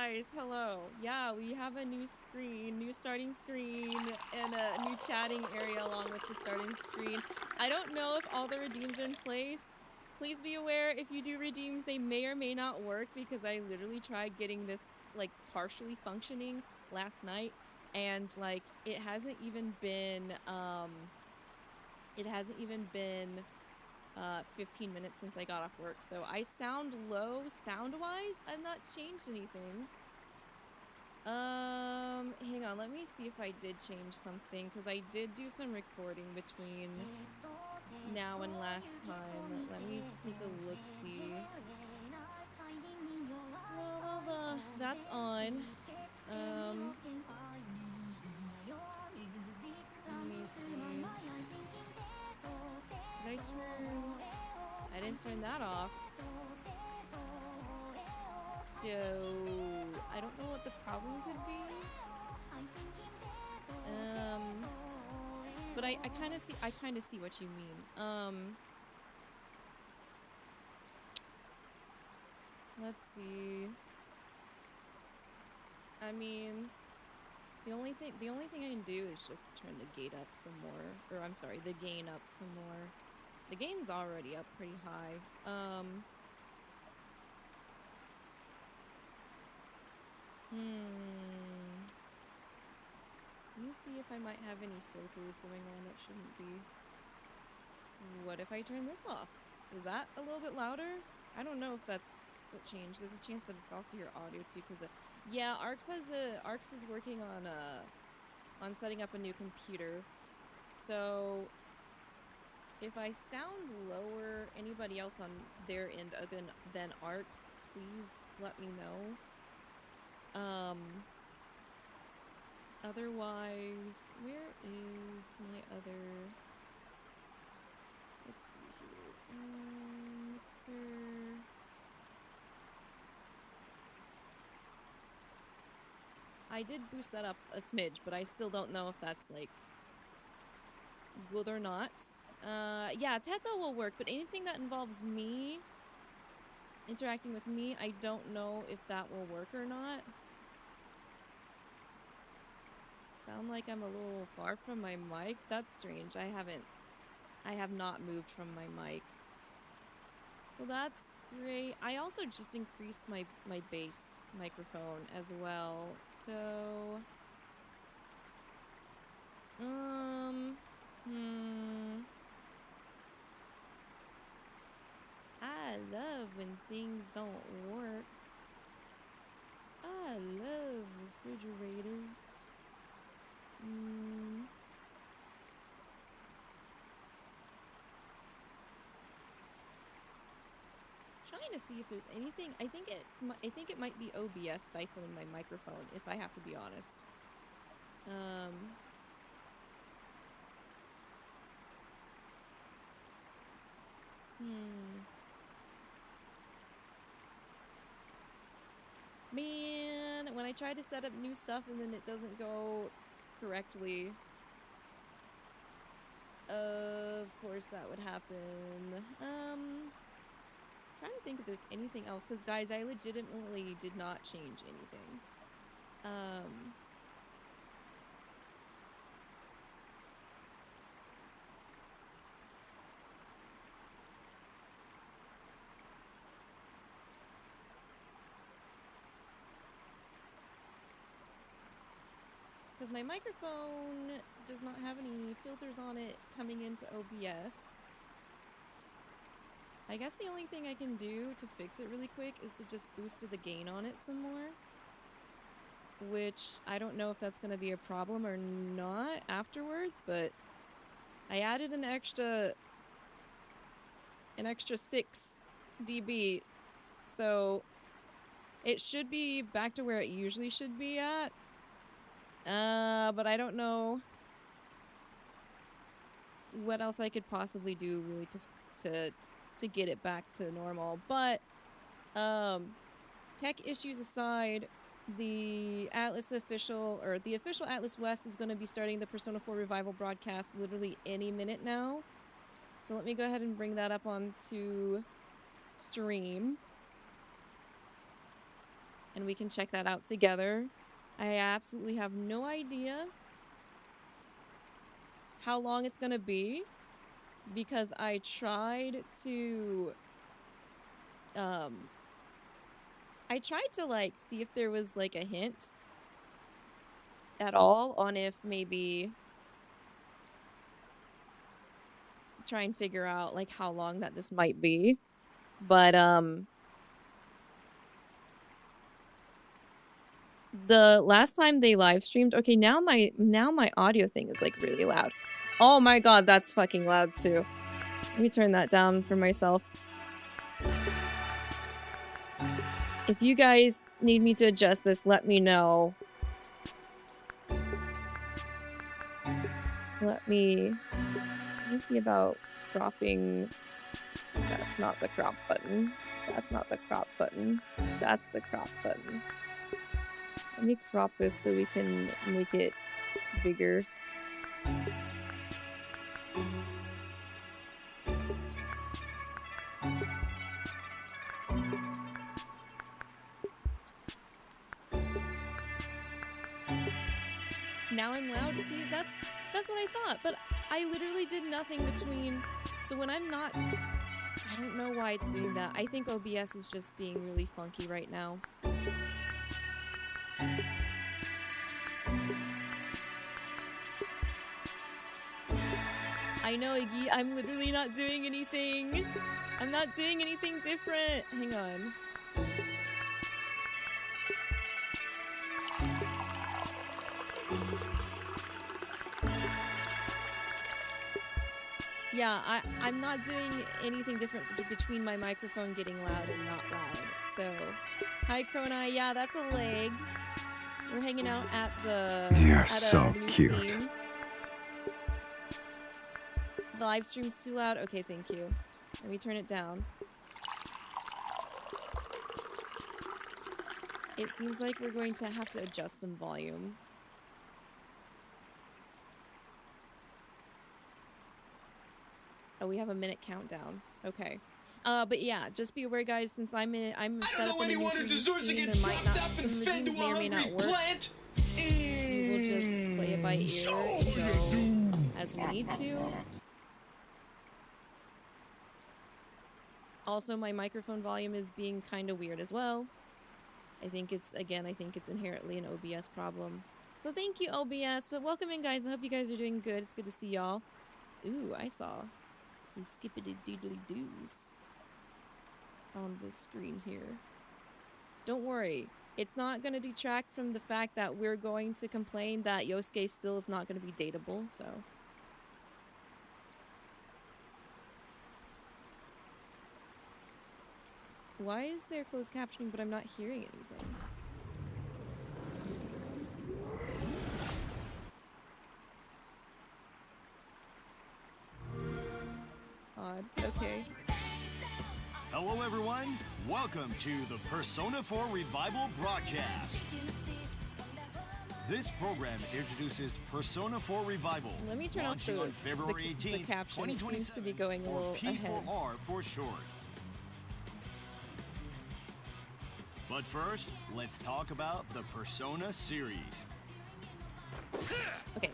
guys, hello. Yeah, we have a new screen, new starting screen, and a new chatting area along with the starting screen. I don't know if all the redeems are in place. Please be aware, if you do redeems, they may or may not work because I literally tried getting this, like, partially functioning last night, and, like, it hasn't even been 15 minutes since I got off work, so I sound low sound-wise. I've not changed anything. Hang on, let me see if I did change something, because I did do some recording between now and last time. Let me take a look-see. Well, that's on. Let me see. I didn't turn that off. So I don't know what the problem could be. But I kind of see what you mean. Let's see. I mean, the only thing I can do is just turn the gate up some more, or I'm sorry, the gain up some more. The gain's already up pretty high. Let me see if I might have any filters going on that shouldn't be. What if I turn this off? Is that a little bit louder? I don't know if that's the change. There's a chance that it's also your audio too, because yeah, Arx is working on setting up a new computer. So if I sound lower, anybody else on their end other than Arx, please let me know. Otherwise, where is my other... Let's see here. Mixer... I did boost that up a smidge, but I still don't know if that's, like, good or not. Yeah, Teto will work, but anything that involves me interacting with me, I don't know if that will work or not. Sound like I'm a little far from my mic? That's strange. I have not moved from my mic. So that's great. I also just increased my bass microphone as well. So I love when things don't work. I love refrigerators. Trying to see if there's anything. I think it might be OBS stifling my microphone, if I have to be honest. Man, when I try to set up new stuff and then it doesn't go correctly, of course that would happen. Trying to think if there's anything else, because guys, I legitimately did not change anything. Because my microphone does not have any filters on it coming into OBS. I guess the only thing I can do to fix it really quick is to just boost the gain on it some more. Which, I don't know if that's going to be a problem or not afterwards, but I added an extra 6 dB. So it should be back to where it usually should be at. But I don't know what else I could possibly do really to get it back to normal. But tech issues aside, the ATLUS official ATLUS West is going to be starting the Persona 4 Revival broadcast literally any minute now. So let me go ahead and bring that up onto stream. and we can check that out together. I absolutely have no idea how long it's gonna be, because I tried to like see if there was like a hint at all on if maybe try and figure out like how long that this might be, but the last time they live streamed, okay, now my audio thing is like really loud. Oh my god, that's fucking loud too. Let me turn that down for myself. If you guys need me to adjust this, let me know. Let me see about cropping. That's not the crop button. That's not the crop button. That's the crop button. Let me crop this so we can make it bigger. Now I'm loud. See, that's what I thought, but I literally did nothing between. So when I'm not, I don't know why it's doing that. I think OBS is just being really funky right now. I know, Iggy, I'm literally not doing anything. I'm not doing anything different. Hang on. Yeah, I'm not doing anything different between my microphone getting loud and not loud. So, hi Krona. Yeah, that's a leg. We're hanging out at the You're at so a new cute. scene. The live stream's too loud. Okay, thank you. Let me turn it down. It seems like we're going to have to adjust some volume. Oh, we have a minute countdown. Okay. But yeah, just be aware, guys, since I'm set up in a new 3D scene, there might not, some redeems may or may not work. We will just play it by ear and go as we need to. Also, my microphone volume is being kind of weird as well. I think it's inherently an OBS problem. So thank you, OBS. But welcome in, guys. I hope you guys are doing good. It's good to see y'all. Ooh, I saw some skippity-doodly-doos on the screen here. Don't worry. It's not going to detract from the fact that we're going to complain that Yosuke still is not going to be dateable, so... Why is there closed captioning, but I'm not hearing anything? Odd. Okay. Hello, everyone. Welcome to the Persona 4 Revival broadcast. This program introduces Persona 4 Revival, Let me turn off launching on February 18th, the caption. It seems to be going a little or ahead. P4R for short. But first, let's talk about the Persona series. Okay.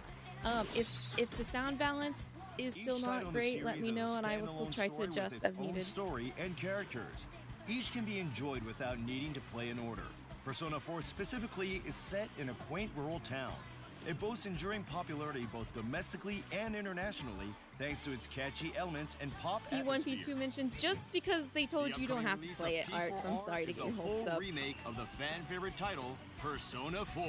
If the sound balance is still not great, let me know and I will still try to adjust as needed. Story and characters. Each can be enjoyed without needing to play in order. Persona 4 specifically is set in a quaint rural town. It boasts enduring popularity both domestically and internationally, thanks to its catchy elements and pop atmosphere. P1, P2 mentioned just because they told you don't have to play it, Arcs. I'm sorry to get your hopes up. Remake of the fan favorite title, Persona 4.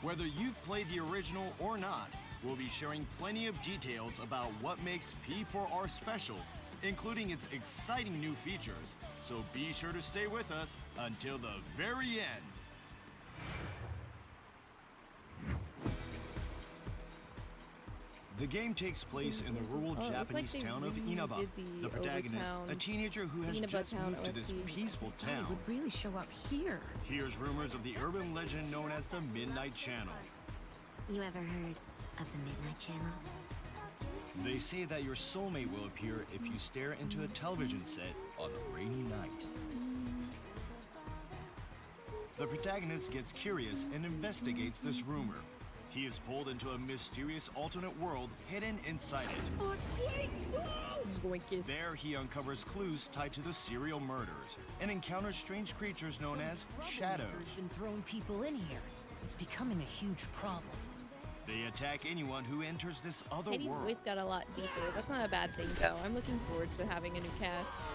Whether you've played the original or not, we'll be sharing plenty of details about what makes P4R special, including its exciting new features. So be sure to stay with us until the very end. The game takes place in the rural Japanese town of Inaba. The protagonist, a teenager who has just moved to this peaceful town, would really show up here. hears rumors of the urban legend known as the Midnight Channel. You ever heard of the Midnight Channel? They say that your soulmate will appear if you stare into a television set on a rainy night. The protagonist gets curious and investigates this rumor. He is pulled into a mysterious alternate world hidden inside it. Yoinkers. There, he uncovers clues tied to the serial murders and encounters strange creatures known as shadows. Troublemakers been throwing people in here. It's becoming a huge problem. They attack anyone who enters this other Katie's world. voice got a lot deeper. That's not a bad thing, though. I'm looking forward to having a new cast.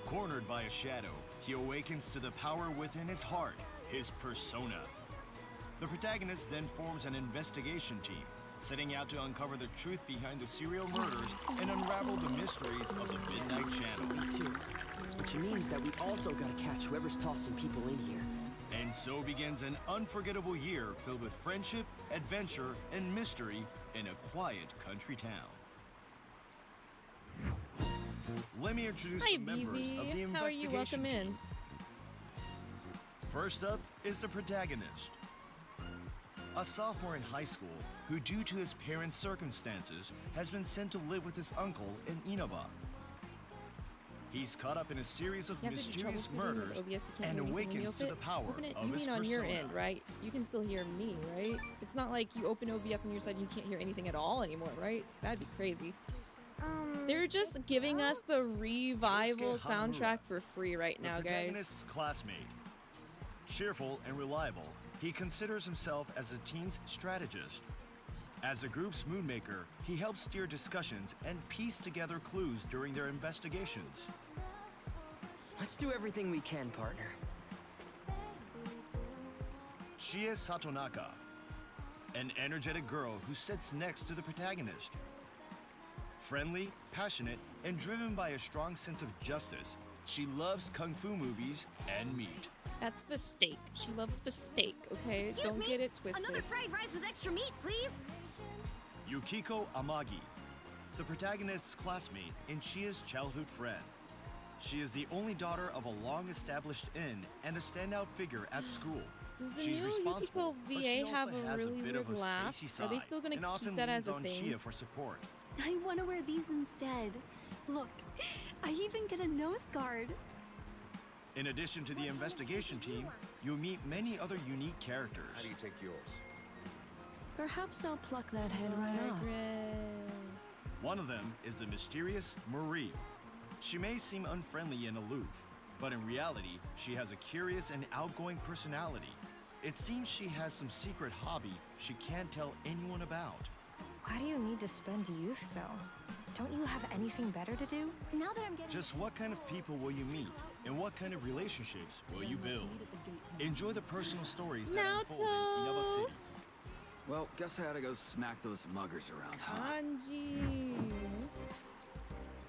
Cornered by a shadow, he awakens to the power within his heart, his persona. The protagonist then forms an investigation team, setting out to uncover the truth behind the serial murders and unravel the mysteries of the Midnight Channel. Me too. Which means that we also gotta catch whoever's tossing people in here. And so begins an unforgettable year filled with friendship, adventure, and mystery in a quiet country town. Let me introduce Hi, the members of the BB. How are you? investigation Welcome in. team. First up is the protagonist. A sophomore in high school who, due to his parents' circumstances, has been sent to live with his uncle in Inaba. He's caught up in a series of You have to do mysterious troubleshooting murders with OBS. You can't and hear anything when you awakens to open the it. power Open it. of You his mean on your persona. end, right? You can still hear me, right? It's not like you open OBS on your side and you can't hear anything at all anymore, right? That'd be crazy. They're just giving us the revival Yosuke soundtrack Hamamura, for free right The now, guys. protagonist's classmate. Cheerful and reliable, he considers himself as the team's strategist. As the group's moodmaker, he helps steer discussions and piece together clues during their investigations. Let's do everything we can, partner. She is Satonaka, an energetic girl who sits next to the protagonist. Friendly, passionate, and driven by a strong sense of justice, she loves kung fu movies and meat. That's for steak. She loves for steak, okay? Excuse Don't me? get it twisted. Another fried rice with extra meat, please. Yukiko Amagi, the protagonist's classmate and Chia's childhood friend. She is the only daughter of a long-established inn and a standout figure at school. Does the She's new responsible, Yukiko but VA she also have a has really bit weird of a laugh? spacey Are they side still gonna and often keep that as a leans on thing? Chia for support. I want to wear these instead. Look, I even get a nose guard. In addition to the investigation team, you'll meet many other unique characters. How do you take yours? Perhaps I'll pluck that head right off. One of them is the mysterious Marie. She may seem unfriendly and aloof, but in reality, she has a curious and outgoing personality. It seems she has some secret hobby she can't tell anyone about. Why do you need to spend youth, though? Don't you have anything better to do? Now that I'm getting Just what kind of people will you meet, and what kind of relationships will you build? Enjoy the personal stories that unfold in Inaba Naoto! City. Well, guess I gotta go smack those muggers around, huh? Kanji.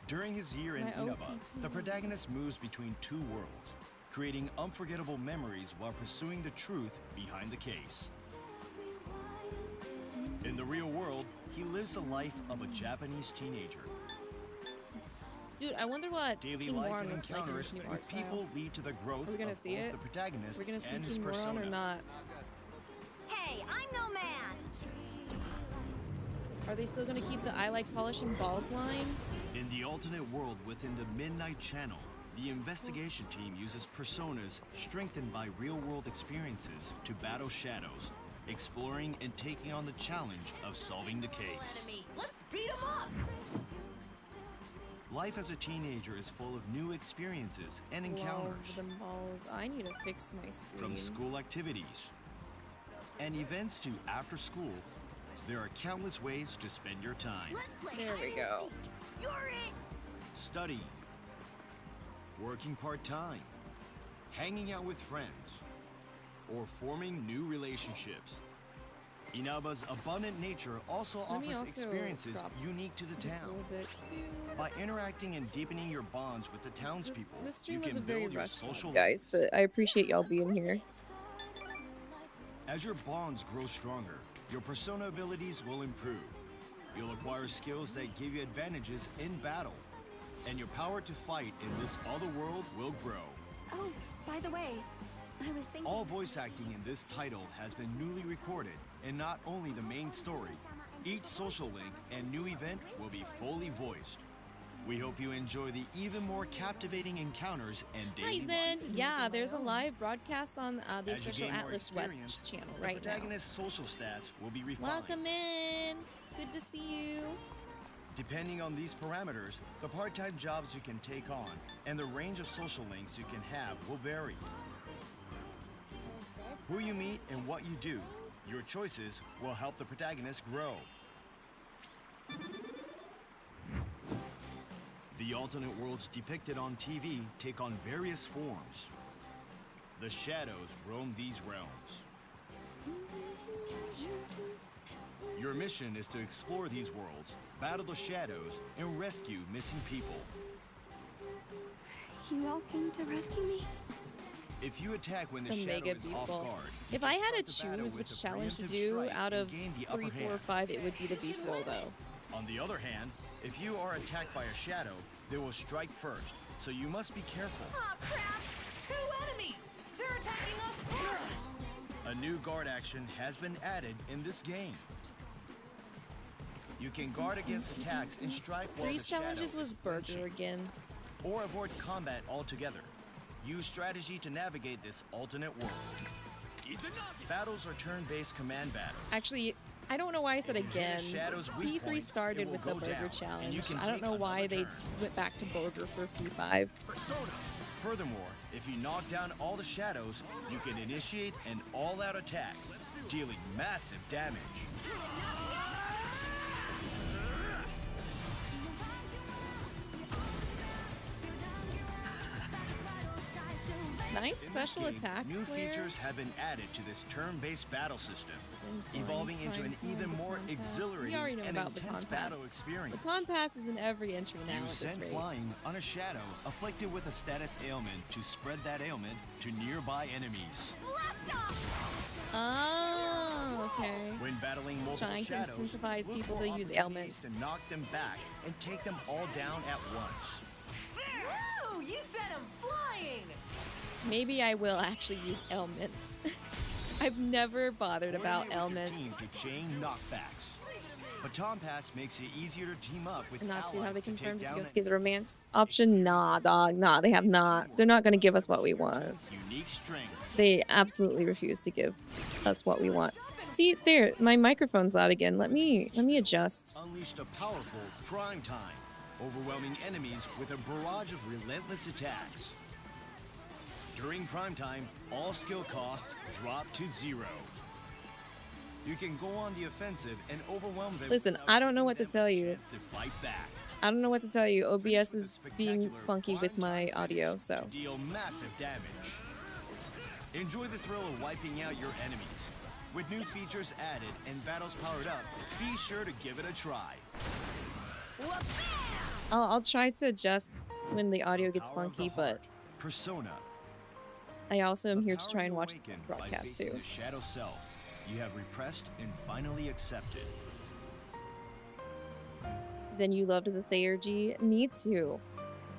During his year in My Inaba, OTP. the protagonist moves between two worlds, creating unforgettable memories while pursuing the truth behind the case. In the real world, he lives the life of a Japanese teenager. Dude, I wonder what Daily King life Moron and looks like in encounters this new with art style. people lead to the growth Are we gonna of see both it? the protagonist We're gonna see and his King Moron persona. or not? Hey, I'm no man. Are they still gonna keep the I like polishing balls line? In the alternate world within the Midnight Channel, the investigation team uses personas strengthened by real-world experiences to battle shadows, exploring and taking on the challenge of solving the case. Let's beat him up. Life as a teenager is full of new experiences and encounters, Love them balls. I need to fix my screen. from school activities and events to after school. There are countless ways to spend your time. Let's play There hide we and go. seek. You're it. Studying, working part-time, hanging out with friends, or forming new relationships. Inaba's abundant nature also Let me offers also experiences crop unique to the this a town. little bit too. By interacting and deepening your bonds with the This townspeople, stream you was a can very build your rushed social one, guys, links. but I appreciate y'all being here. As your bonds grow stronger, your persona abilities will improve. You'll acquire skills that give you advantages in battle, and your power to fight in this other world will grow. Oh, by the way, I was thinking. All voice acting in this title has been newly recorded, and not only the main story, each social link and new event will be fully voiced. We hope you enjoy the even more captivating encounters and Hi, daily Zen. life. Yeah, there's a live broadcast on the As you official gain more ATLUS experience, West channel the right now. protagonist's social stats will be refined. Welcome in. Good to see you. Depending on these parameters, the part-time jobs you can take on and the range of social links you can have will vary. Who you meet and what you do, your choices will help the protagonist grow. The alternate worlds depicted on TV take on various forms. The shadows roam these realms. Your mission is to explore these worlds, battle the shadows, and rescue missing people. You all came to rescue me? If you attack when the The shadow mega is off beautiful. guard, If you I can had to start the battle choose with which a challenge to preemptive do strike out and of gain the 3, upper 4, or hand. 5, it would be the beef roll though. On the other hand, if you are attacked by a shadow, they will strike first, so you must be careful. Oh crap! 2 enemies! They're attacking us first! A new guard action has been added in this game. You can guard against attacks and strike while Three's the shadow challenges was is burger flinching, again. or avoid combat altogether. Use strategy to navigate this alternate world. Battles are turn-based command battles. Actually, I don't know why I said If you hit a again. shadow's weak P3 point, started it will with the go burger down, and challenge. you can I don't take know why another they turn. went back to burger for P5. Furthermore, if you knock down all the shadows, you can initiate an all-out attack, dealing massive damage. Nice In this special game, attack new player. features have been added to this turn-based battle system, Sinful, evolving into an Prime even Time, more Baton Pass. exhilarating We already know and about intense Baton Pass. battle experience. Baton Pass is in every entry now You at this send rate. flying on a shadow afflicted with a status ailment to spread that ailment to nearby enemies. Oh, okay. When battling multiple Trying to shadows, incentivize look people for to use opportunities ailments. to knock them back and take them all down at once. Woo! You sent him flying! Maybe I will actually use ailments. I've never bothered about Coordinate with your ailments. team to chain knockbacks. Baton Pass makes it easier to team up with And not see how allies they to take confirmed down Yosuke's romance option. Nah, dog. Nah, they have not. They're not going to give us what we want. enemy's unique strengths. They absolutely refuse to give us what we want. See, there, my microphone's loud again. Let me adjust. Unleashed a powerful prime time, overwhelming enemies with a barrage of relentless attacks. During prime time, all skill costs drop to 0. You can go on the offensive and overwhelm them. Listen, without I don't know giving what to them a tell you. chance to fight back. I don't know what to tell you. OBS Finish with is a being spectacular funky with prime my time audio, finish so. to deal massive damage. Enjoy the thrill of wiping out your enemies. With new features added and battles powered up, be sure to give it a try. I'll try to adjust when the audio gets Power of the funky, but heart. Persona. I also am The here to power try and you watch the awaken by broadcast facing too. The shadow self you have repressed and finally accepted. Then you loved the Theurgy? Me too.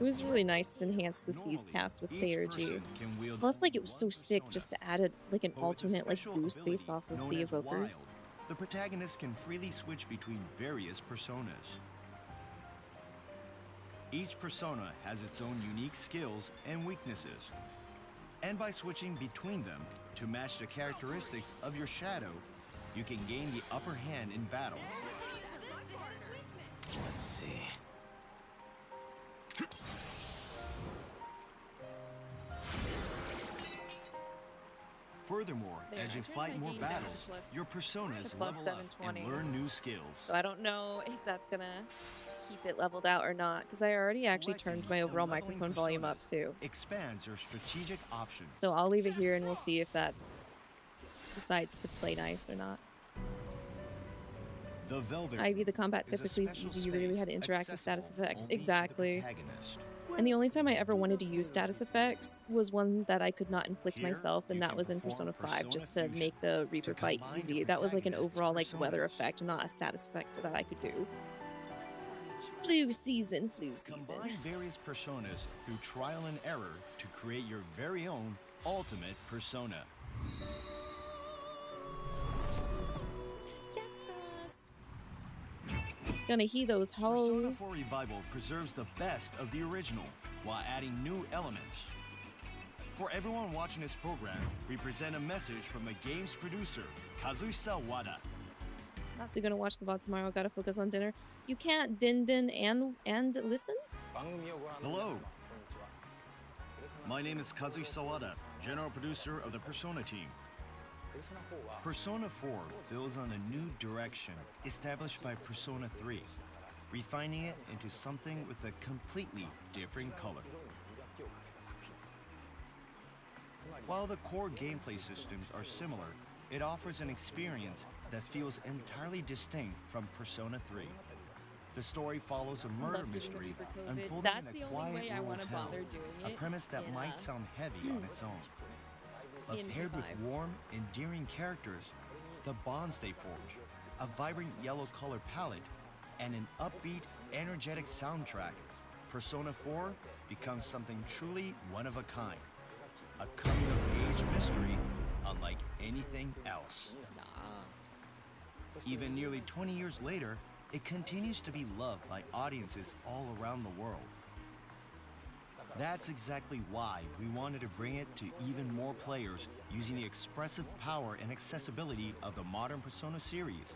It was really nice to enhance the C's Normally, cast with each Theurgy. person can wield Plus, like, only it was so one sick persona, just to add an but with a alternate like special boost based ability off of known the as evokers. Wild, the protagonist can freely switch between various personas. Each persona has its own unique skills and weaknesses. And by switching between them to match the characteristics of your shadow, you can gain the upper hand in battle. Let's see. Furthermore, There, as I you turned fight my more gain down to battles, plus- your personas to plus level up 720. and learn new skills. So I don't know if that's gonna keep it leveled out or not, because I already actually turned my Collecting and overall leveling microphone volume up personas too. Expands your strategic options. So I'll leave it here and we'll see if that decides to play nice or not. The Velvet Ivy, the combat is a typically is special easy. You really space had to interact with status accessible effects. only to the Exactly. protagonist. And the only time I ever wanted to use status effects was one that I could not inflict Here, myself, and you that can was in perform Persona 5, Persona just to Fusion make the Reaper to fight combine the easy. That was like an protagonist's overall like weather personas. effect, not a status effect that I could do. Flu season, flu season. Combine various personas through trial and error to create your very own ultimate persona. Jack Frost. Gonna heat those Persona hoes. 4 Revival preserves the best of the original while adding new elements. For everyone watching this program, we present a message from the game's producer, Kazuhisa Wada. Not so gonna watch the VOD tomorrow. Gotta focus on dinner. You can't din and listen? Hello. My name is Kazuhisa Wada, general producer of the Persona team. Persona 4 builds on a new direction established by Persona 3, refining it into something with a completely different color. While the core gameplay systems are similar, it offers an experience that feels entirely distinct from Persona 3. The story follows a murder Love getting the mystery beat for COVID. unfolding That's in the a only quiet way I rural wanna town, bother doing a it premise that in, might sound heavy on its own. But in paired with Revive. warm, endearing characters, the bonds they forge, a vibrant yellow color palette, and an upbeat, energetic soundtrack, Persona 4 becomes something truly one of a kind. A coming-of-age mystery unlike anything else. Even nearly 20 years later, it continues to be loved by audiences all around the world. That's exactly why we wanted to bring it to even more players using the expressive power and accessibility of the modern Persona series.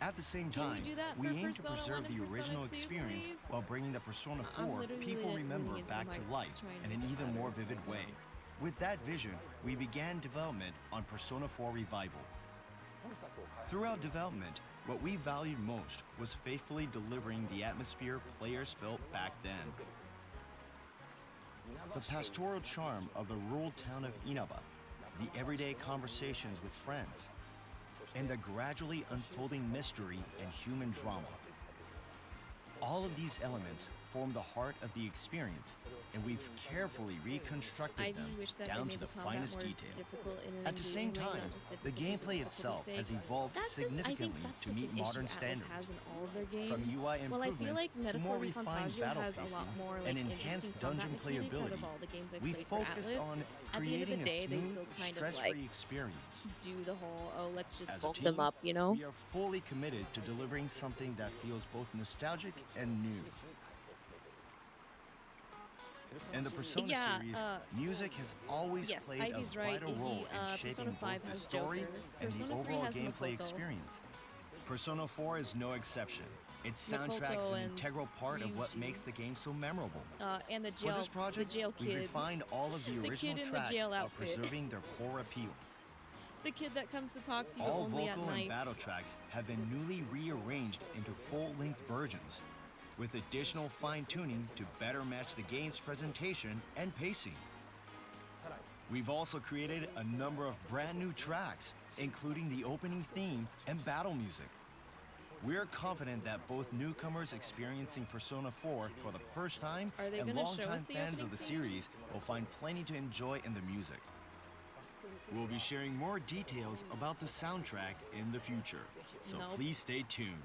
At the same Can you time, do that we for aim to Persona 1 preserve and the Persona original 2, experience please? while bringing the Persona I'm 4 literally, people like, remember leaning into back the to mic life to try and in an make it even louder. more vivid way. With that vision, we began development on Persona 4 Revival. Throughout development, what we valued most was faithfully delivering the atmosphere players felt back then. The pastoral charm of the rural town of Inaba, the everyday conversations with friends, and the gradually unfolding mystery and human drama. All of these elements form the heart of the experience, and we've carefully reconstructed I them wish that down they to made the the combat finest more detail. difficult in an At the same engaging way, time, not just the difficult for gameplay difficulty's itself sake. has evolved That's just, I significantly think that's to just meet an issue modern Atlas standards. has in all of their games. From UI Well, I feel improvements like to Metaphor more and refined Fantasia battle has a lot pacing more and like enhanced interesting dungeon combat mechanics out playability, of all the games I've we played for focused Atlas. on At the end of the creating day, a they smooth, still kind of stress-free like experience. do the whole, oh, let's just As a bulk team, them up, you know? we are fully committed to delivering something that feels both nostalgic and new. In the Persona Yeah, series, music has always yes, played Ivy's a right. vital role in Persona shaping 5 both the has story Joker. and the Persona 3 overall has gameplay Makoto. experience. Persona 4 is no exception. Its soundtrack is Makoto an and integral part of what Ryuji. makes the game so memorable. And the For jail, this project, the jail we kid, refined all of the the original kid in the tracks jail while outfit. preserving their core appeal. the kid that comes to talk to you All only at vocal and night. battle tracks have been newly rearranged into full-length versions, with additional fine-tuning to better match the game's presentation and pacing. We've also created a number of brand new tracks, including the opening theme and battle music. We're confident that both newcomers experiencing Persona 4 for the first time Are they and gonna show longtime us the fans opening of the theme? series will find plenty to enjoy in the music. We'll be sharing more details about the soundtrack in the future, so Nope. please stay tuned.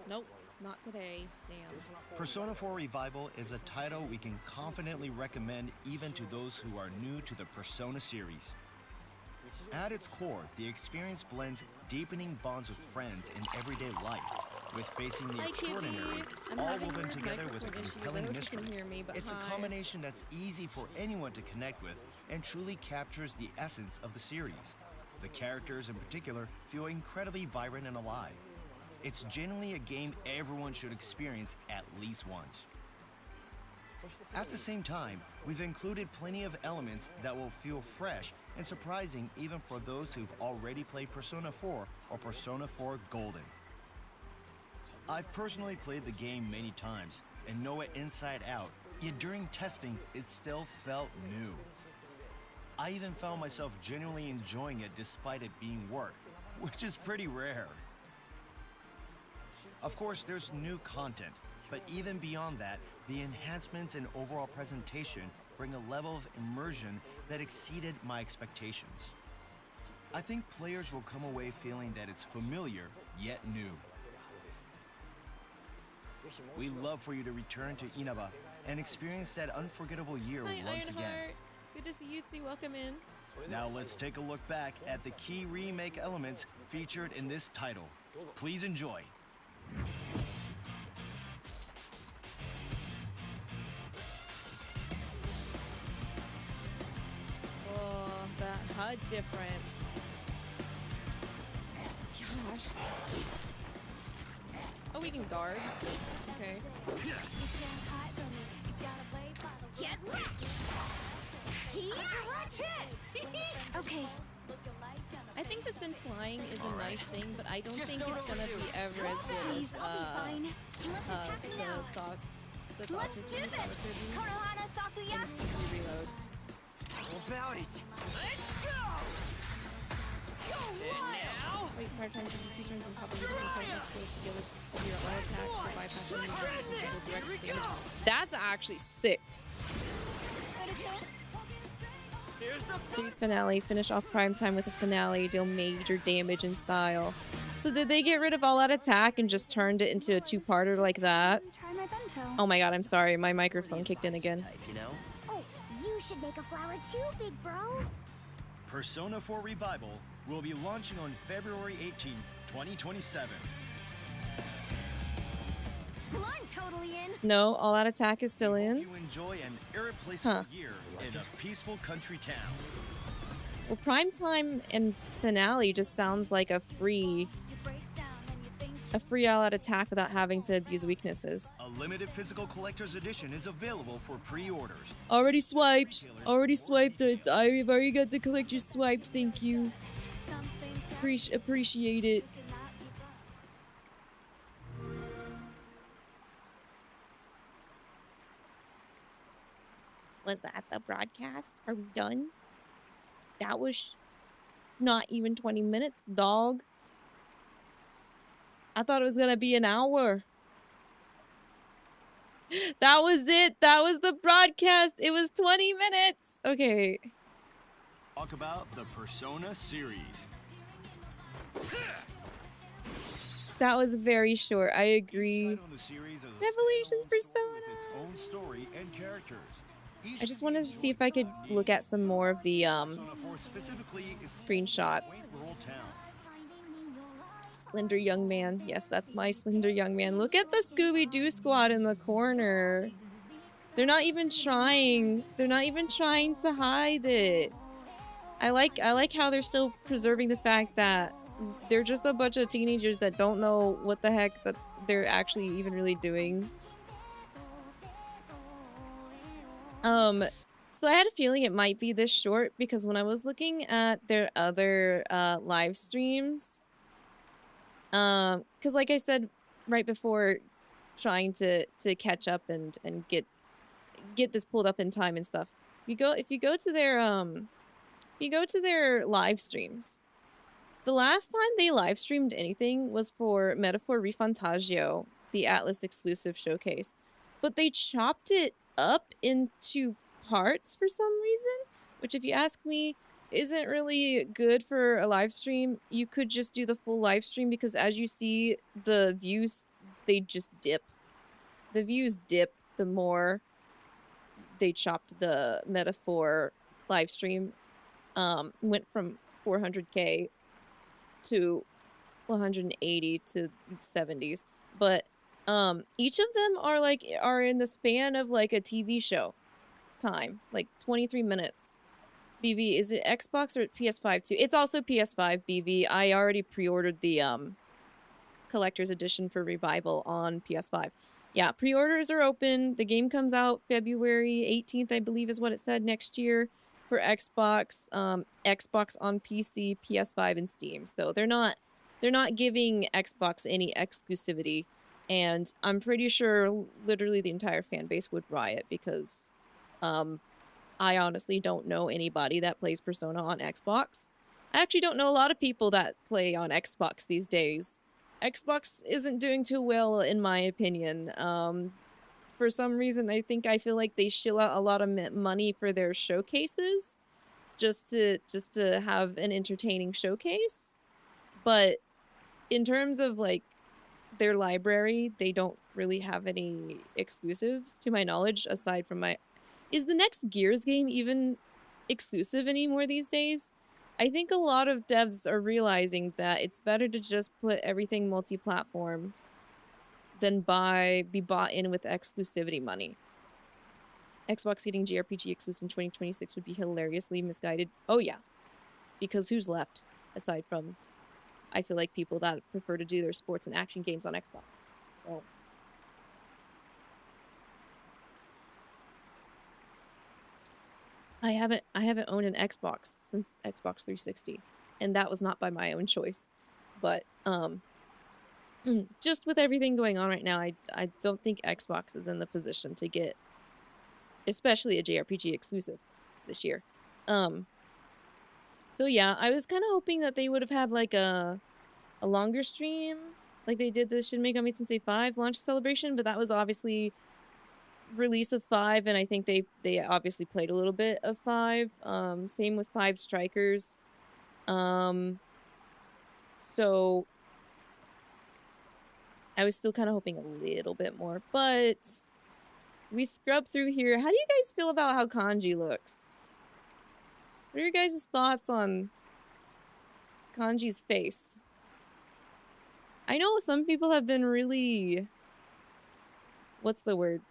Nope, not today. Damn. Persona 4 Revival is a title we can confidently recommend even to those who are new to the Persona series. At its core, the experience blends deepening bonds with friends in everyday life, with facing the Hi, extraordinary, Kitty. I'm all having woven weird together with a microphone issues. I compelling hope you mystery. can hear me, but It's a hi. combination that's easy for anyone to connect with and truly captures the essence of the series. The characters in particular feel incredibly vibrant and alive. It's genuinely a game everyone should experience at least once. At the same time, we've included plenty of elements that will feel fresh and surprising even for those who've already played Persona 4 or Persona 4 Golden. I've personally played the game many times and know it inside out, yet during testing, it still felt new. I even found myself genuinely enjoying it despite it being work, which is pretty rare. Of course, there's new content, but even beyond that, the enhancements and overall presentation bring a level of immersion that exceeded my expectations. I think players will come away feeling that it's familiar, yet new. We'd love for you to return to Inaba and experience that unforgettable year Hi, once again. Ironheart. Good to see you too. Welcome in. Now let's take a look back at the key remake elements featured in this title. Please enjoy. HUD difference. Gosh. Oh, we can guard. Okay. Okay. I think the Sin flying is a nice thing, but I don't think it's gonna be ever as good as Please, I'll be fine. the thoughts Let's do this! Konohana Sakuya! reload. About it. Wait, part time PvP turns on top of your different types of skills together to do your all attacks for bypassing enemy resistance and do direct damage. That's actually sick. Series finale. Finish off prime time with a finale. Deal major damage in style. So did they get rid of all out attack and just turned it into a two-parter like that? Try my bento. Oh my god, I'm sorry. My microphone kicked in again. Type, you know? Oh, you should make a flower too, big bro. Persona 4 Revival will be launching on February 18th, 2027. Well, I'm totally in. No, all out attack is still in. You enjoy an irreplaceable Huh. year in a peaceful country town. Well, prime time and finale just sounds like a free all out attack without having to abuse weaknesses. A limited physical collector's edition is available for pre-orders. Already swiped. Already swiped. I've already got the collector swiped. Thank you. Appreciate it. Was that the broadcast? Are we done? That was not even 20 minutes, dog. I thought it was gonna be an hour. That was it. That was the broadcast. It was 20 minutes. Okay. Talk about the Persona series. That was very short. I agree. Decide on the series as a Revelations standalone story Persona. with its own story and characters. Each I just can be wanted to see if enjoyed I could without look need. at some more of the Persona 4 specifically is set in a screenshots. quaint rural town. Slender young man. Yes, that's my slender young man. Look at the Scooby-Doo squad in the corner. They're not even trying. They're not even trying to hide it. I like how they're still preserving the fact that they're just a bunch of teenagers that don't know what the heck that they're actually even really doing. So I had a feeling it might be this short because when I was looking at their other live streams, because like I said right before, trying to catch up and get this pulled up in time and stuff. If you go to their live streams, the last time they live streamed anything was for Metaphor Refantagio, the ATLUS exclusive showcase, but they chopped it up into parts for some reason, which if you ask me isn't really good for a live stream. You could just do the full live stream because as you see, the views, they just dip. The views dip the more they chopped the Metaphor live stream. Went from 400k to 180 to 70s, but each of them are in the span of like a TV show time, like 23 minutes. BV, is it Xbox or PS5 too? It's also PS5, BV. I already pre-ordered the collector's edition for Revival on PS5. Yeah, pre-orders are open. The game comes out February 18th, I believe is what it said, next year for Xbox, Xbox on PC, PS5, and Steam. So they're not giving Xbox any exclusivity, and I'm pretty sure literally the entire fan base would riot because I honestly don't know anybody that plays Persona on Xbox. I actually don't know a lot of people that play on Xbox these days. Xbox isn't doing too well, in my opinion. For some reason, I feel like they shill out a lot of money for their showcases, just to have an entertaining showcase. But in terms of like their library, they don't really have any exclusives, to my knowledge, aside from my... Is the next Gears game even exclusive anymore these days? I think a lot of devs are realizing that it's better to just put everything multi-platform than be bought in with exclusivity money. Xbox hitting JRPG exclusive in 2026 would be hilariously misguided. Oh yeah. because who's left aside from, I feel like, people that prefer to do their sports and action games on Xbox. So I haven't owned an Xbox since Xbox 360, and that was not by my own choice. But just with everything going on right now, I don't think Xbox is in the position to get, especially a JRPG exclusive this year. So yeah, I was kind of hoping that they would have had like a longer stream, like they did the Shin Megami Tensei 5 launch celebration, but that was obviously release of 5, and I think they obviously played a little bit of 5. Same with 5 Strikers. So I was still kind of hoping a little bit more, but we scrubbed through here. How do you guys feel about how Kanji looks? What are your guys' thoughts on Kanji's face? I know some people have been really, what's the word?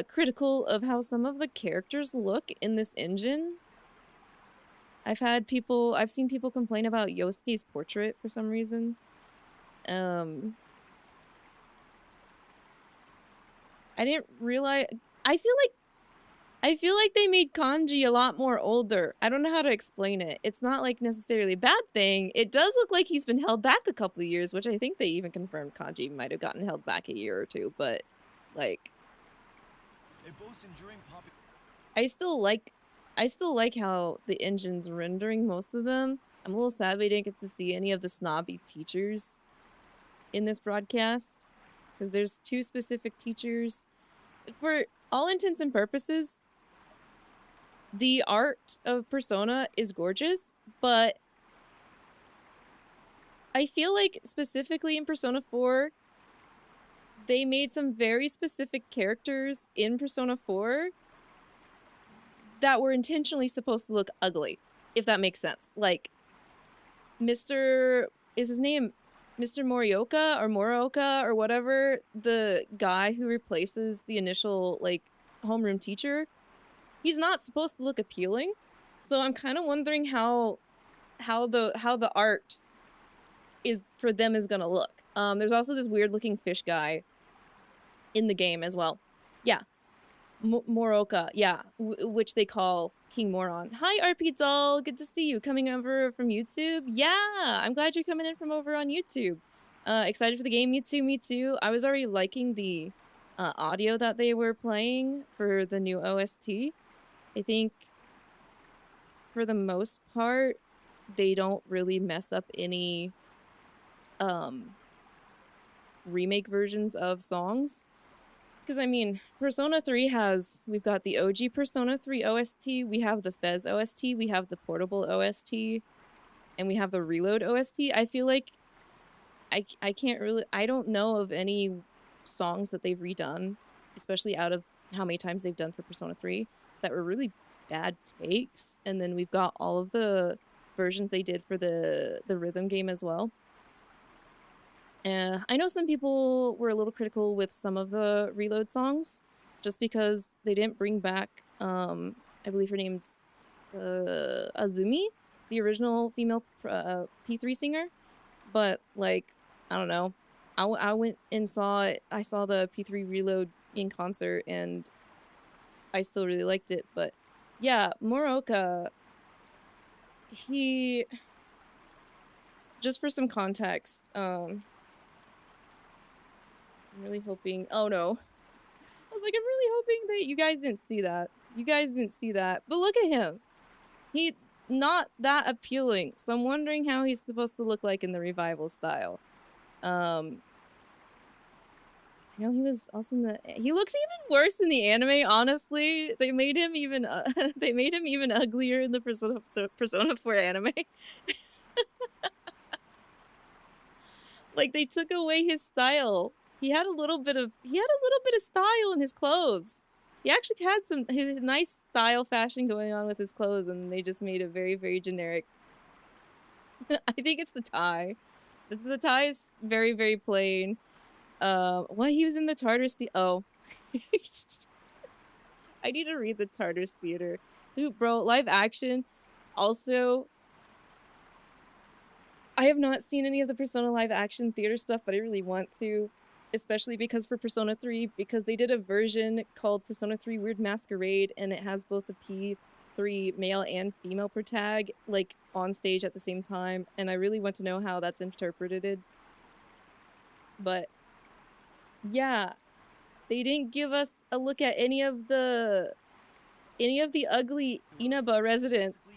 Critical of how some of the characters look in this engine. I've seen people complain about Yosuke's portrait for some reason. I didn't realize, I feel like they made Kanji a lot more older. I don't know how to explain it. It's not like necessarily a bad thing. It does look like he's been held back a couple of years, which I think they even confirmed Kanji might have gotten held back a year or two, but like I still like how the engine's rendering most of them. I'm a little sad we didn't get to see any of the snobby teachers in this broadcast, because there's 2 specific teachers. For all intents and purposes, the art of Persona is gorgeous, but I feel like specifically in Persona 4, they made some very specific characters in Persona 4 that were intentionally supposed to look ugly, if that makes sense. Like, is his name Mr. Morioka or whatever, the guy who replaces the initial, like, homeroom teacher, he's not supposed to look appealing. So I'm kind of wondering how the art is for them is gonna look. There's also this weird looking fish guy in the game as well. Yeah. Moroka, yeah, which they call King Moron. Hi, RP Doll, good to see you. Coming over from YouTube? Yeah, I'm glad you're coming in from over on YouTube. Excited for the game? Me too. I was already liking the audio that they were playing for the new OST. I think for the most part, they don't really mess up any remake versions of songs. Because, I mean, Persona 3 we've got the OG Persona 3 OST, we have the Fez OST, we have the Portable OST, and we have the Reload OST. I feel like I can't really, I don't know of any songs that they've redone, especially out of how many times they've done for Persona 3, that were really bad takes. And then we've got all of the versions they did for the rhythm game as well. I know some people were a little critical with some of the Reload songs, just because they didn't bring back, I believe her name's Azumi, the original female P3 singer. But, like, I don't know. I went and saw it. I saw the P3 Reload in concert, and I still really liked it. But, yeah, Moroka, just for some context, I'm really hoping, oh no. I was like, I'm really hoping that you guys didn't see that. But look at him. He not that appealing. So I'm wondering how he's supposed to look like in the revival style. I know he was also he looks even worse in the anime, honestly. They made him even uglier in the Persona 4 anime. Like, they took away his style. He had a little bit of style in his clothes. He actually had his nice style fashion going on with his clothes, and they just made it very, very generic. I think it's the tie. The tie is very, very plain. Well, he was in the Tartarus oh. I need to read the Tartarus Theater. Dude, bro, live action. Also, I have not seen any of the Persona live action theater stuff, but I really want to, especially because for Persona 3, because they did a version called Persona 3 Weird Masquerade, and it has both the P3 male and female protag, like, on stage at the same time, and I really want to know how that's interpreted. But, yeah, they didn't give us a look at any of the ugly Inaba residents.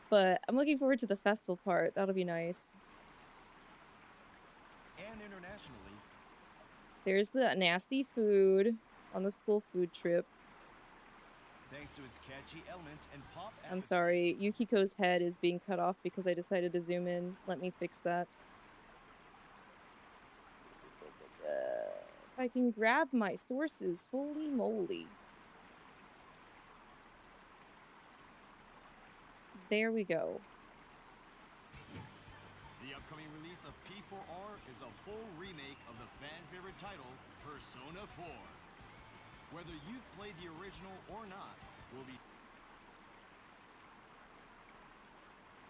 But I'm looking forward to the festival part. That'll be nice. And internationally, There's the nasty food on the school food trip. thanks to its catchy elements and pop. I'm sorry, Yukiko's head is being cut off because I decided to zoom in. Let me fix that. If I can grab my sources, holy moly. There we go. The upcoming release of P4R is a full remake of the fan favorite title, Persona 4. Whether you've played the original or not, will be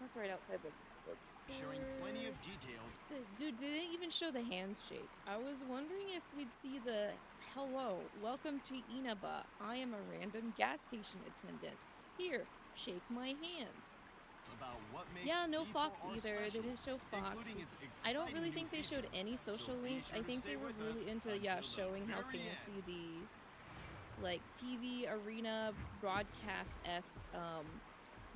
That's right outside the bookstore. sharing plenty of details. Dude, did they even show the handshake? I was wondering if we'd see the hello, welcome to Inaba. I am a random gas station attendant. Here, shake my hand. About what makes Yeah, no P4R Fox either. They special, didn't show Fox. including its I don't exciting really new think they showed features. any social So be links. sure I to think stay they were with really us into, until the showing how very end. fancy the, like, TV arena broadcast-esque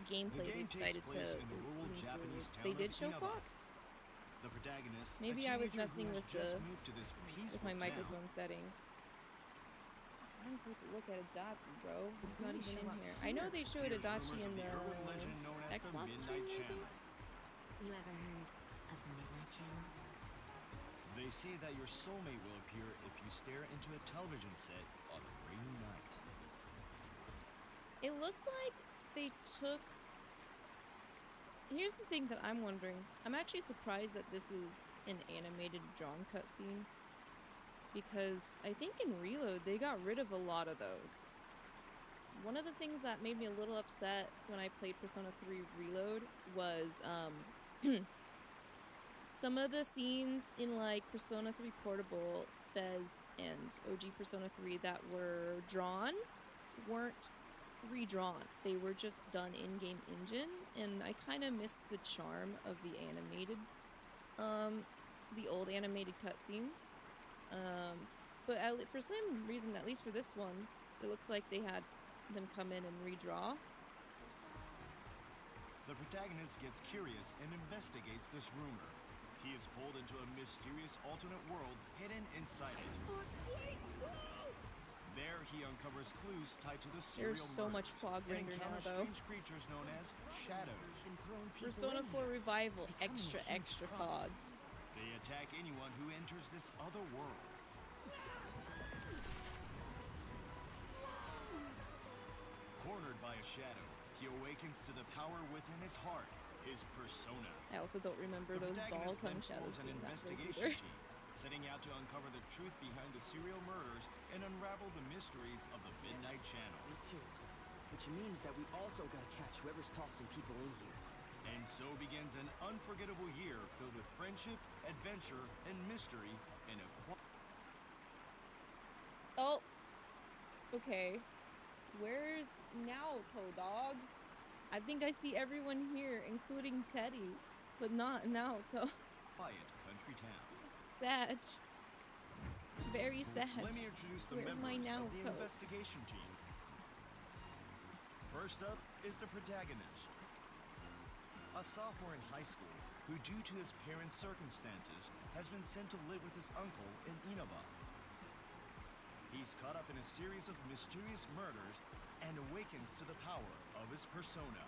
gameplay game they've decided takes to place in the rural lean Japanese through. town They of did show Inaba. Fox. The protagonist, Maybe a I was teenager who messing has with just the moved to this with peaceful my town. microphone settings. I'm gonna take a look at Adachi, bro. He's not even in here. I know they showed Here's Adachi rumors in of the urban legend known as the Xbox Midnight stream, Channel. You ever heard of the Midnight Channel? They say that your soulmate will appear if you stare into a television set on a rainy night. It looks like they took... Here's the thing that I'm wondering. I'm actually surprised that this is an animated drawn cutscene. Because I think in Reload, they got rid of a lot of those. One of the things that made me a little upset when I played Persona 3 Reload was, some of the scenes in, like, Persona 3 Portable, Fez, and OG Persona 3 that were drawn weren't redrawn. They were just done in-game engine, and I kind of missed the charm of the animated, the old animated cutscenes. But for some reason, at least for this one, it looks like they had them come in and redraw. The protagonist gets curious and investigates this rumor. He is pulled into a mysterious alternate world hidden inside it. There, he uncovers clues tied to the serial There's so much murders fog and render now, encounters though. strange creatures known as shadows. Persona 4 Revival, extra fog. They attack anyone who enters this other world. Cornered by a shadow, he awakens to the power within his heart, his persona. I also don't remember The those ball protagonist then tongue shadows forms an being that big investigation either. team, setting out to uncover the truth behind the serial murders and unravel the mysteries of the Midnight Channel. Me too. Which means that we also gotta catch whoever's tossing people in here. And so begins an unforgettable year filled with friendship, adventure, and mystery in a Oh! Okay. Where's Naoto, dog? I think I see everyone here, including Teddy, but not Naoto. quiet country town. Sad. Very sad. Let me introduce the Where's my members of the Naoto? investigation team. First up is the protagonist. A sophomore in high school who, due to his parents' circumstances, has been sent to live with his uncle in Inaba. He's caught up in a series of mysterious murders and awakens to the power of his persona.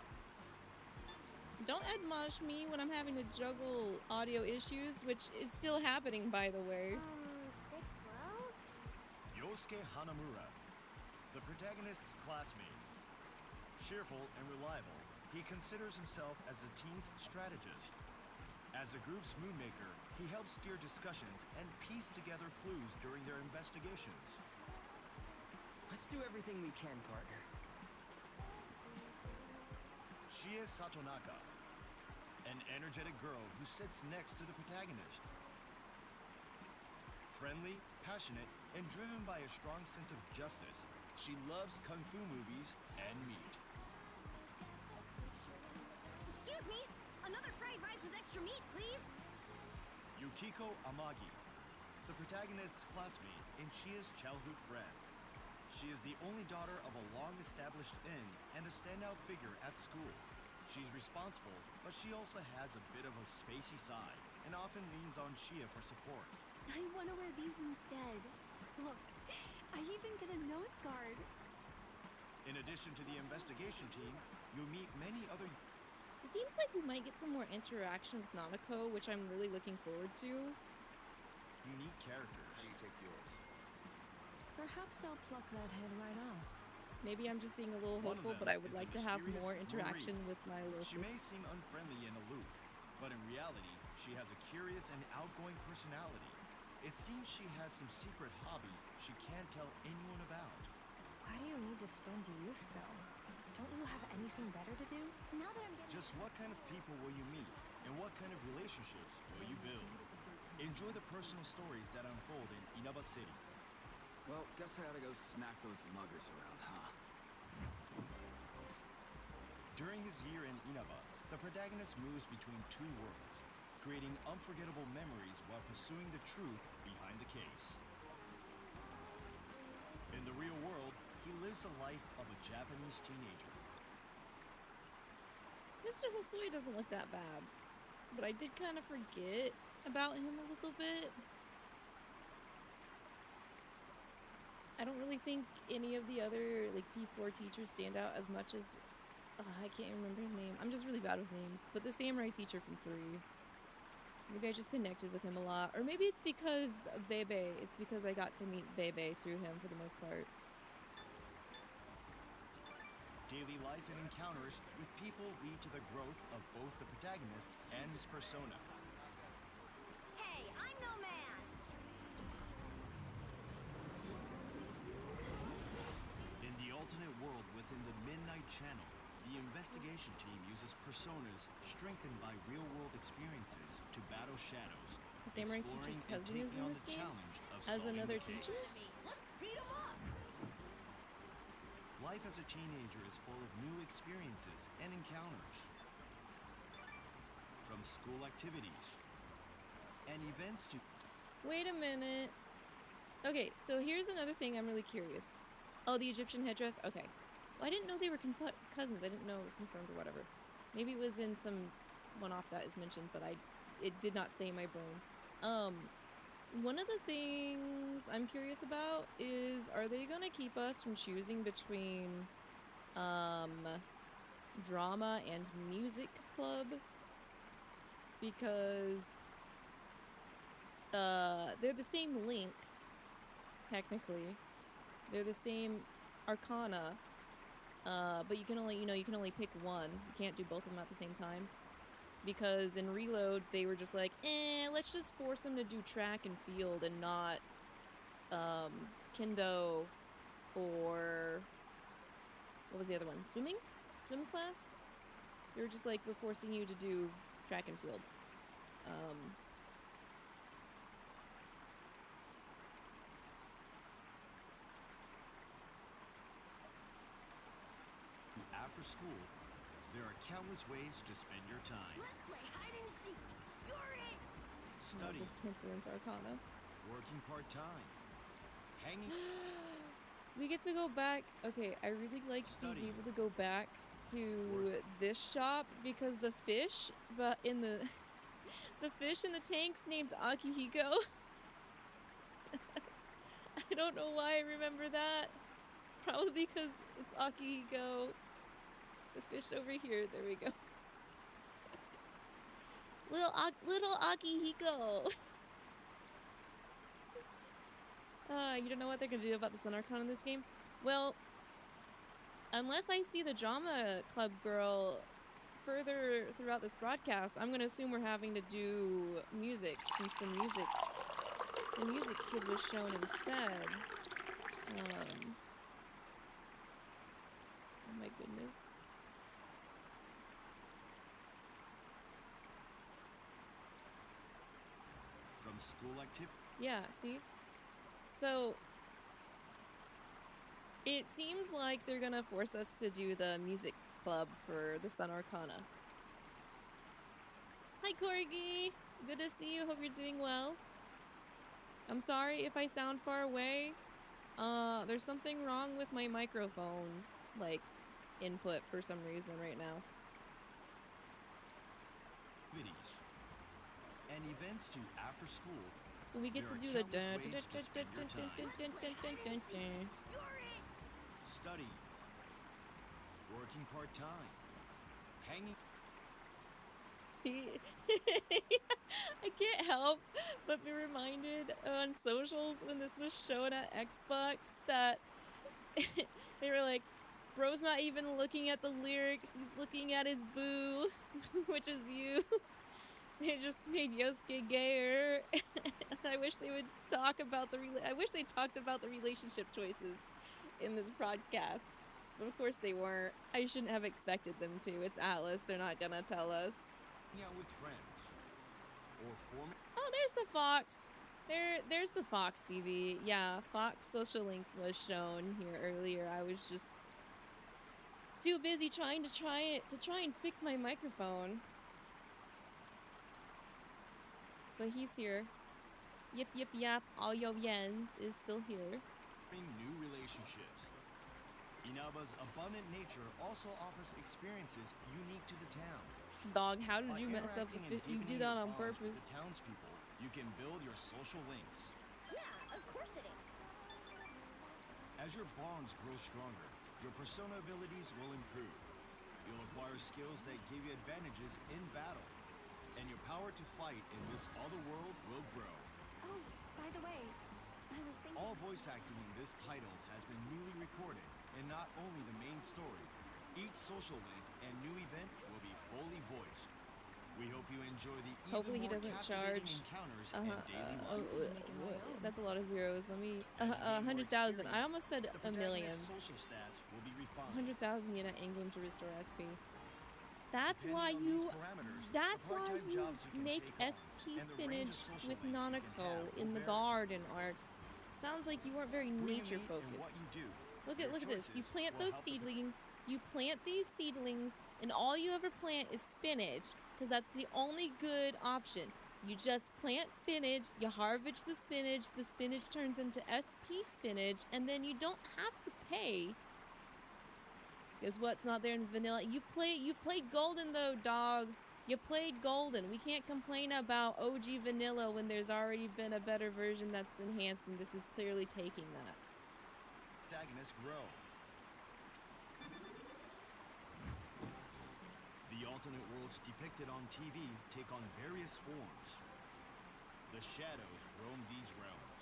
Don't admonish me when I'm having to juggle audio issues, which is still happening, by the way. Yosuke Hanamura, the protagonist's classmate. Cheerful and reliable, he considers himself as the team's strategist. As the group's moonmaker, he helps steer discussions and piece together clues during their investigations. Let's do everything we can, partner. She is Satonaka, an energetic girl who sits next to the protagonist. Friendly, passionate, and driven by a strong sense of justice, she loves kung fu movies and meat. Excuse me, another fried rice with extra meat, please. Yukiko Amagi, the protagonist's classmate and Chia's childhood friend. She is the only daughter of a long-established inn and a standout figure at school. She's responsible, but she also has a bit of a spacey side and often leans on Chia for support. I want to wear these instead. Look, I even get a nose guard. In addition to the investigation team, you'll meet many other It seems like we might get some more interaction with Nanako, which I'm really looking forward to. unique characters. How do you take yours? Perhaps I'll pluck that head right off. Maybe I'm just being a little One of hopeful, them but I would is the like to have mysterious more interaction Marie. with my She may Losis. seem unfriendly and aloof, but in reality, she has a curious and outgoing personality. It seems she has some secret hobby she can't tell anyone about. Why do you need to spend youth, though? Don't you have anything better to do? Now that I'm getting Just what kind of people will you meet, and what kind of relationships will you build? Enjoy the personal stories that unfold in Inaba City. Well, guess I ought to go smack those muggers around, huh? During his year in Inaba, the protagonist moves between two worlds, creating unforgettable memories while pursuing the truth behind the case. In the real world, he lives the life of a Japanese teenager. Mr. Hosui doesn't look that bad, but I did kind of forget about him a little bit. I don't really think any of the other like P4 teachers stand out as much as I can't remember his name. I'm just really bad with names. But the samurai teacher from 3. Maybe I just connected with him a lot, or maybe it's because of Bebe. It's because I got to meet Bebe through him for the most part. Daily life and encounters with people lead to the growth of both the protagonist and his persona. Hey, I'm no man. In the alternate world within the Midnight Channel, the investigation team uses personas strengthened by real-world experiences to battle shadows. The samurai exploring teacher's and cousin is taking in on this the game challenge of as solving another the case. teacher. Let's beat 'em up. Life as a teenager is full of new experiences and encounters. From school activities and events to Wait a minute. Okay, so here's another thing I'm really curious. Oh, the Egyptian headdress? Okay. Well, I didn't know they were cousins. I didn't know it was confirmed or whatever. Maybe it was in some one-off that is mentioned, but it did not stay in my brain. One of the things I'm curious about is, are they gonna keep us from choosing between drama and music club? Because they're the same link, technically. They're the same arcana, but you can only pick one. You can't do both of them at the same time. Because in Reload, they were just like, let's just force them to do track and field and not kendo or what was the other one? Swimming? Swim class? They were just like, we're forcing you to do track and field. after school, there are countless ways to spend your time. Let's play hide and seek. You're it. Studying, The Temperance Arcana. working part-time, hanging We get to go back. Okay, I really like being Study. able to go back to this shop because the fish, but in the fish in the tank's named Akihiko. I don't know why I remember that. Probably because it's Akihiko. The fish over here. There we go. Little Akihiko. You don't know what they're gonna do about the Sun Arcana in this game? Well, unless I see the drama club girl further throughout this broadcast, I'm gonna assume we're having to do music since the music kid was shown instead. Oh my goodness. school activity. Yeah, see? So, it seems like they're gonna force us to do the music club for the Sun Arcana. Hi, Corgi! Good to see you. Hope you're doing well. I'm sorry if I sound far away. There's something wrong with my microphone, like, input for some reason right now. And events to after school. So we get There to are do the countless ways to spend your time. Study, working part-time, hanging. I can't help but be reminded on socials when this was shown at Xbox that they were like, bro's not even looking at the lyrics, he's looking at his boo, which is you. They just made Yosuke gayer. I wish they would talk about I wish they talked about the relationship choices in this podcast. But of course they weren't. I shouldn't have expected them to. It's ATLUS. They're not gonna tell us. Out with friends or forming. Oh, there's the fox. There's the fox, BB. Yeah, Fox Social Link was shown here earlier. I was just too busy trying to fix my microphone. But he's here. Yip yip yap. All yo yens is still here. New relationships. Inaba's abundant nature also offers experiences unique to the town. Dog, how did By you mess up the interacting and You did deepening that your on bonds with purpose. the townspeople, you can build your social links. Yeah, of course it is. As your bonds grow stronger, your persona abilities will improve. You'll acquire skills that give you advantages in battle, and your power to fight in this other world will grow. Oh, by the way, I was thinking. All voice acting in this title has been newly recorded, and not only the main story. Each social link and new event will be fully voiced. We hope you enjoy the even Hopefully he more doesn't captivating charge. encounters and daily life. That's a lot of zeros. Let me. As you gain more 100,000. I experience, almost said the a million. protagonist's social stats will be refined. 100,000 yen at in-game to restore SP. That's Depending why on you. these parameters, That's the why part-time you jobs can make take on, SP and the range of spinach social with links you can Nanako have in will the vary. garden arcs. Sounds like you weren't very Who you nature meet and what focused. you do. Look Your at this. You choices plant will those help with the seedlings. You plant these seedlings, and all you ever plant is spinach, because that's the only good option. You just plant spinach, you harvest the spinach turns into SP spinach, and then you don't have to pay. Because what's not there in vanilla? You played golden though, dog. You played golden. We can't complain about OG vanilla when there's already been a better version that's enhanced, and this is clearly taking that. Protagonists grow. The alternate worlds depicted on TV take on various forms. The shadows roam these realms.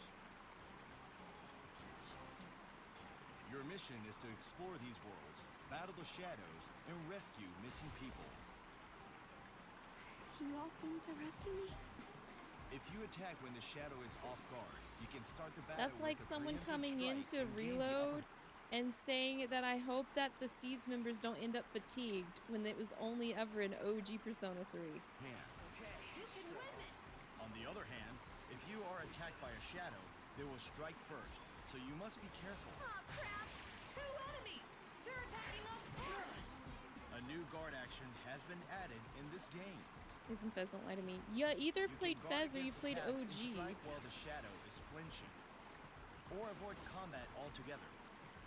Your mission is to explore these worlds, battle the shadows, and rescue missing people. You all came to rescue me? If you attack when the shadow is off guard, you can start the battle. That's like with a someone preemptive coming in strike to and gain the reload upper- and saying that I hope that the Seas members don't end up fatigued when it was only ever an OG Persona 3. hand. On the other hand, if you are attacked by a shadow, they will strike first, so you must be careful. Oh crap! Two enemies! They're attacking us first! A new guard action has been added in this game. Isn't Fez, don't lie to me. You either You played can guard Fez or you against played attacks and OG. strike while the shadow is flinching, or avoid combat altogether.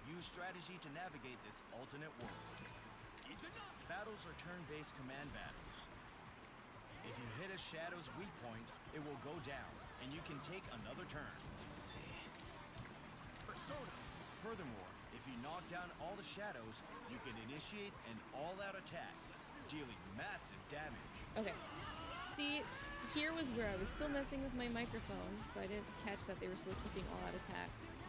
Use strategy to navigate this alternate world. Battles are turn-based command battles. If you hit a shadow's weak point, it will go down, and you can take another turn. Let's see. Persona. Furthermore, if you knock down all the shadows, you can initiate an all-out attack, dealing massive damage. Okay. See, here was where I was still messing with my microphone, so I didn't catch that they were still keeping all out attacks.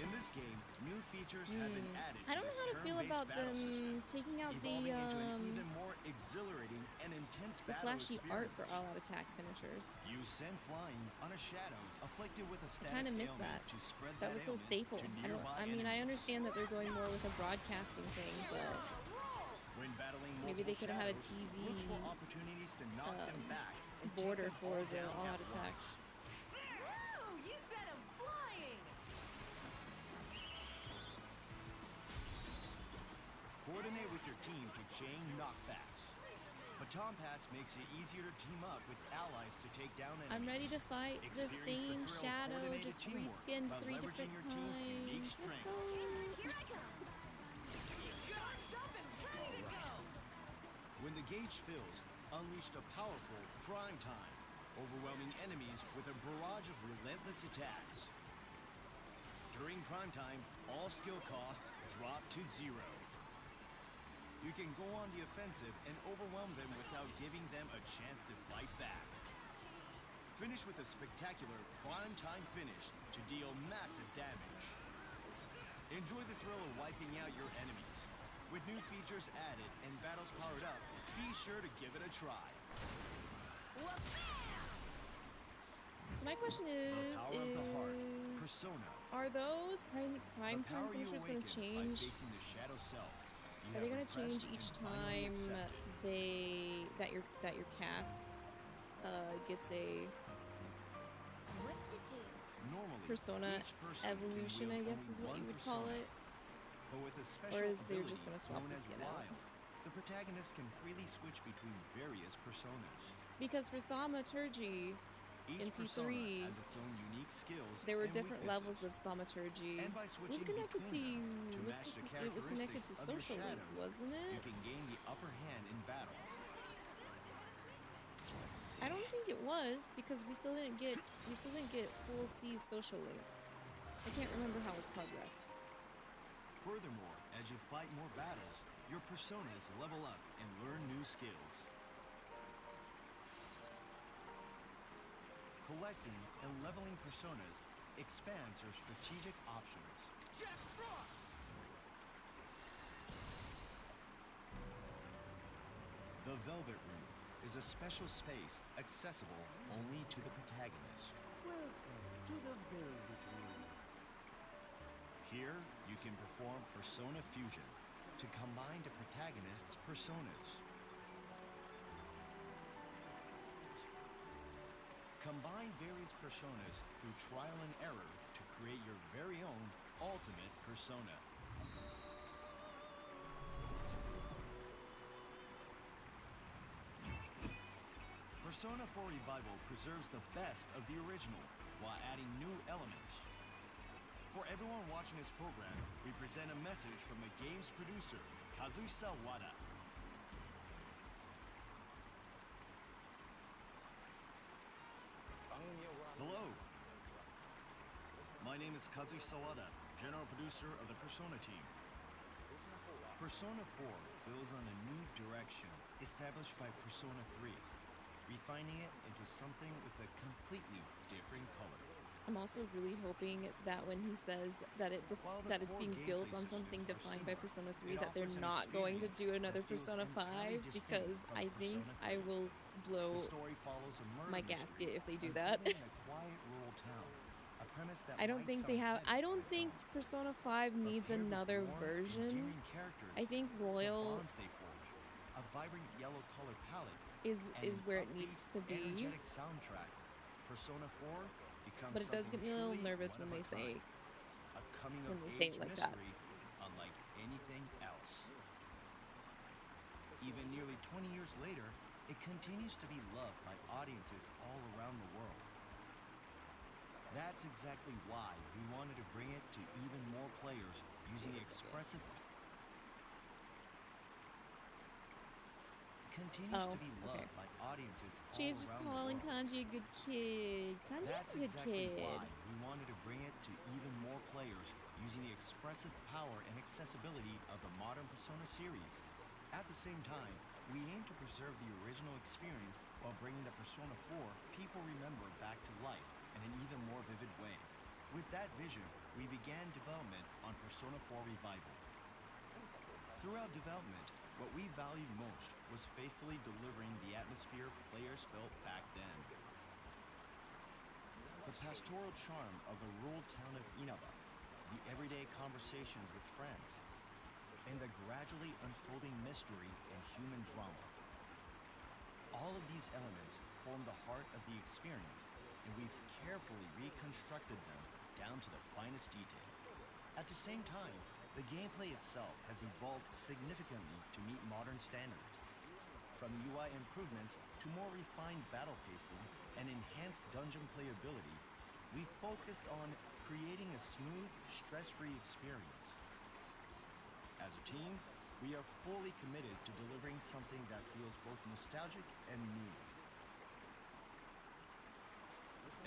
In this game, new features have been added. I don't know how to feel about them taking out evolving into an even more exhilarating and intense the battle flashy art for experience. all-out attack finishers. Use send flying on a shadow afflicted with a status Kind of missed ailment that. to spread That was so ailment staple. to I nearby mean, I enemies. understand that they're going more with a broadcasting thing, but When battling maybe they multiple could have had a shadows, TV look for opportunities to knock them back border for the odd attacks. Coordinate with your team to chain knockbacks. Baton Pass makes it easier to team up with allies to take down enemies. I'm ready to fight the Experience same thrill of shadow, coordinated just teamwork reskinned by 3 leveraging different your team's unique times. Let's strengths. go. When the gauge fills, unleash a powerful prime time, overwhelming enemies with a barrage of relentless attacks. During prime time, all skill costs drop to 0. You can go on the offensive and overwhelm them without giving them a chance to fight back. Finish with a spectacular prime time finish to deal massive damage. Enjoy the thrill of wiping out your enemies. With new features added and battles powered up, be sure to give it a try. So my question The power of the heart, is Persona. are those prime The time power you finishers going to awaken by change? facing the shadow self. You Are they have going to repressed change each and finally time accepted. that your cast gets a What to do? Normally, persona each person can evolution, I wield guess only is what one you would call persona. it? But with a special Or is they're ability just gonna swap known this as shit out? Wild, the protagonist can freely switch between various personas. Because for thaumaturgy Each in persona P3, has its own unique skills there were and different weaknesses. levels of thaumaturgy. And by It was switching connected to between them to it was match the it was connected to characteristics of your social link, shadow, wasn't You it? can gain the upper hand in battle. I don't think it was because we still didn't get full C social link. I can't remember how it was progressed. Furthermore, as you fight more battles, your personas level up and learn new skills. Collecting and leveling personas expands your strategic options. The Velvet Room is a special space accessible only to the protagonist. Welcome to the Velvet Room. Here, you can perform persona fusion to combine the protagonist's personas. Combine various personas through trial and error to create your very own ultimate persona. Persona 4 Revival preserves the best of the original while adding new elements. For everyone watching this program, we present a message from the game's producer, Kazuhisa Wada. Hello. My name is Kazuhisa Wada, general producer of the Persona team. Persona 4 builds on a new direction established by Persona 3, refining it into something with a completely different color. I'm also really hoping that when he says that that it's being built on something defined by Persona 3, that they're not going to do another Persona 5, because I think I will blow The story follows a murder my mystery gasket if they do that. unfolding in a quiet rural town. A premise that I don't might think they sound have. I heavy don't at think first, Persona 5 but needs paired with another warm, version. endearing characters, I think the Royal bonds they forge, a vibrant yellow color palette, is and is an where it upbeat, needs to be. energetic soundtrack. Persona 4 becomes But it does something get me a little truly nervous one when of they a say kind. A coming when of they say age it like that. mystery unlike anything else. Even nearly 20 years later, it continues to be loved by audiences all around the world. That's exactly why we wanted to bring it to even more players using Wait a second. expressive. Continues to be loved by audiences all She's just around calling the world. Kanji a good kid. Kanji's That's a good exactly kid. why we wanted to bring it to even more players using the expressive power and accessibility of the modern Persona series. At the same time, we aim to preserve the original experience while bringing the Persona 4 people remember back to life in an even more vivid way. With that vision, we began development on Persona 4 Revival. Throughout development, what we valued most was faithfully delivering the atmosphere players felt back then. The pastoral charm of the rural town of Inaba, the everyday conversations with friends, and the gradually unfolding mystery and human drama. All of these elements form the heart of the experience, and we've carefully reconstructed them down to the finest detail. At the same time, the gameplay itself has evolved significantly to meet modern standards. From UI improvements to more refined battle pacing and enhanced dungeon playability, we focused on creating a smooth, stress-free experience. As a team, we are fully committed to delivering something that feels both nostalgic and new.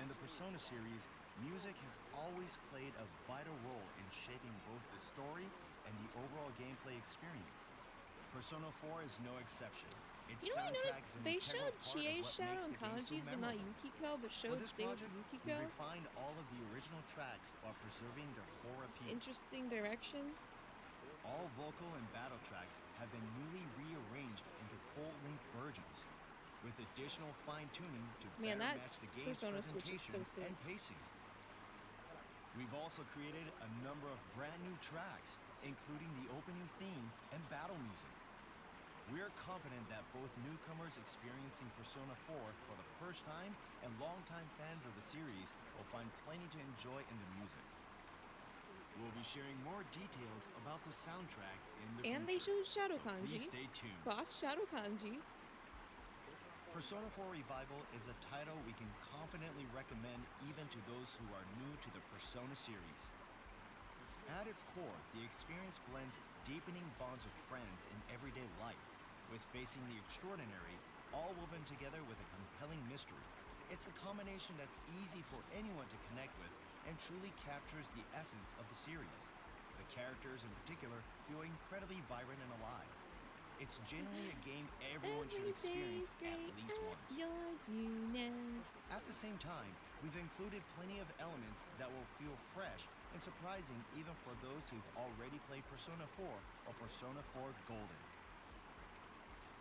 In the Persona series, music has always played a vital role in shaping both the story and the overall gameplay experience. Persona 4 is no exception. Its You know, I soundtrack noticed is an they integral showed part of Chie's what shadow makes and the game so Kanji's, but not memorable. Yukiko, but For showed this Save project, we Yukiko. refined all of the original tracks while preserving their core appeal. Interesting direction. All vocal and battle tracks have been newly rearranged into full-length versions, with additional fine-tuning to Man, better that match the game's Persona Switch is so presentation sick. and pacing. We've also created a number of brand new tracks, including the opening theme and battle music. We're confident that both newcomers experiencing Persona 4 for the first time and longtime fans of the series will find plenty to enjoy in the music. We'll be sharing more details about the soundtrack in the And they future, showed Shadow so Kanji. please stay tuned. Boss Shadow Kanji. Persona 4 Revival is a title we can confidently recommend even to those who are new to the Persona series. At its core, the experience blends deepening bonds with friends in everyday life, with facing the extraordinary, all woven together with a compelling mystery. It's a combination that's easy for anyone to connect with and truly captures the essence of the series. The characters in particular feel incredibly vibrant and alive. It's genuinely a game everyone should experience at least once. Your Junes. At the same time, we've included plenty of elements that will feel fresh and surprising even for those who've already played Persona 4 or Persona 4 Golden.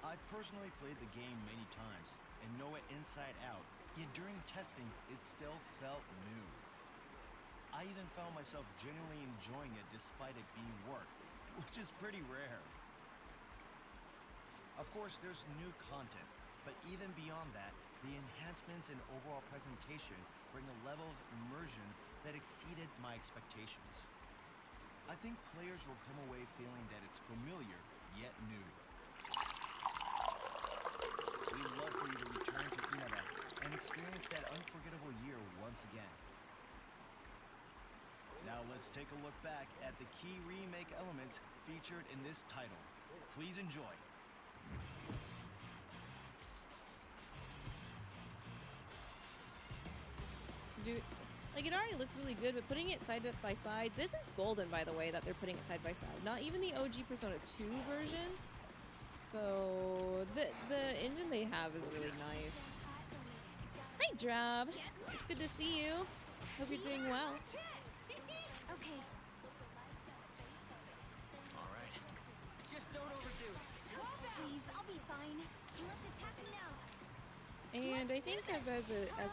I've personally played the game many times and know it inside out, yet during testing, it still felt new. I even found myself genuinely enjoying it despite it being work, which is pretty rare. Of course, there's new content, but even beyond that, the enhancements and overall presentation bring a level of immersion that exceeded my expectations. I think players will come away feeling that it's familiar, yet new. We'd love for you to return to Inaba and experience that unforgettable year once again. Now let's take a look back at the key remake elements featured in this title. Please enjoy. Dude, like it already looks really good, but putting it side by side, this is Golden, by the way, that they're putting it side by side. Not even the OG Persona 2 version. So the engine they have is really nice. Hi, Drab. It's good to see you. Hope you're doing well. Okay. All right. Just don't overdo it. Please, I'll be fine. Let's attack now. And I think as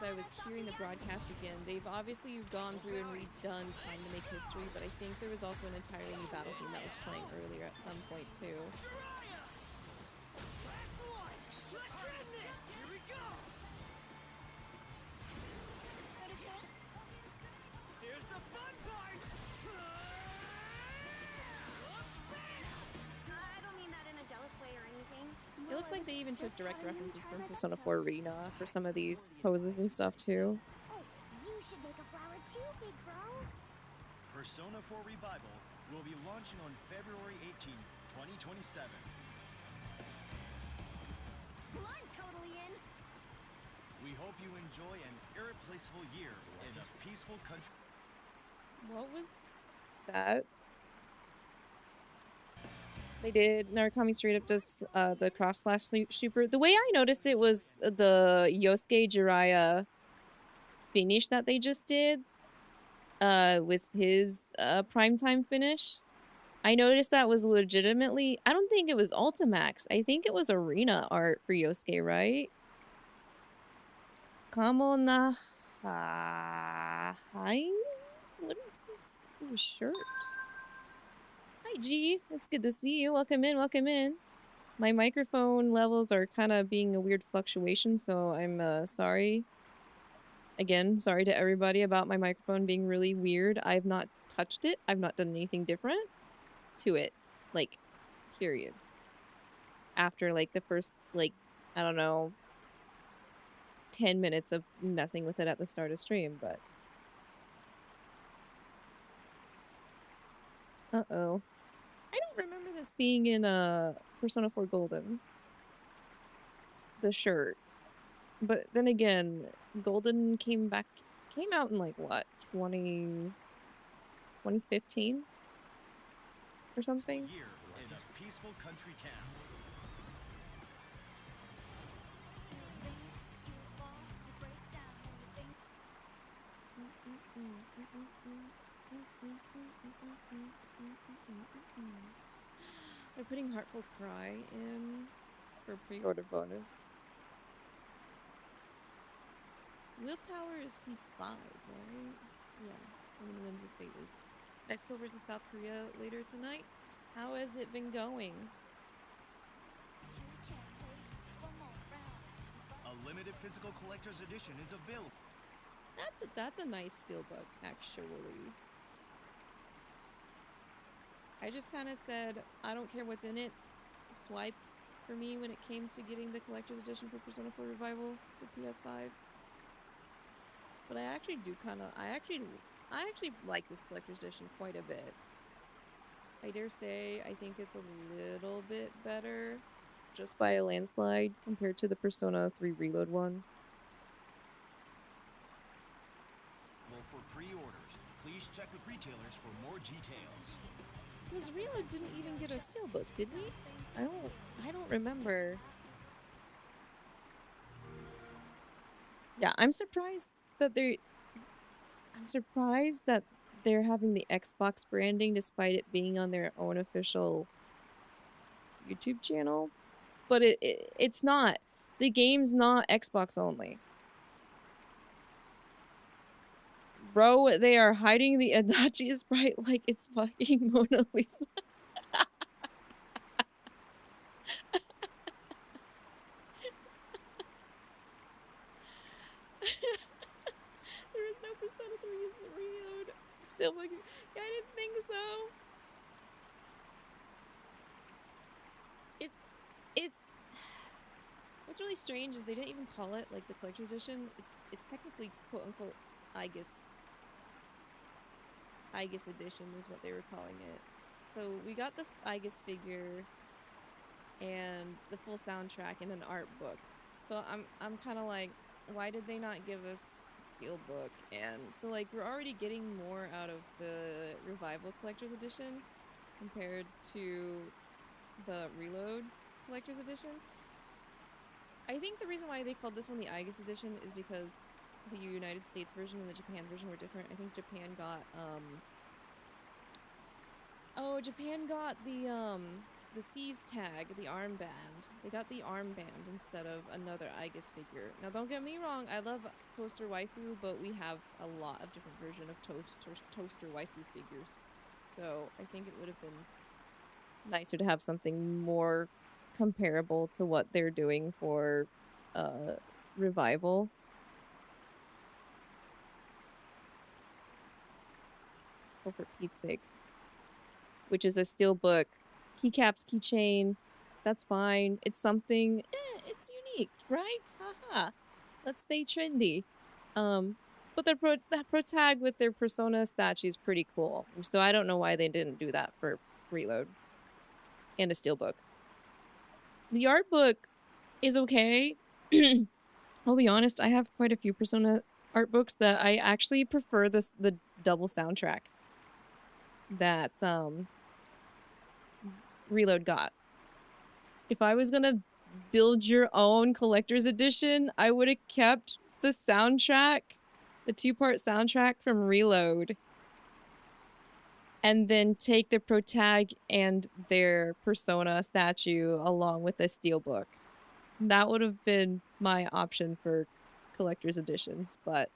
I was hearing the broadcast again, they've obviously gone through and redone Time to Make History, but I think there was also an entirely new battle theme that was playing earlier at some point too. Here's the fun part! I don't mean that in a jealous way or anything. It looks like they even took direct references from Persona 4 Arena for some of these poses and stuff too. Oh, you should make a flower too, big bro. Persona 4 Revival will be launching on February 18th, 2027. Well, I'm totally in. We hope you enjoy an irreplaceable year in a peaceful country. What was that? They did. Narukami straight up does the cross slash super. The way I noticed it was the Yosuke Jiraiya finish that they just did with his primetime finish. I noticed that was legitimately, I don't think it was Ultimax. I think it was arena art for Yosuke, right? Kamo na hi? What is this? Ooh, a shirt. Hi, G. It's good to see you. Welcome in, welcome in. My microphone levels are kind of being a weird fluctuation, so I'm sorry. Again, sorry to everybody about my microphone being really weird. I've not touched it. I've not done anything different to it. Like, period. After, like, the first, like, I don't know, 10 minutes of messing with it at the start of stream, but... Uh-oh. I don't remember this being in Persona 4 Golden. The shirt. But then again, Golden came out in like what, 2015 or something? Here in a peaceful country town. They're putting Heartful Cry in for pre-order bonus. Willpower is P5, right? Yeah, how many Winds of Fate is. Mexico versus South Korea later tonight. How has it been going? A limited physical collector's edition is available. That's a nice steelbook, actually. I just kind of said, I don't care what's in it. Swipe for me when it came to getting the collector's edition for Persona 4 Revival for PS5. But I actually do kind of, I actually like this collector's edition quite a bit. I dare say I think it's a little bit better, just by a landslide, compared to the Persona 3 Reload one. For pre-orders, please check with retailers for more details. Because Reload didn't even get a steelbook, did we? I don't remember. Yeah, I'm surprised that they're having the Xbox branding despite it being on their own official YouTube channel. But it's not. The game's not Xbox only. Bro, they are hiding the Adachi sprite like it's fucking Mona Lisa. There is no Persona 3 in the Reload. Still fucking... Yeah, I didn't think so. It's... What's really strange is they didn't even call it, like, the collector's edition. It's technically, quote-unquote, Aegis edition is what they were calling it. So we got the Aegis figure and the full soundtrack in an art book. So I'm kind of like, why did they not give us Steelbook? And so like we're already getting more out of the Revival Collector's Edition compared to the Reload Collector's Edition. I think the reason why they called this one the Aegis Edition is because the United States version and the Japan version were different. I think Japan got Japan got the C's tag, the armband. They got the armband instead of another Aegis figure. Now don't get me wrong, I love Toaster Waifu, but we have a lot of different versions of Toaster Waifu figures. So I think it would have been nicer to have something more comparable to what they're doing for Revival. Oh, for Pete's sake. Which is a steelbook. Keycaps, keychain. That's fine. It's something. It's unique, right? Haha. Let's stay trendy. But that pro tag with their Persona statue is pretty cool. So I don't know why they didn't do that for Reload. And a steelbook. The art book is okay. I'll be honest, I have quite a few Persona art books that I actually prefer the double soundtrack that Reload got. If I was gonna build your own collector's edition, I would have kept the soundtrack, the 2-part soundtrack from Reload, and then take the pro tag and their Persona statue along with the steelbook. That would have been my option for collector's editions, but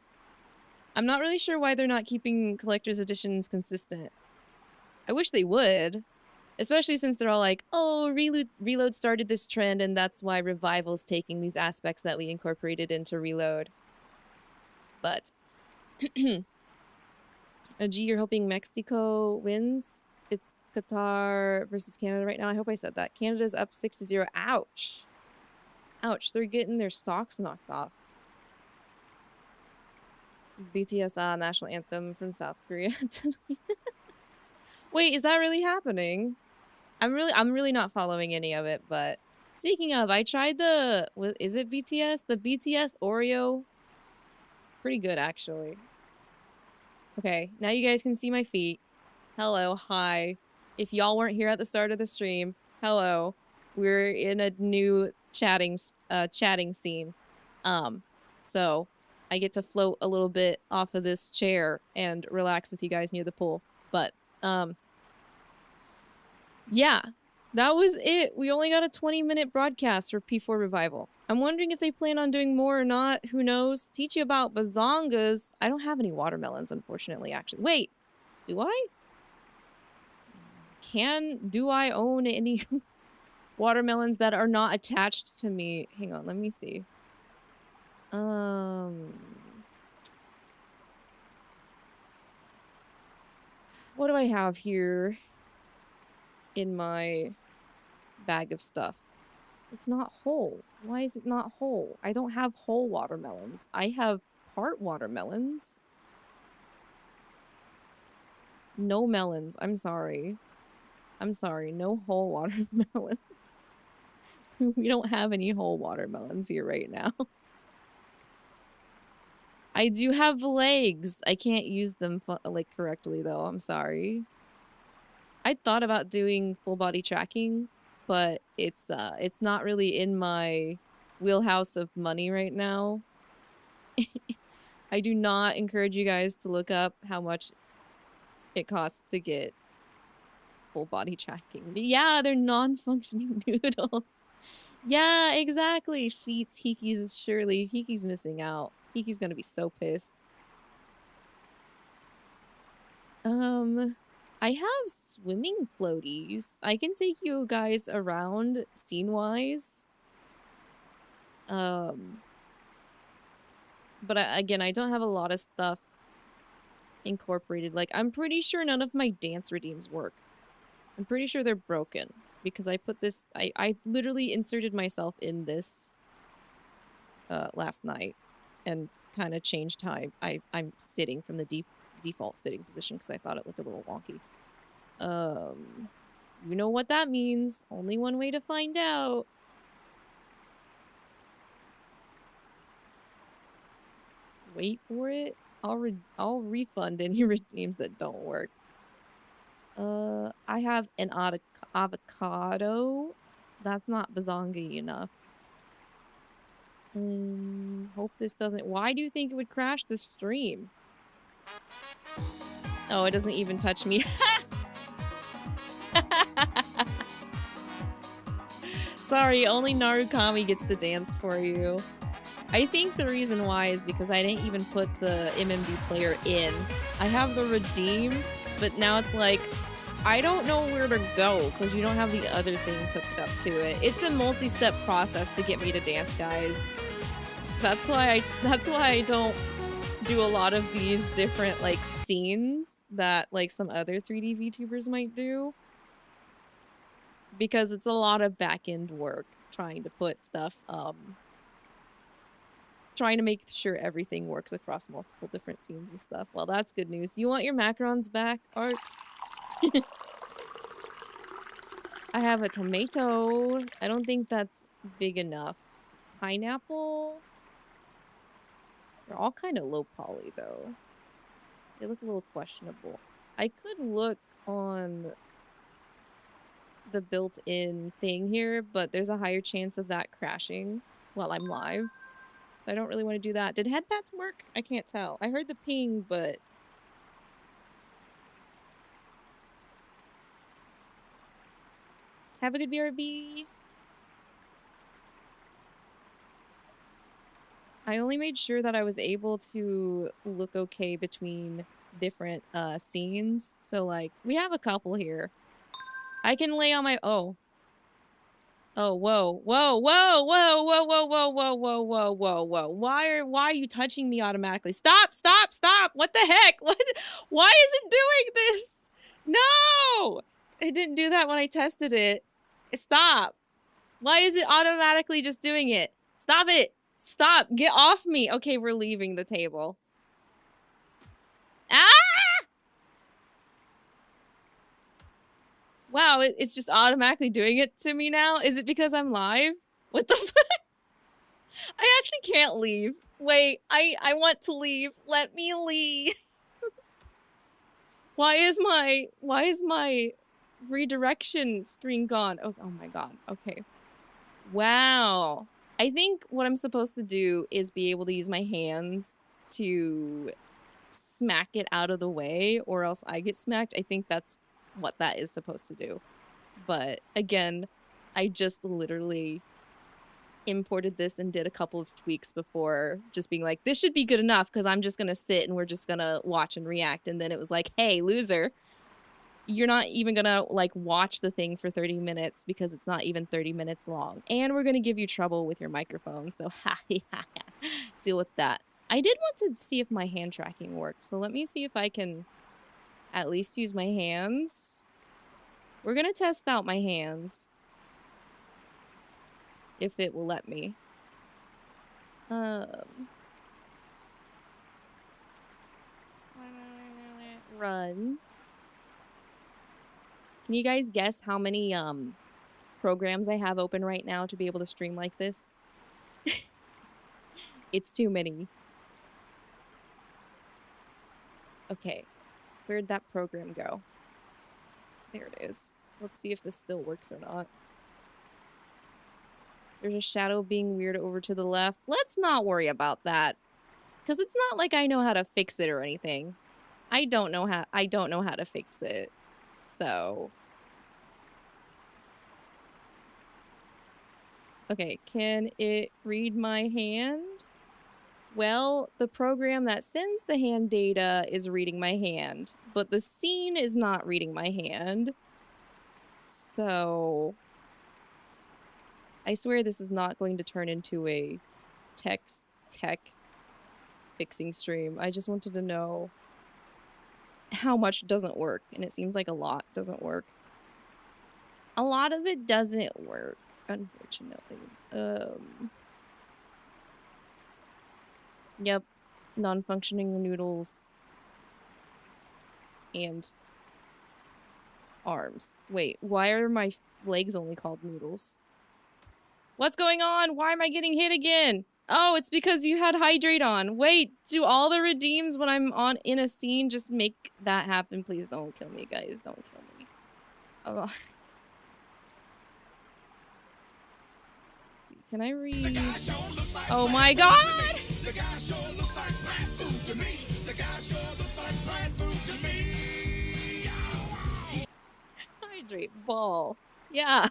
I'm not really sure why they're not keeping collector's editions consistent. I wish they would, Especially since they're all like, oh, Reload started this trend, and that's why Revival's taking these aspects that we incorporated into Reload. But, G, you're hoping Mexico wins? It's Qatar versus Canada right now. I hope I said that. Canada's up 6-0. Ouch. Ouch, they're getting their stocks knocked off. BTS national anthem from South Korea. Wait, is that really happening? I'm really not following any of it, but speaking of, I tried the, is it BTS? The BTS Oreo. Pretty good, actually. Okay, now you guys can see my feet. Hello, hi. If y'all weren't here at the start of the stream, hello. We're in a new chatting scene. So I get to float a little bit off of this chair and relax with you guys near the pool. But, yeah, that was it. We only got a 20-minute broadcast for P4 Revival. I'm wondering if they plan on doing more or not. Who knows? Teach you about bazongas. I don't have any watermelons, unfortunately, actually. Wait, do I? Do I own any watermelons that are not attached to me? Hang on, let me see. What do I have here in my bag of stuff? It's not whole. Why is it not whole? I don't have whole watermelons. I have part watermelons. No melons. I'm sorry. I'm sorry. No whole watermelons. We don't have any whole watermelons here right now. I do have legs. I can't use them like correctly though. I'm sorry. I thought about doing full body tracking, but it's not really in my wheelhouse of money right now. I do not encourage you guys to look up how much it costs to get full body tracking. But yeah, they're non-functioning noodles. Yeah, exactly. Feats, Hiki's surely. Hiki's missing out. Hiki's gonna be so pissed. I have swimming floaties. I can take you guys around scene-wise. But again, I don't have a lot of stuff incorporated. Like, I'm pretty sure none of my dance redeems work. I'm pretty sure they're broken. Because I put this... I literally inserted myself in this last night. And kind of changed how I'm sitting from the default sitting position because I thought it looked a little wonky. You know what that means. Only one way to find out. Wait for it. I'll refund any redeems that don't work. I have an avocado. That's not bazonga enough. Hope this doesn't... Why do you think it would crash the stream? Oh, it doesn't even touch me. Sorry, only Narukami gets to dance for you. I think the reason why is because I didn't even put the MMD player in. I have the redeem, but now it's like, I don't know where to go because you don't have the other things hooked up to it. It's a multi-step process to get me to dance, guys. That's why I don't do a lot of these different like scenes that like some other 3D VTubers might do. Because it's a lot of back-end work trying to put stuff, trying to make sure everything works across multiple different scenes and stuff. Well, that's good news. You want your macarons back, Arcs? I have a tomato. I don't think that's big enough. Pineapple. They're all kind of low poly, though. They look a little questionable. I could look on the built-in thing here, but there's a higher chance of that crashing while I'm live. So I don't really want to do that. Did headbats work? I can't tell. I heard the ping, but... Have a good BRB! I only made sure that I was able to look okay between different scenes. So, like, we have a couple here. I can lay on my... Oh. Oh, whoa. Whoa, whoa, whoa, whoa, whoa, whoa, whoa, whoa, whoa, whoa, whoa. Why are you touching me automatically? Stop, stop, stop! What the heck? What? Why is it doing this? No! It didn't do that when I tested it. Stop. Why is it automatically just doing it? Stop it! Stop! Get off me! Okay, we're leaving the table. Ah! Wow, it's just automatically doing it to me now? Is it because I'm live? What the fuck? I actually can't leave. Wait, I want to leave. Let me leave. Why is my redirection screen gone? Oh my god. Okay. Wow. I think what I'm supposed to do is be able to use my hands to smack it out of the way, or else I get smacked. I think that's what that is supposed to do. But again, I just literally imported this and did a couple of tweaks before just being like, this should be good enough because I'm just gonna sit and we're just gonna watch and react. And then it was like, hey, loser, you're not even gonna like watch the thing for 30 minutes because it's not even 30 minutes long. And we're gonna give you trouble with your microphone. So deal with that. I did want to see if my hand tracking worked. So let me see if I can at least use my hands. We're gonna test out my hands. If it will let me. Run. Can you guys guess how many programs I have open right now to be able to stream like this? It's too many. Okay. Where'd that program go? There it is. Let's see if this still works or not. There's a shadow being weird over to the left. Let's not worry about that. Because it's not like I know how to fix it or anything. I don't know how to fix it. So. Okay, can it read my hand? Well, the program that sends the hand data is reading my hand, but the scene is not reading my hand. So I swear this is not going to turn into a tech fixing stream. I just wanted to know how much doesn't work, and it seems like a lot doesn't work. A lot of it doesn't work, unfortunately. Yep, non-functioning noodles and arms. Wait, why are my legs only called noodles? What's going on? Why am I getting hit again? Oh, it's because you had hydrate on. Wait, do all the redeems when I'm in a scene just make that happen? Please don't kill me, guys. Don't kill me. Oh. Can I read? Oh my god! The guy sure looks like bad food to me. The guy sure looks like bad food to me. Hydrate ball. Yeah.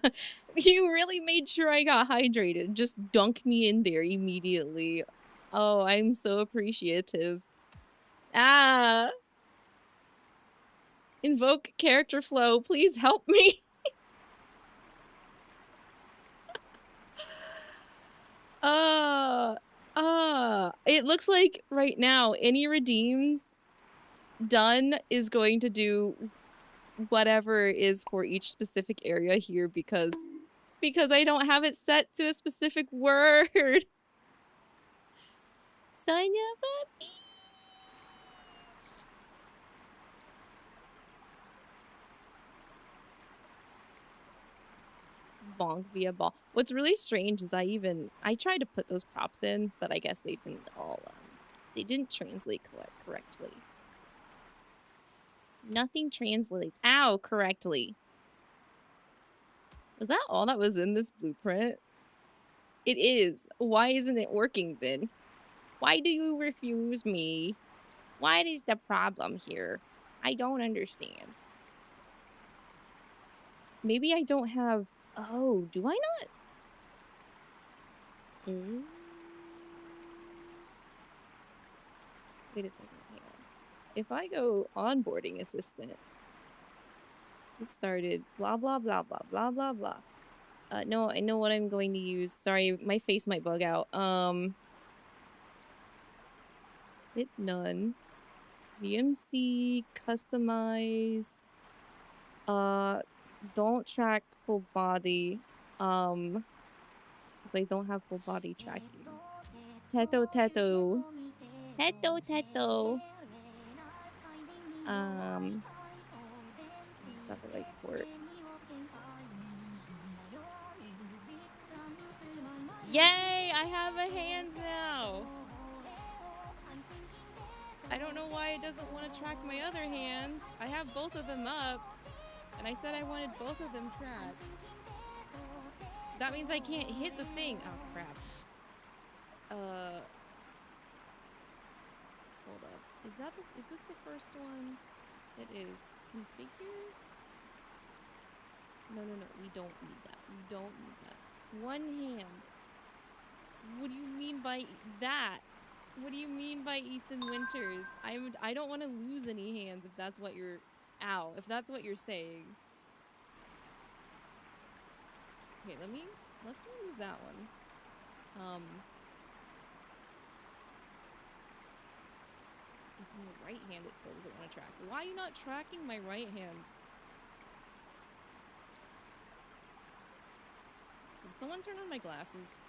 You really made sure I got hydrated. Just dunk me in there immediately. Oh, I'm so appreciative. Ah. Invoke character flow. Please help me. It looks like right now any redeems done is going to do whatever is for each specific area here because I don't have it set to a specific word. Sign up, puppy. Bonk via ball. What's really strange is I tried to put those props in, but I guess they didn't all they didn't translate correctly. Nothing translates correctly. Was that all that was in this blueprint? It is. Why isn't it working then? Why do you refuse me? What is the problem here? I don't understand. Maybe I don't have... Oh, do I not? Wait a second. Hang on. If I go onboarding assistant... It started. Blah, blah, blah, blah, blah, blah, blah. No, I know what I'm going to use. Sorry, my face might bug out. Hit none. VMC, customize. Don't track full body. Because I don't have full body tracking. Teto, teto. Teto, teto. Is that the right port? Yay! I have a hand now! I don't know why it doesn't want to track my other hands. I have both of them up. And I said I wanted both of them tracked. That means I can't hit the thing. Oh, crap. Hold up. Is this the first one? It is. Configure? No. We don't need that. We don't need that. One hand. What do you mean by that? What do you mean by Ethan Winters? I don't want to lose any hands if that's what you're... Ow. If that's what you're saying. Okay, let's remove that one. It's my right hand it still doesn't want to track. Why are you not tracking my right hand? Did someone turn on my glasses?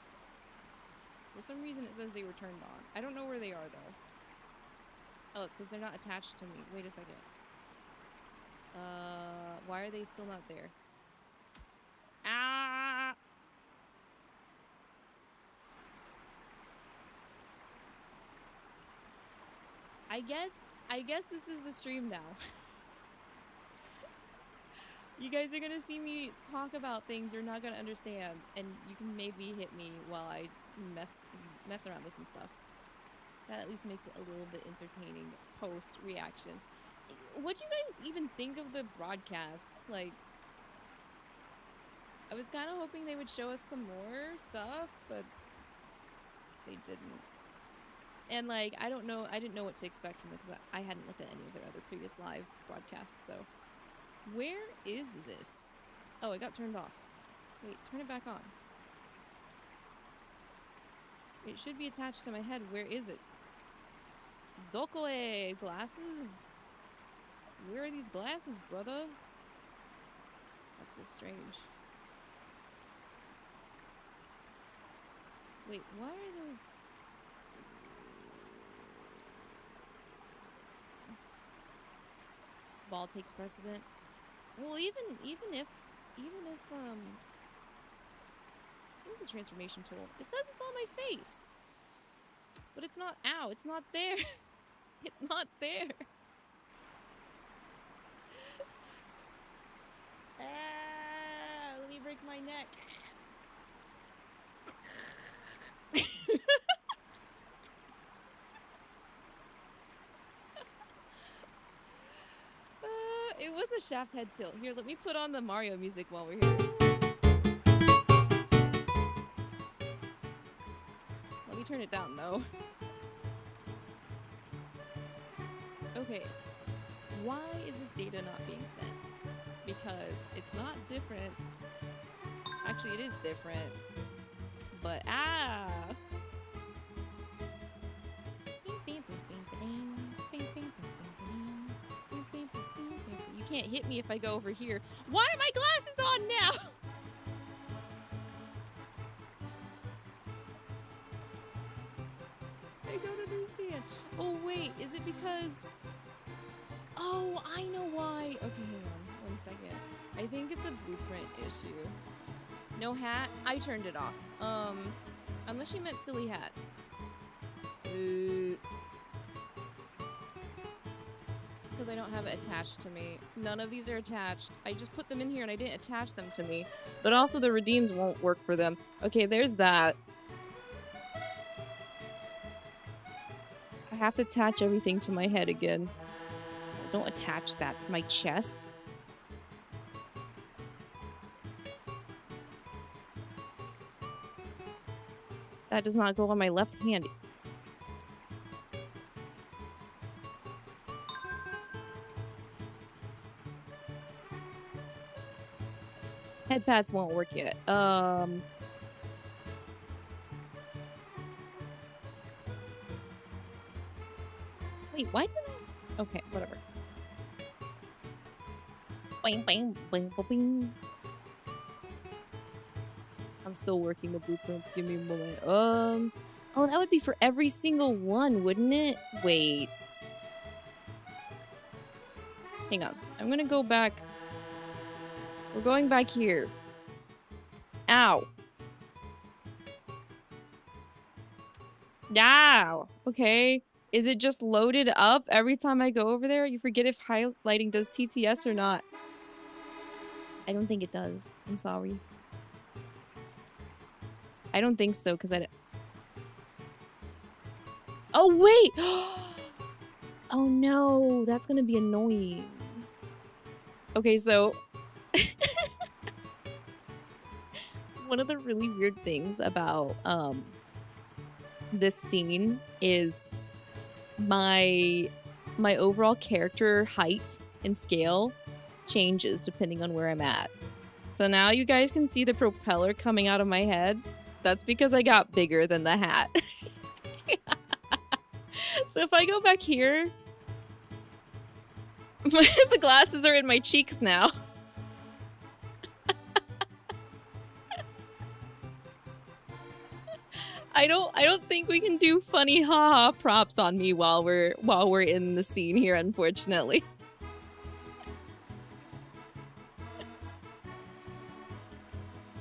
For some reason it says they were turned on. I don't know where they are though. Oh, it's because they're not attached to me. Wait a second. Why are they still not there? Ah! I guess this is the stream now. You guys are gonna see me talk about things you're not gonna understand, and you can maybe hit me while I mess around with some stuff. That at least makes it a little bit entertaining post-reaction. What'd you guys even think of the broadcast? Like, I was kind of hoping they would show us some more stuff, but they didn't. And like, I didn't know what to expect from it because I hadn't looked at any of their other previous live broadcasts, so. Where is this? Oh, it got turned off. Wait, turn it back on. It should be attached to my head. Where is it? Dokoe! Glasses? Where are these glasses, brother? That's so strange. Wait, why are those... Ball takes precedent. Well, even if where's the transformation tool? It says it's on my face. But it's not, ow, it's not there. It's not there. Ah, let me break my neck. It was a shaft head tilt. Here, let me put on the Mario music while we're here. Let me turn it down, though. Okay. Why is this data not being sent? Because it's not different. Actually, it is different. But, ah! You can't hit me if I go over here. Why are my glasses on now? I don't understand. Oh, wait. Is it because... Oh, I know why. Okay, hang on. 1 second. I think it's a blueprint issue. No hat? I turned it off. Unless you meant silly hat. It's because I don't have it attached to me. None of these are attached. I just put them in here and I didn't attach them to me. But also the redeems won't work for them. Okay, there's that. I have to attach everything to my head again. Don't attach that to my chest. That does not go on my left hand. Head pads won't work yet. Wait, why did I? Okay, whatever. Boing, boing, boing, boing, boing. I'm still working the blueprints. Give me a moment. Oh, that would be for every single one, wouldn't it? Wait. Hang on. I'm gonna go back. We're going back here. Ow. Ow. Okay. Is it just loaded up every time I go over there? You forget if highlighting does TTS or not. I don't think it does. I'm sorry. I don't think so, because I... Oh, wait! Oh, no. That's gonna be annoying. Okay, so... one of the really weird things about, this scene is my overall character height and scale changes depending on where I'm at. So now you guys can see the propeller coming out of my head. That's because I got bigger than the hat. So if I go back here, the glasses are in my cheeks now. I don't think we can do funny haha props on me while we're in the scene here, unfortunately.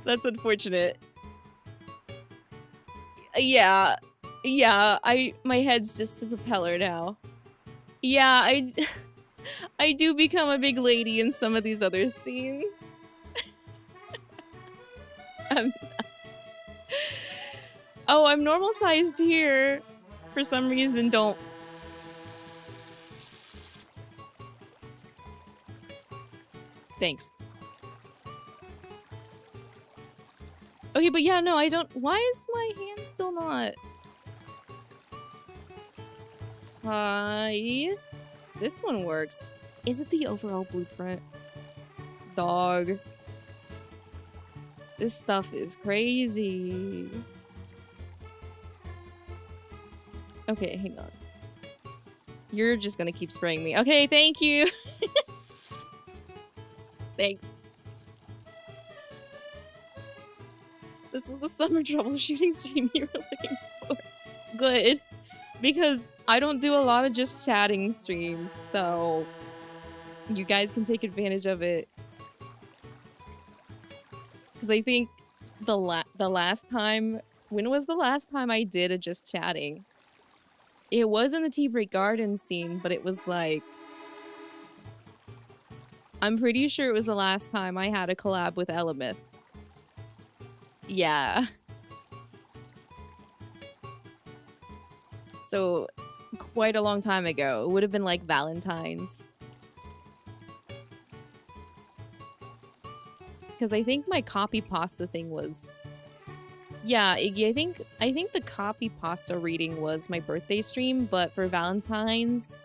That's unfortunate. Yeah, my head's just a propeller now. Yeah, I do become a big lady in some of these other scenes. Oh, I'm normal sized here. For some reason, don't. Thanks. Okay, but yeah, no, I don't. Why is my hand still not? Hi. This one works. Is it the overall blueprint? Dog. This stuff is crazy. Okay, hang on. You're just gonna keep spraying me. Okay, thank you. Thanks. This was the summer troubleshooting stream you were looking for. Good. Because I don't do a lot of just chatting streams, so you guys can take advantage of it. Because I think the last time... When was the last time I did a just chatting? It was in the Tea Break Garden scene, but it was like... I'm pretty sure it was the last time I had a collab with Elamith. Yeah. So, quite a long time ago. It would have been like Valentine's. Because I think my copy pasta thing was... Yeah, Iggy, I think the copy pasta reading was my birthday stream, but for Valentine's,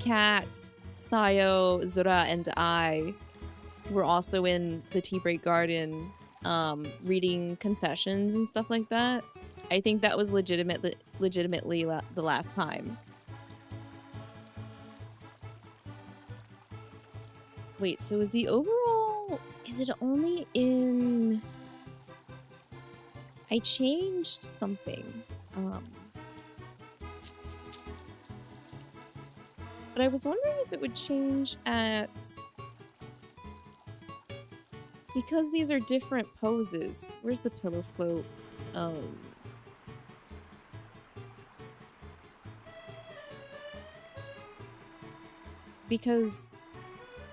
Kat, Sayo, Zura, and I were also in the Tea Break Garden, reading confessions and stuff like that. I think that was legitimately the last time. Wait, so is the overall... Is it only in... I changed something. But I was wondering if it would change at... Because these are different poses. Where's the pillow float? Because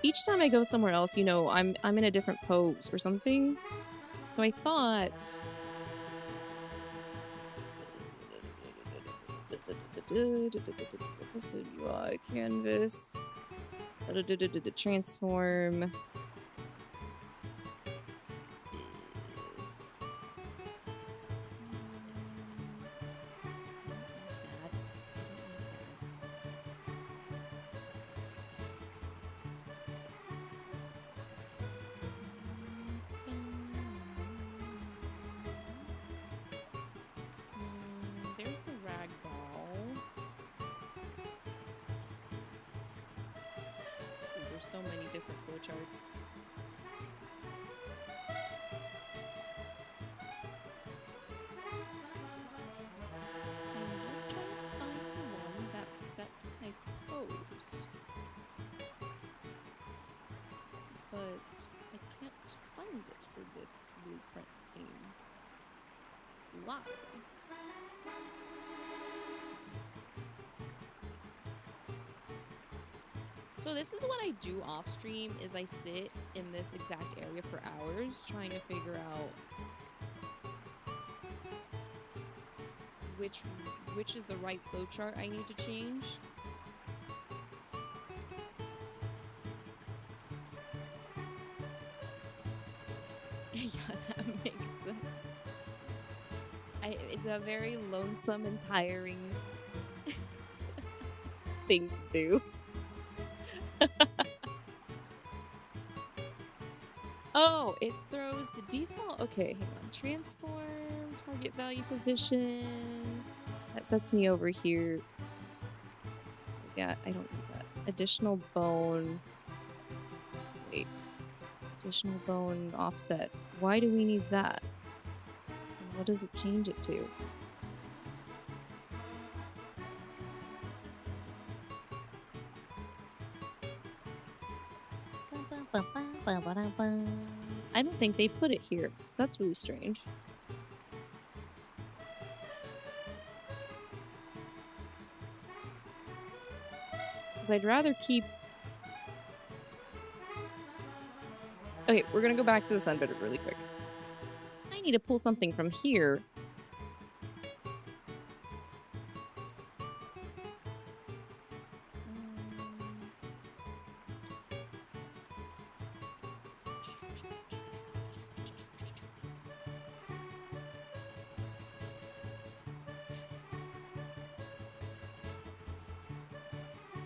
each time I go somewhere else, you know, I'm in a different pose or something. So I thought... Posted UI canvas. Transform. there's the rag ball. Ooh, there's so many different flowcharts. I'm just trying to find the one that sets my pose. But I can't find it for this blueprint scene. Why? So this is what I do off stream, is I sit in this exact area for hours trying to figure out which is the right flowchart I need to change. Yeah, that makes sense. It's a very lonesome and tiring thing to do. Oh, it throws the default. Okay, hang on. Transform, target value position. That sets me over here. I don't need that. Additional bone. Wait. Additional bone offset. Why do we need that? And what does it change it to? I don't think they put it here, so that's really strange. Because I'd rather keep... Okay, we're gonna go back to the sunbed really quick. I need to pull something from here.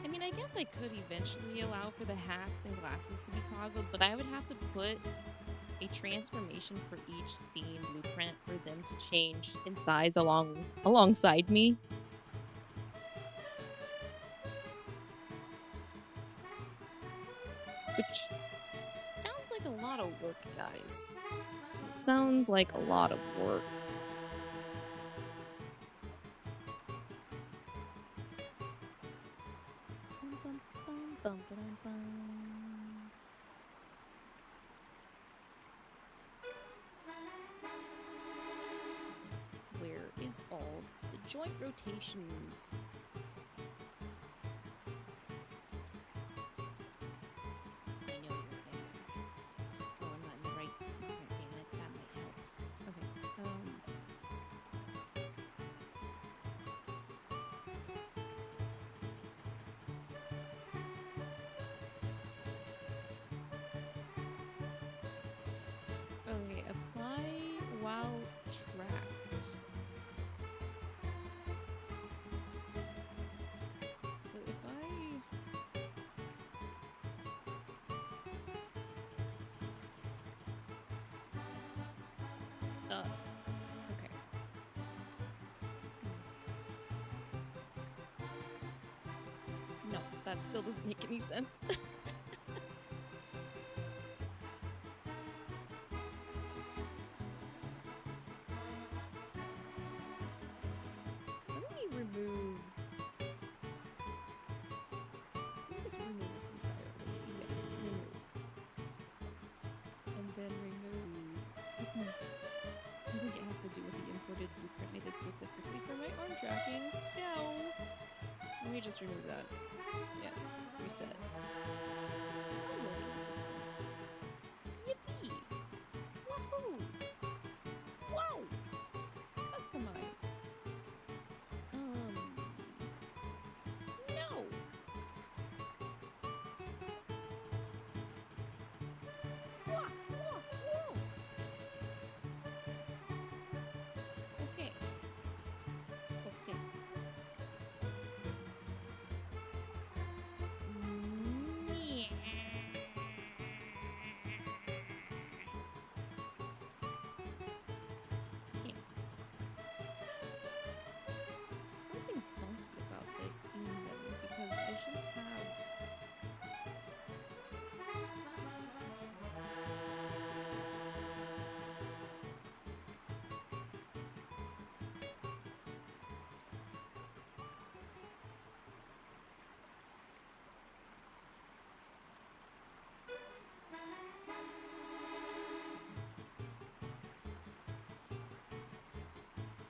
I mean, I guess I could eventually allow for the hats and glasses to be toggled, but I would have to put a transformation for each scene blueprint for them to change in size alongside me. Which sounds like a lot of work, guys. It sounds like a lot of work. Where is all the joint rotations? I know you're there. Oh, I'm not in the right. Oh, damn it, that might help. Okay. Okay, apply while tracked. So if okay. No, that still doesn't make any sense. Let me remove... Let me just remove this entirely. Yes, remove. And then remove... I think it has to do with the imported blueprint made it specifically for my arm tracking, so... Let me just remove that. Yes, reset. Downloading system. Yippee! Wahoo! Wow! Customize. No! Wah, wah, whoa. Okay. Okay. Yeah. seen them because I shouldn't have.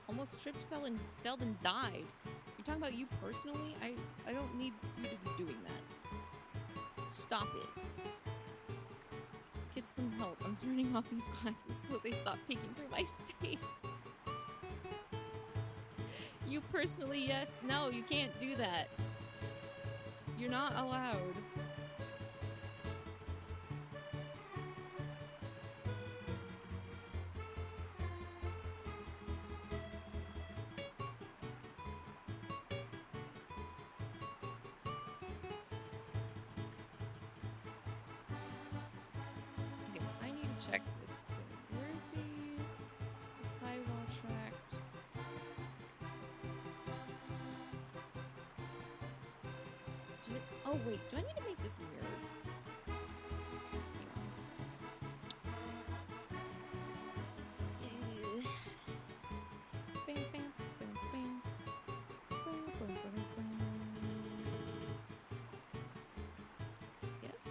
Almost tripped, fell and died. You're talking about you personally? I don't need you to be doing that. Stop it. Get some help. I'm turning off these glasses so they stop peeking through my face. You personally, yes. No, you can't do that. You're not allowed. Okay, I need to check this thing. Where's the high wall tract? Oh wait, do I need to make this mirrored? Hang on. Bam, bam, bam, bam. Bam, bam, bam, bam. Yes?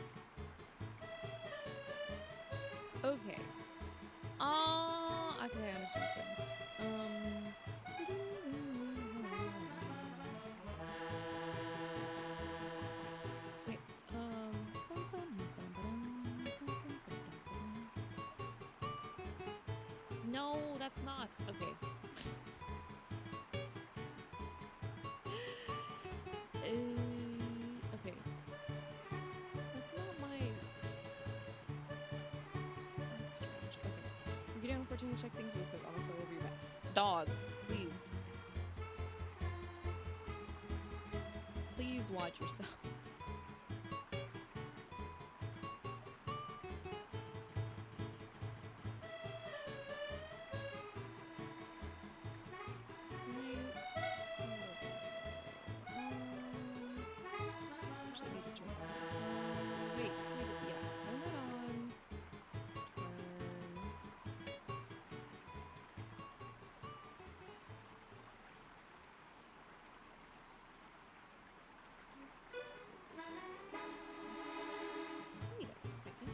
Okay. Okay, I understand what's going on. Wait, no, that's not. Okay. Okay. That's not my. That's strange. Okay. Get down 14 to check things real quick. Almost fell over your back. Dog, please. Please watch yourself. Actually, I need to turn it on. Wait, yeah, turn it on. Wait a second.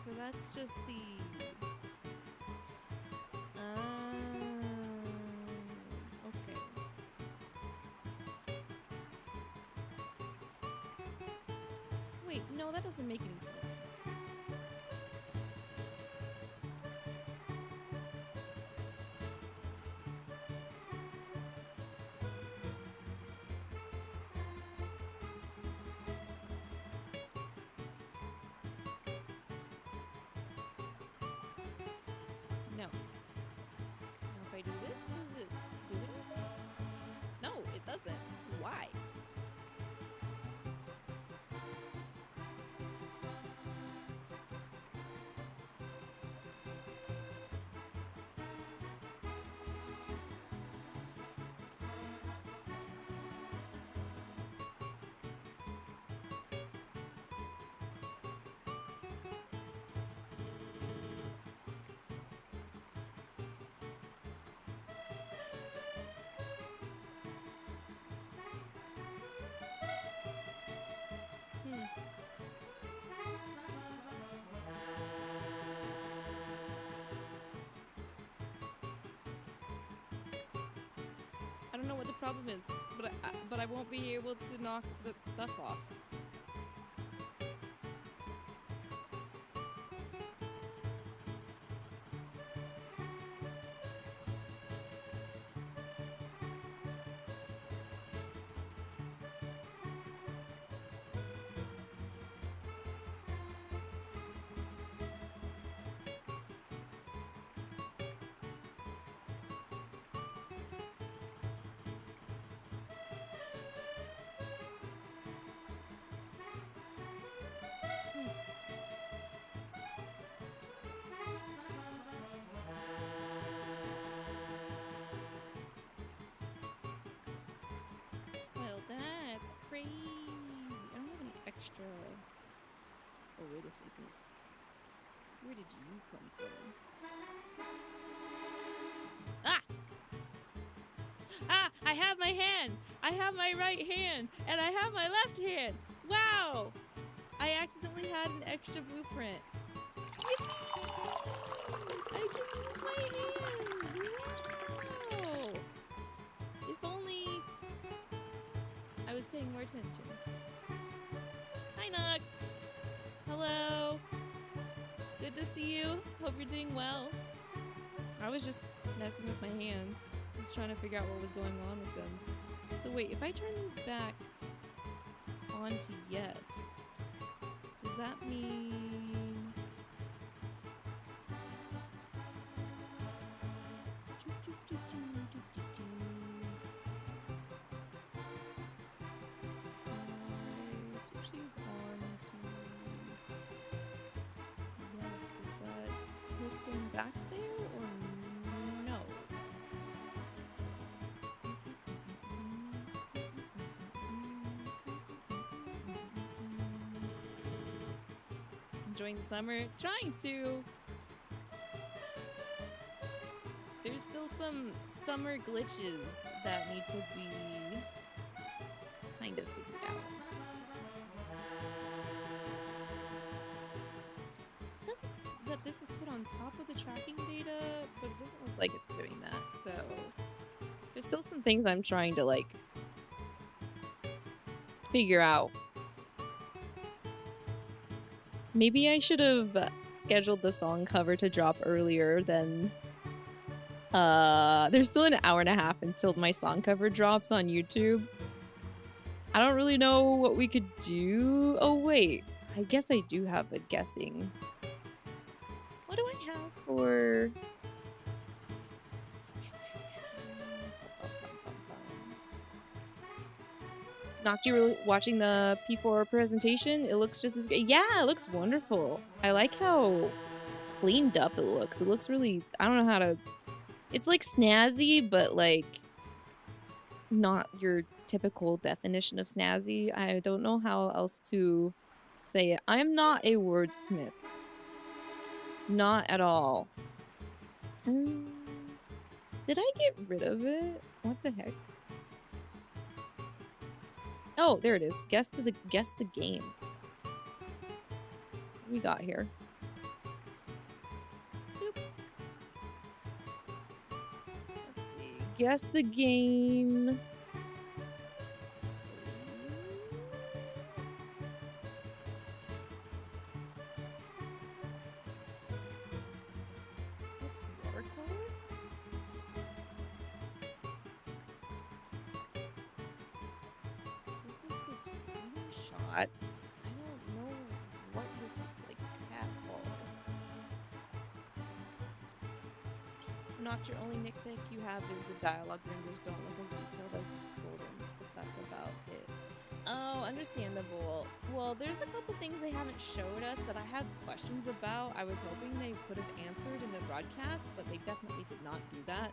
So that's just the. Okay. Wait, no, that doesn't make any sense. No. Now if I do this, does it do anything? No, it doesn't. Why? I don't know what the problem is, but I won't be able to knock the stuff off. extra... Oh, wait a second. Where did you come from? Ah! Ah! I have my hand! I have my right hand! And I have my left hand! Wow! I accidentally had an extra blueprint. I can use my hands! Wow! If only I was paying more attention. Hi, Noct! Hello! Good to see you. Hope you're doing well. I was just messing with my hands. Just trying to figure out what was going on with them. So wait, if I turn these back onto yes, does that mean... I switch these on to yes, does that put them back there or no? Enjoying the summer? Trying to! There's still some summer glitches that need to be kind of figured out. It says that this is put on top of the tracking data, but it doesn't look like it's doing that, so there's still some things I'm trying to, like, figure out. Maybe I should have scheduled the song cover to drop earlier than... there's still an hour and a half until my song cover drops on YouTube. I don't really know what we could do. Oh, wait. I guess I do have a guessing. What do I have for... Knocked you really watching the P4 presentation? It looks just as good. Yeah, it looks wonderful. I like how cleaned up it looks. It looks really... I don't know how to... It's like snazzy, but like not your typical definition of snazzy. I don't know how else to say it. I'm not a wordsmith. Not at all. Did I get rid of it? What the heck? Oh, there it is. Guess the game. What we got here? Boop. Let's see. Guess the game. Looks watercolor. This is the screenshot. I don't know what this looks like at all. Not your only nitpick you have is the dialogue renders don't look as detailed as Golden, but that's about it. Oh, understandable. Well, there's a couple things they haven't showed us that I had questions about. I was hoping they could have answered in the broadcast, but they definitely did not do that.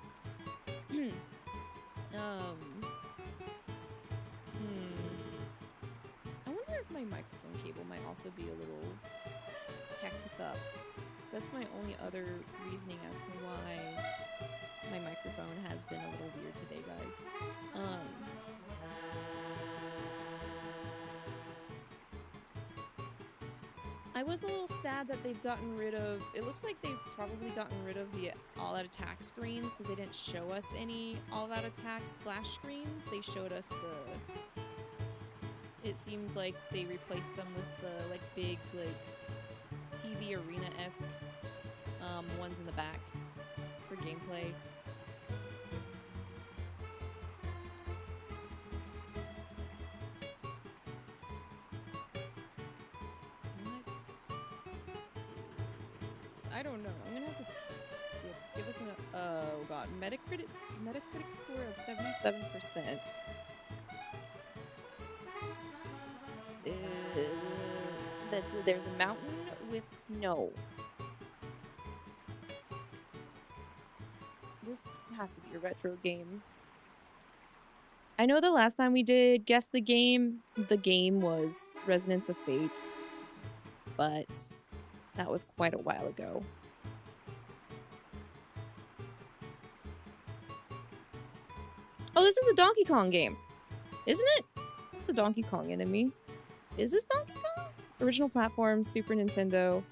I wonder if my microphone cable might also be a little hecked up. That's my only other reasoning as to why my microphone has been a little weird today, guys. I was a little sad that they've gotten rid of... It looks like they've probably gotten rid of the all-out attack screens because they didn't show us any all-out attack splash screens. They showed us the... It seemed like they replaced them with the, like, big, like, TV arena-esque ones in the back for gameplay. I don't know. I'm gonna have to give us an... Oh god, Metacritic score of 77%. There's a mountain with snow. This has to be a retro game. I know the last time we did Guess the Game was Resonance of Fate, but that was quite a while ago. Oh, this is a Donkey Kong game, isn't it? It's a Donkey Kong enemy. Is this Donkey Kong? Original platform, Super Nintendo.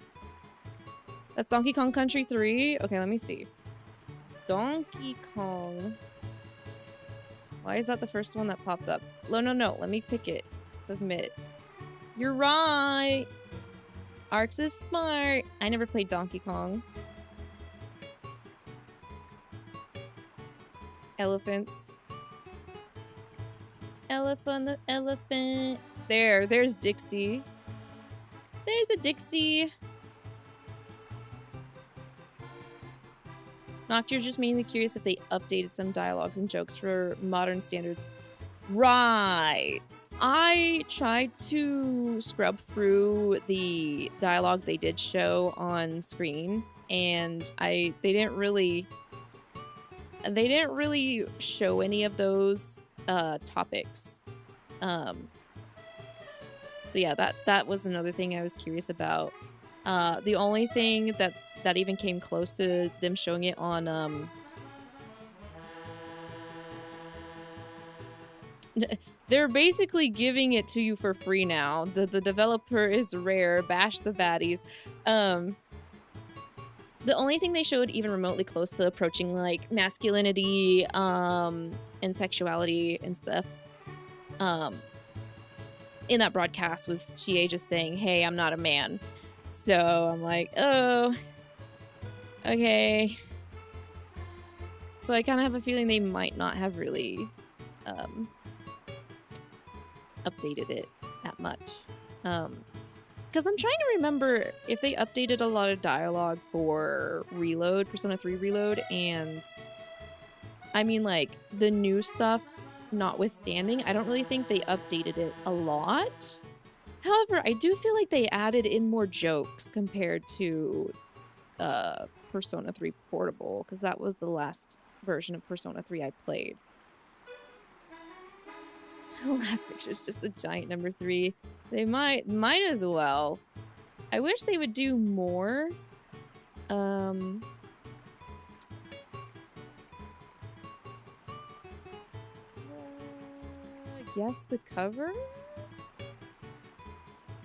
That's Donkey Kong Country 3? Okay, let me see. Donkey Kong. Why is that the first one that popped up? No, let me pick it. Submit. You're right! Arx is smart. I never played Donkey Kong. Elephants. Elephant, elephant. There's Dixie. There's a Dixie. Noctua, just mainly curious if they updated some dialogues and jokes for modern standards. Right. I tried to scrub through the dialogue they did show on screen, and they didn't really show any of those topics. So yeah, that was another thing I was curious about. The only thing that even came close to them showing it on they're basically giving it to you for free now. The developer is Rare, bash the baddies. The only thing they showed even remotely close to approaching like masculinity and sexuality and stuff in that broadcast was Chie just saying, "Hey, I'm not a man." So I'm like, oh, okay. So I kind of have a feeling they might not have really updated it that much. Because I'm trying to remember if they updated a lot of dialogue for Reload, Persona 3 Reload, and I mean, like, the new stuff notwithstanding, I don't really think they updated it a lot. However, I do feel like they added in more jokes compared to Persona 3 Portable, because that was the last version of Persona 3 I played. The last picture is just a giant number 3. They might as well. I wish they would do more. Guess the cover?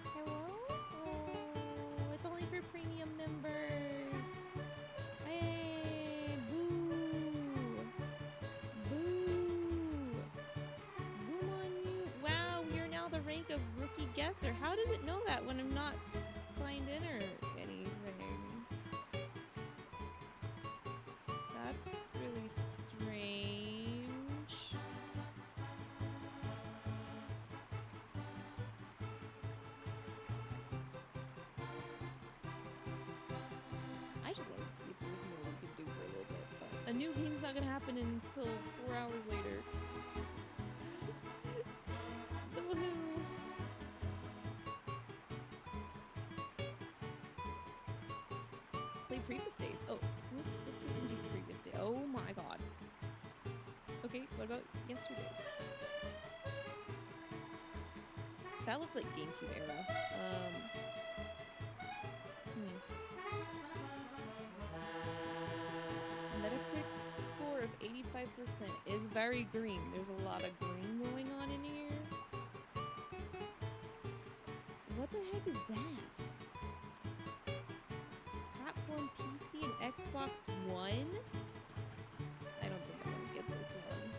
Hello? Oh, it's only for premium members. Hey, boo. Boo. Boom on you. Wow, you're now the rank of rookie guesser. How does it know that when I'm not signed in or anything? That's really strange. I just wanted to see if there was more we could do for a little bit, but a new game's not gonna happen until 4 hours later. Woohoo! Play previous days. Oh, let's see if we can do previous day. Oh my god. Okay, what about yesterday? That looks like GameCube era. Metacritic score of 85% is very green. There's a lot of green going on in here. What the heck is that? Platform PC and Xbox One? I don't think I'm gonna get this one.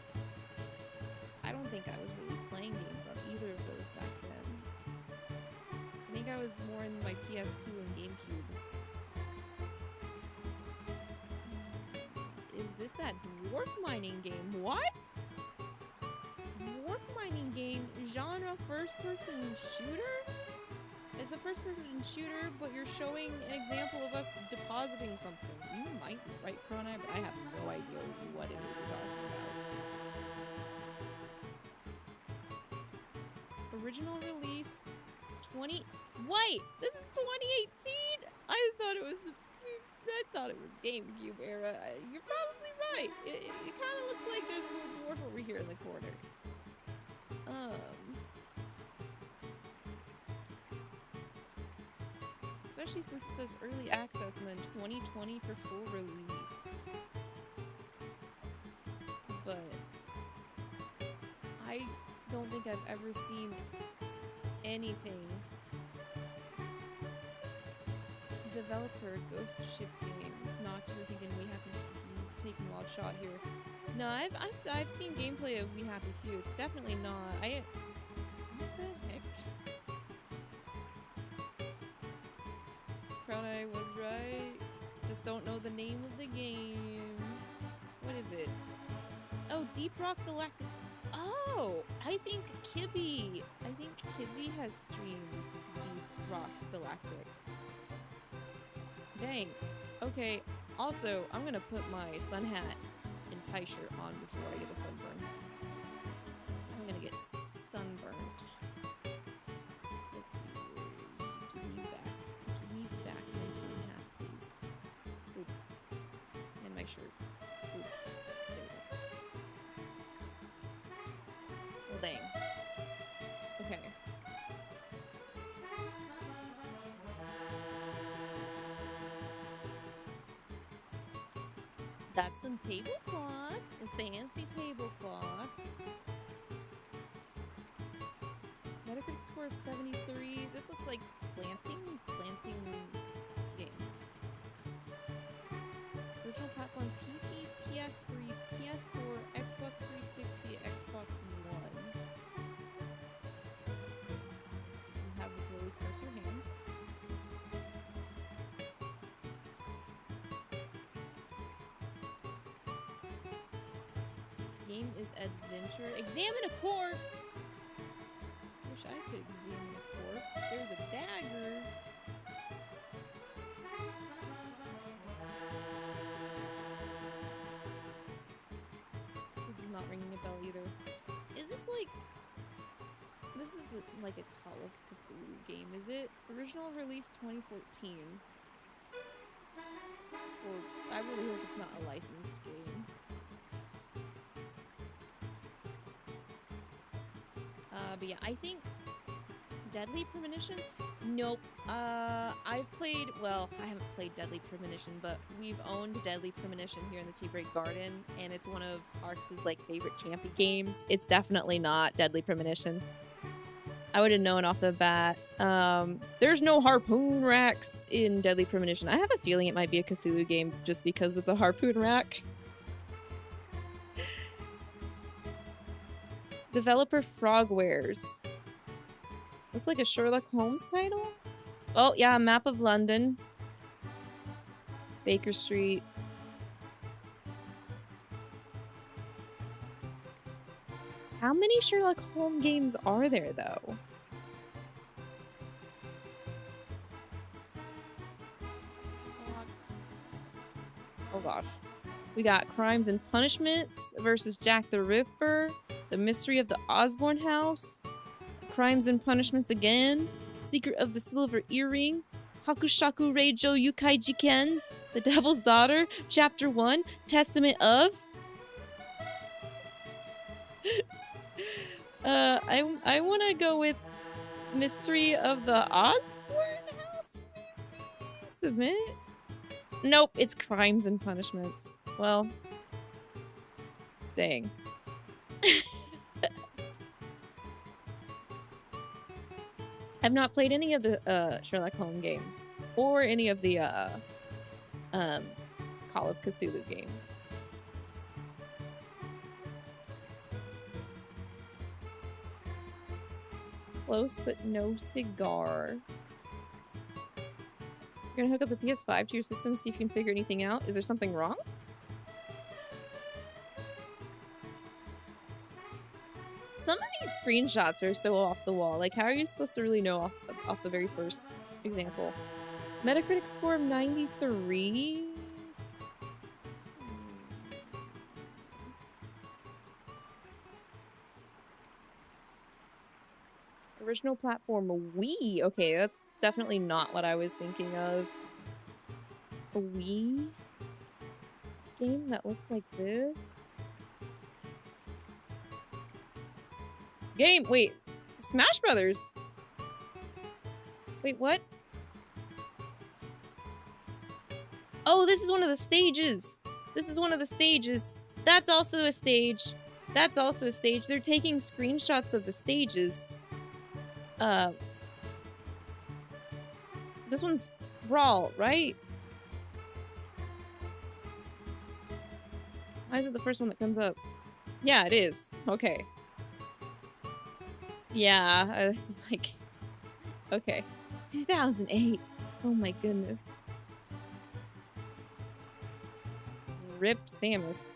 I don't think I was really playing games on either of those back then. I think I was more in my PS2 and GameCube. Is this that dwarf mining game? What? Dwarf mining game, genre first-person shooter? It's a first-person shooter, but you're showing an example of us depositing something. You might be right, Chronai, but I have no idea what it is you're talking about. Original release, Wait! This is 2018? I thought it was GameCube era. You're probably right. It kind of looks like there's a little dwarf over here in the corner. Especially since it says early access and then 2020 for full release. But I don't think I've ever seen anything developer Ghost Ship Games. Not you're thinking We Happy Few taking a wild shot here. No, I've seen gameplay of We Happy Few. It's definitely not. What the heck? Crown Eye was right. Just don't know the name of the game. What is it? Oh, Deep Rock Galactic. Oh, I think Kibby has streamed Deep Rock Galactic. Dang. Okay, also, I'm gonna put my sun hat and tie shirt on before I get a sunburn. I'm gonna get sunburned. Let's see, give me back. Give me back my sun hat, please. Oop. And my shirt. Oop. There we go. Well, dang. Okay. That's some tablecloth, a fancy tablecloth. Metacritic score of 73. This looks like planting game. Original platform PC, PS3, PS4, Xbox 360, Xbox One. You have a glowy cursor hand. Game is adventure. Examine a corpse! Wish I could examine a corpse. There's a dagger. This is not ringing a bell either. Is this like... This is like a Call of Cthulhu game, is it? Original release 2014. Or I really hope it's not a licensed game. But yeah, I think Deadly Premonition? Nope. I've played, well, I haven't played Deadly Premonition, but we've owned Deadly Premonition here in the Tea Break Garden, and it's one of Arx's, like, favorite campy games. It's definitely not Deadly Premonition. I would have known off the bat. There's no harpoon racks in Deadly Premonition. I have a feeling it might be a Cthulhu game just because of the harpoon rack. Developer Frogwares. Looks like a Sherlock Holmes title. Oh, yeah, Map of London. Baker Street. How many Sherlock Holmes games are there, though? Oh, gosh. We got Crimes and Punishments versus Jack the Ripper. The Mystery of the Osborne House, Crimes and Punishments again, Secret of the Silver Earring, Hakushaku Reijo Yukai Jiken, The Devil's Daughter, Chapter 1, Testament of... I want to go with Mystery of the Osborne House? Submit? Nope, it's Crimes and Punishments. Well, dang. I've not played any of the Sherlock Holmes games or any of the Call of Cthulhu games. Close but no cigar. You're gonna hook up the PS5 to your system to see if you can figure anything out. Is there something wrong? Some of these screenshots are so off the wall. Like, how are you supposed to really know off the very first example? Metacritic score of 93? Original platform Wii. Okay, that's definitely not what I was thinking of. A Wii game that looks like this? Game. Wait. Smash Brothers. Wait, what? Oh, this is one of the stages. This is one of the stages. That's also a stage. That's also a stage. They're taking screenshots of the stages. This one's Brawl, right? Why is it the first one that comes up? Yeah, it is. Okay. Yeah, like... Okay. 2008. Oh my goodness. Rip Samus.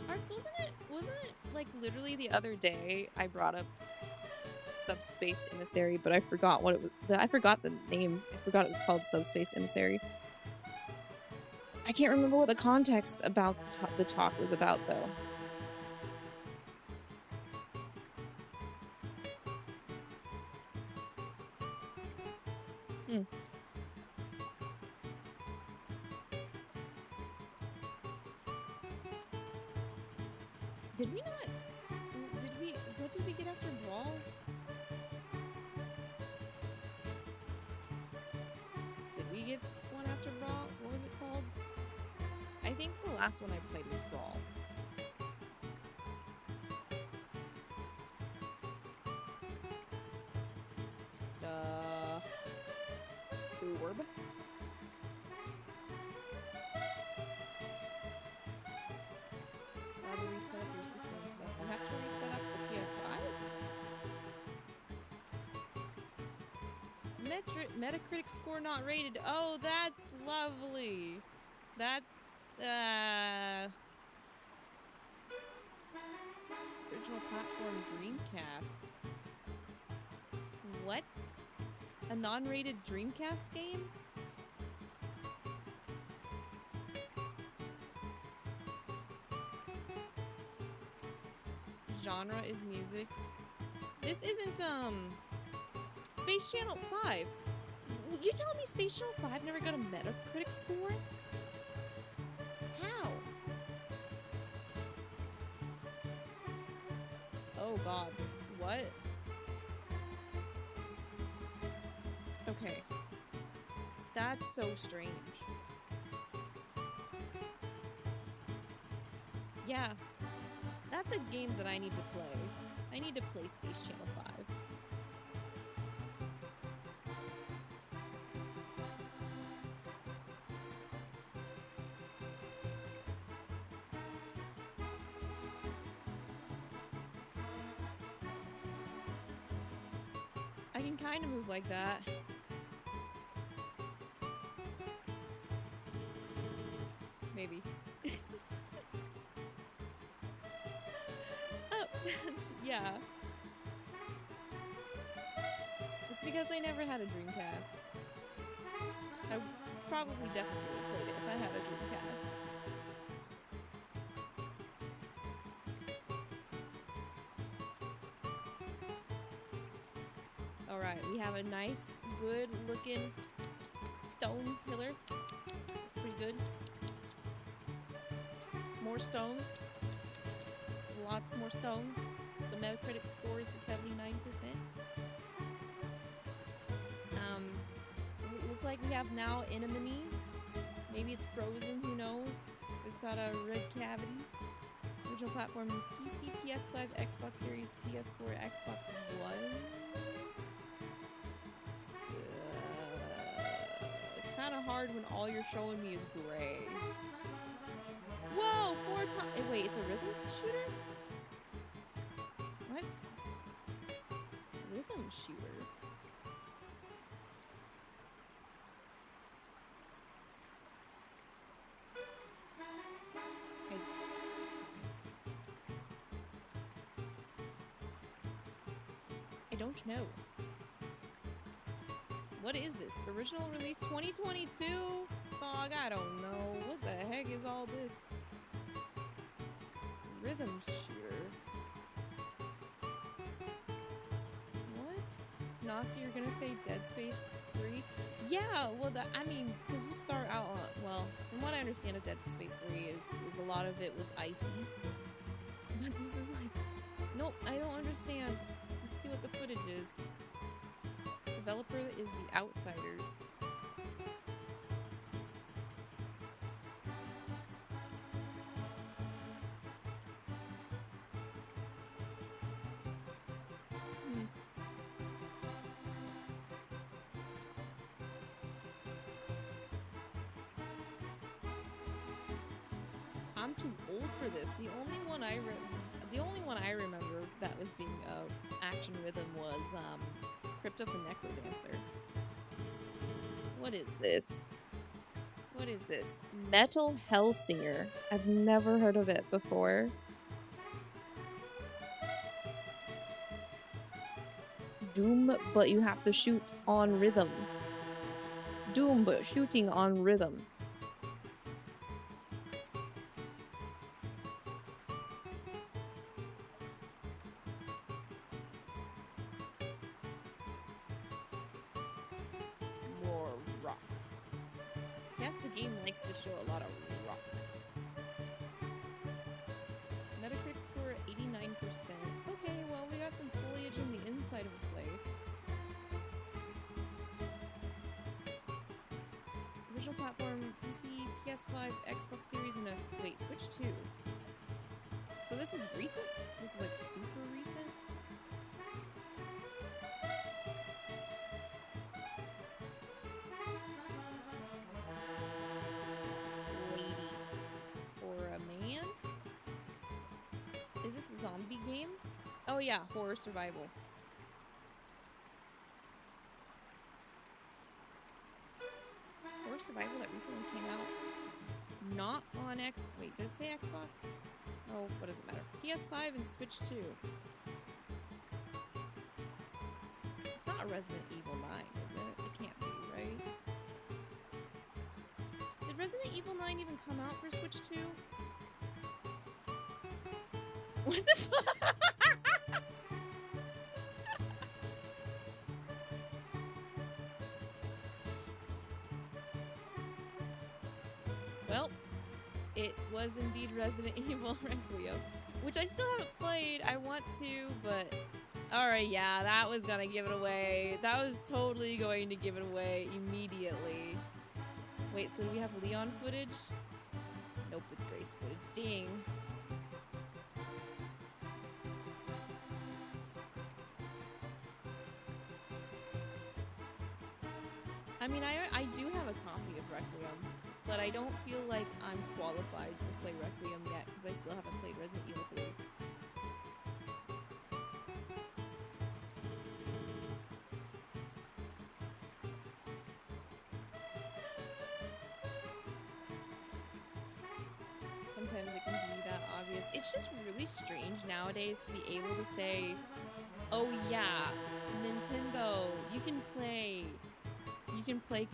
Arts, wasn't it like literally the other day I brought up Subspace Emissary, but I forgot what it was. I forgot the name. I forgot it was called Subspace Emissary. I can't remember what the context about the talk was about, though. Did we not? What did we get after Brawl? Did we get one after Brawl? What was it called? I think the last one I played was Brawl. Orb. How do we reset up your system and stuff? We have to reset up the PS5? Metacritic score not rated. Oh, that's lovely. That, original platform Dreamcast. What? A non-rated Dreamcast game? Genre is music. This isn't, Space Channel 5. You telling me Space Channel 5 never got a Metacritic score? How? Oh god. What? Okay. That's so strange. Yeah. That's a game that I need to play. I need to play Space Channel 5. I can kind of move like that. Maybe. Oh, yeah. It's because I never had a Dreamcast. I probably definitely would have played it if I had a Dreamcast. Alright, we have a nice, good-looking stone pillar. It's pretty good. More stone. Lots more stone. The Metacritic score is 79%. Looks like we have now Anemone. Maybe it's frozen, who knows? It's got a red cavity. Original platform PC, PS5, Xbox Series, PS4, Xbox One. It's kind of hard when all you're showing me is gray. Whoa, 4 times. Wait, it's a rhythm shooter? What? Rhythm shooter? I don't know. What is this? Original release 2022? Dog, I don't know. What the heck is all this? rhythm shooter. What? Nocti, you're gonna say Dead Space 3? Yeah, well, I mean, because you start out on, well, from what I understand of Dead Space 3 is a lot of it was icy. But this is like, nope, I don't understand. Let's see what the footage is. Developer is The Outsiders. I'm too old for this. The only one I remember that was being action rhythm was Crypt of the Necrodancer. What is this? What is this? Metal Hellsinger. I've never heard of it before. Doom, but you have to shoot on rhythm. Doom, but shooting on rhythm. More rock. Yes, the game likes to show a lot of rock. Metacritic score 89%. Okay, well, we got some foliage in the inside of the place. Original platform, PC, PS5, Xbox Series, and wait, Switch 2. So this is recent? This is like super recent? Lady. Or a man? Is this a zombie game? Oh yeah, horror survival. Horror survival that recently came out. Not on wait, did it say Xbox? Oh, what does it matter? PS5 and Switch 2. It's not a Resident Evil 9, is it? It can't be, right? Did Resident Evil 9 even come out for Switch 2? What the fuck? Well, it was indeed Resident Evil Requiem, which I still haven't played. I want to, but alright, yeah, that was gonna give it away. That was totally going to give it away immediately. Wait, so do we have Leon footage? Nope, it's Grace footage. Dang. I mean, I do have a copy of Requiem, but I don't feel like I'm qualified to play Requiem yet because I still haven't played Resident Evil 3. Sometimes it can be that obvious. It's just really strange nowadays to be able to say, oh yeah, Nintendo, you can play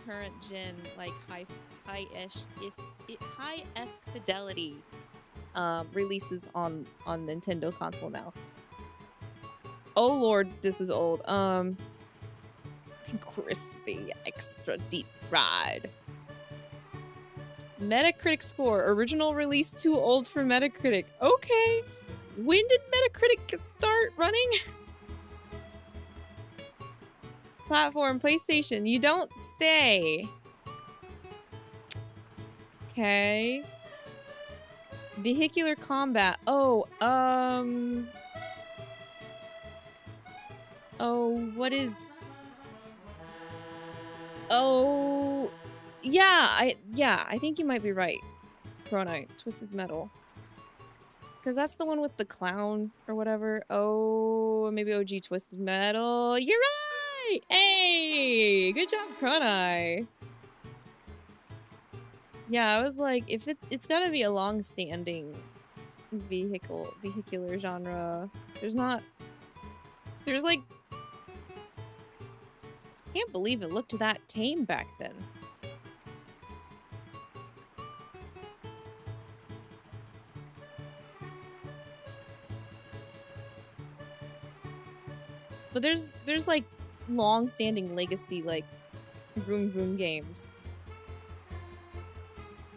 current gen, like high-esque fidelity releases on Nintendo console now. Oh lord, this is old. Crispy, extra deep fried. Metacritic score. Original release too old for Metacritic. Okay. When did Metacritic start running? Platform, PlayStation. You don't say. Okay. Vehicular combat. Oh, oh, what is... Oh... Yeah, I think you might be right. Chronite, Twisted Metal. Because that's the one with the clown or whatever. Oh, maybe OG Twisted Metal. You're right! Hey! Good job, Chronite. Yeah, I was like, if it's gotta be a long-standing vehicular genre. There's like... I can't believe it looked that tame back then. But there's like long-standing legacy like Vroom Vroom games.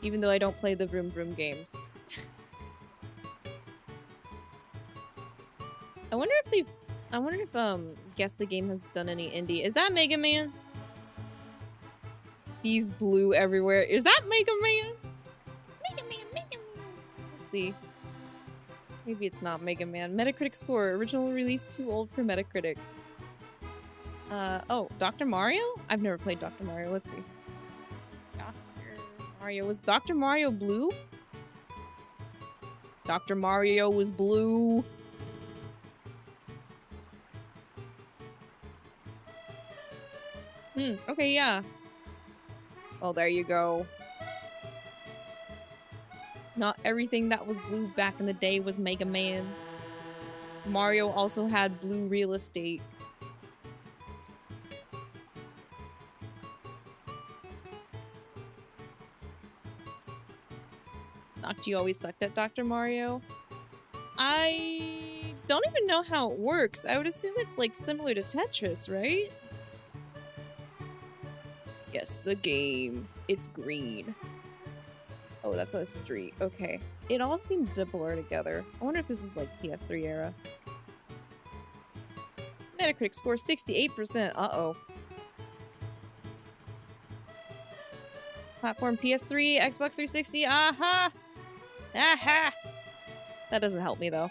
Even though I don't play the Vroom Vroom games. I wonder if Guess the Game has done any indie. Is that Mega Man? Sees blue everywhere. Is that Mega Man? Mega Man, Mega Man. Let's see. Maybe it's not Mega Man. Metacritic score. Original release too old for Metacritic. Oh, Dr. Mario? I've never played Dr. Mario. Let's see. Dr. Mario. Was Dr. Mario blue? Dr. Mario was blue. Okay, yeah. Oh, there you go. Not everything that was blue back in the day was Mega Man. Mario also had blue real estate. Nocti always sucked at Dr. Mario. I don't even know how it works. I would assume it's like similar to Tetris, right? Yes, the game. It's green. Oh, that's a street. Okay. It all seemed to blur together. I wonder if this is like PS3 era. Metacritic score 68%. Uh-oh. Platform PS3, Xbox 360. Aha! Aha! That doesn't help me though.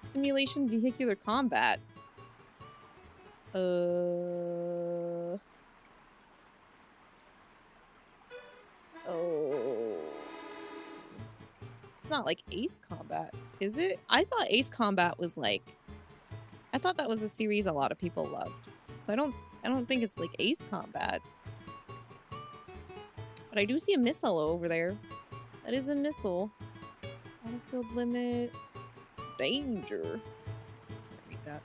Simulation vehicular combat. Oh. It's not like Ace Combat, is it? I thought Ace Combat was like... I thought that was a series a lot of people loved. So I don't think it's like Ace Combat. But I do see a missile over there. That is a missile. Battlefield limit. Danger. Can't read that.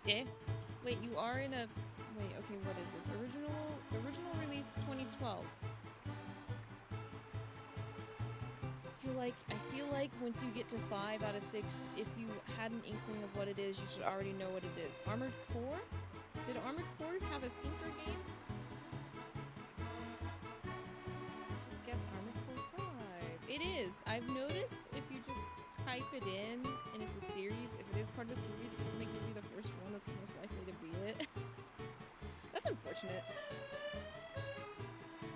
Eh? Wait, you are in a... Wait, okay, what is this? Original release 2012. I feel like once you get to 5 out of 6, if you had an inkling of what it is, you should already know what it is. Armored Core? Did Armored Core have a stinker game? Let's just guess Armored Core 5. It is! I've noticed if you just type it in and it's a series, if it is part of the series, it's gonna make it be the first one that's most likely to be it. That's unfortunate.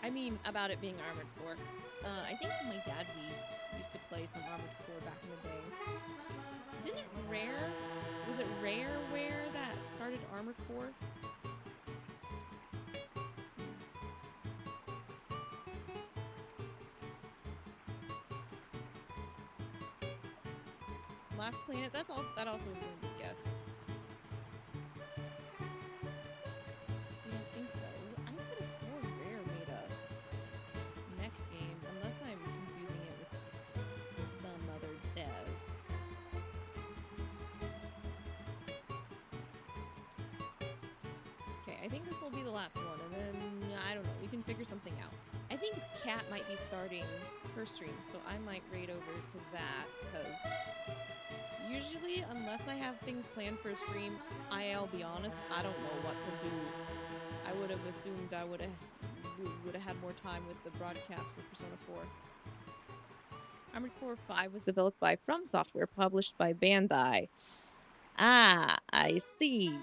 I mean, about it being Armored Core. I think my dad, we used to play some Armored Core back in the day. Didn't Rare... Was it Rareware that started Armored Core? Last Planet? That also would be a good guess. I don't think so. I could have sworn Rare made a mech game, unless I'm confusing it with some other dev. Okay, I think this will be the last one, and then, I don't know, we can figure something out. I think Kat might be starting her stream, so I might raid over to that, because usually, unless I have things planned for a stream, I'll be honest, I don't know what to do. I would have assumed I would have had more time with the broadcast for Persona 4. Armored Core 5 was developed by From Software, published by Bandai. Ah, I see.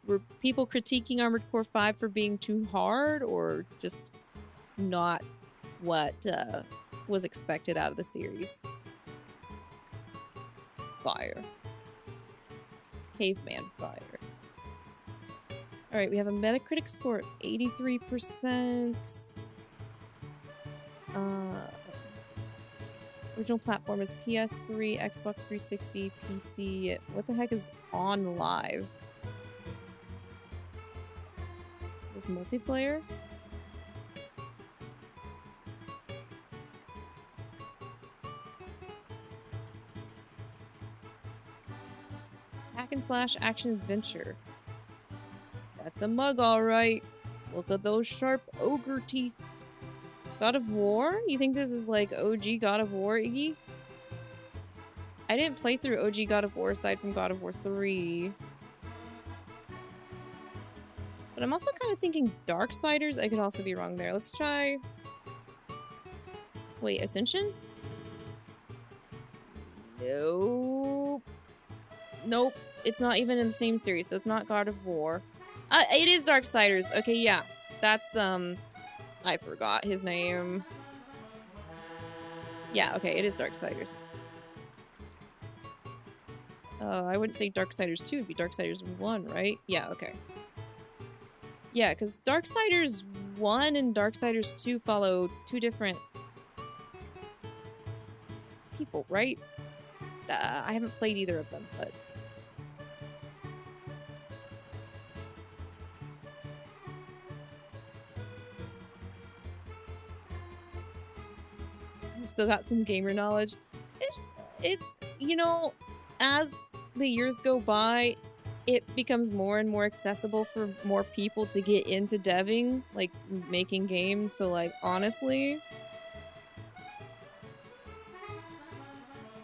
Were people critiquing Armored Core 5 for being too hard, or just not what was expected out of the series? Fire. Caveman fire. Alright, we have a Metacritic score of 83%. Original platform is PS3, Xbox 360, PC. What the heck is On Live? This multiplayer? Hack and slash action adventure. That's a mug, alright. Look at those sharp ogre teeth. God of War? You think this is like OG God of War, Iggy? I didn't play through OG God of War aside from God of War 3. But I'm also kind of thinking Darksiders. I could also be wrong there. Let's try... Wait, Ascension? Nope. Nope. It's not even in the same series, so it's not God of War. It is Darksiders. Okay, yeah. That's, I forgot his name. Yeah, okay, it is Darksiders. I wouldn't say Darksiders 2, it'd be Darksiders 1, right? Yeah, okay. Yeah, because Darksiders 1 and Darksiders 2 follow two different people, right? I haven't played either of them, but... Still got some gamer knowledge. It's, you know, as the years go by, it becomes more and more accessible for more people to get into deving, like making games. So, like, honestly,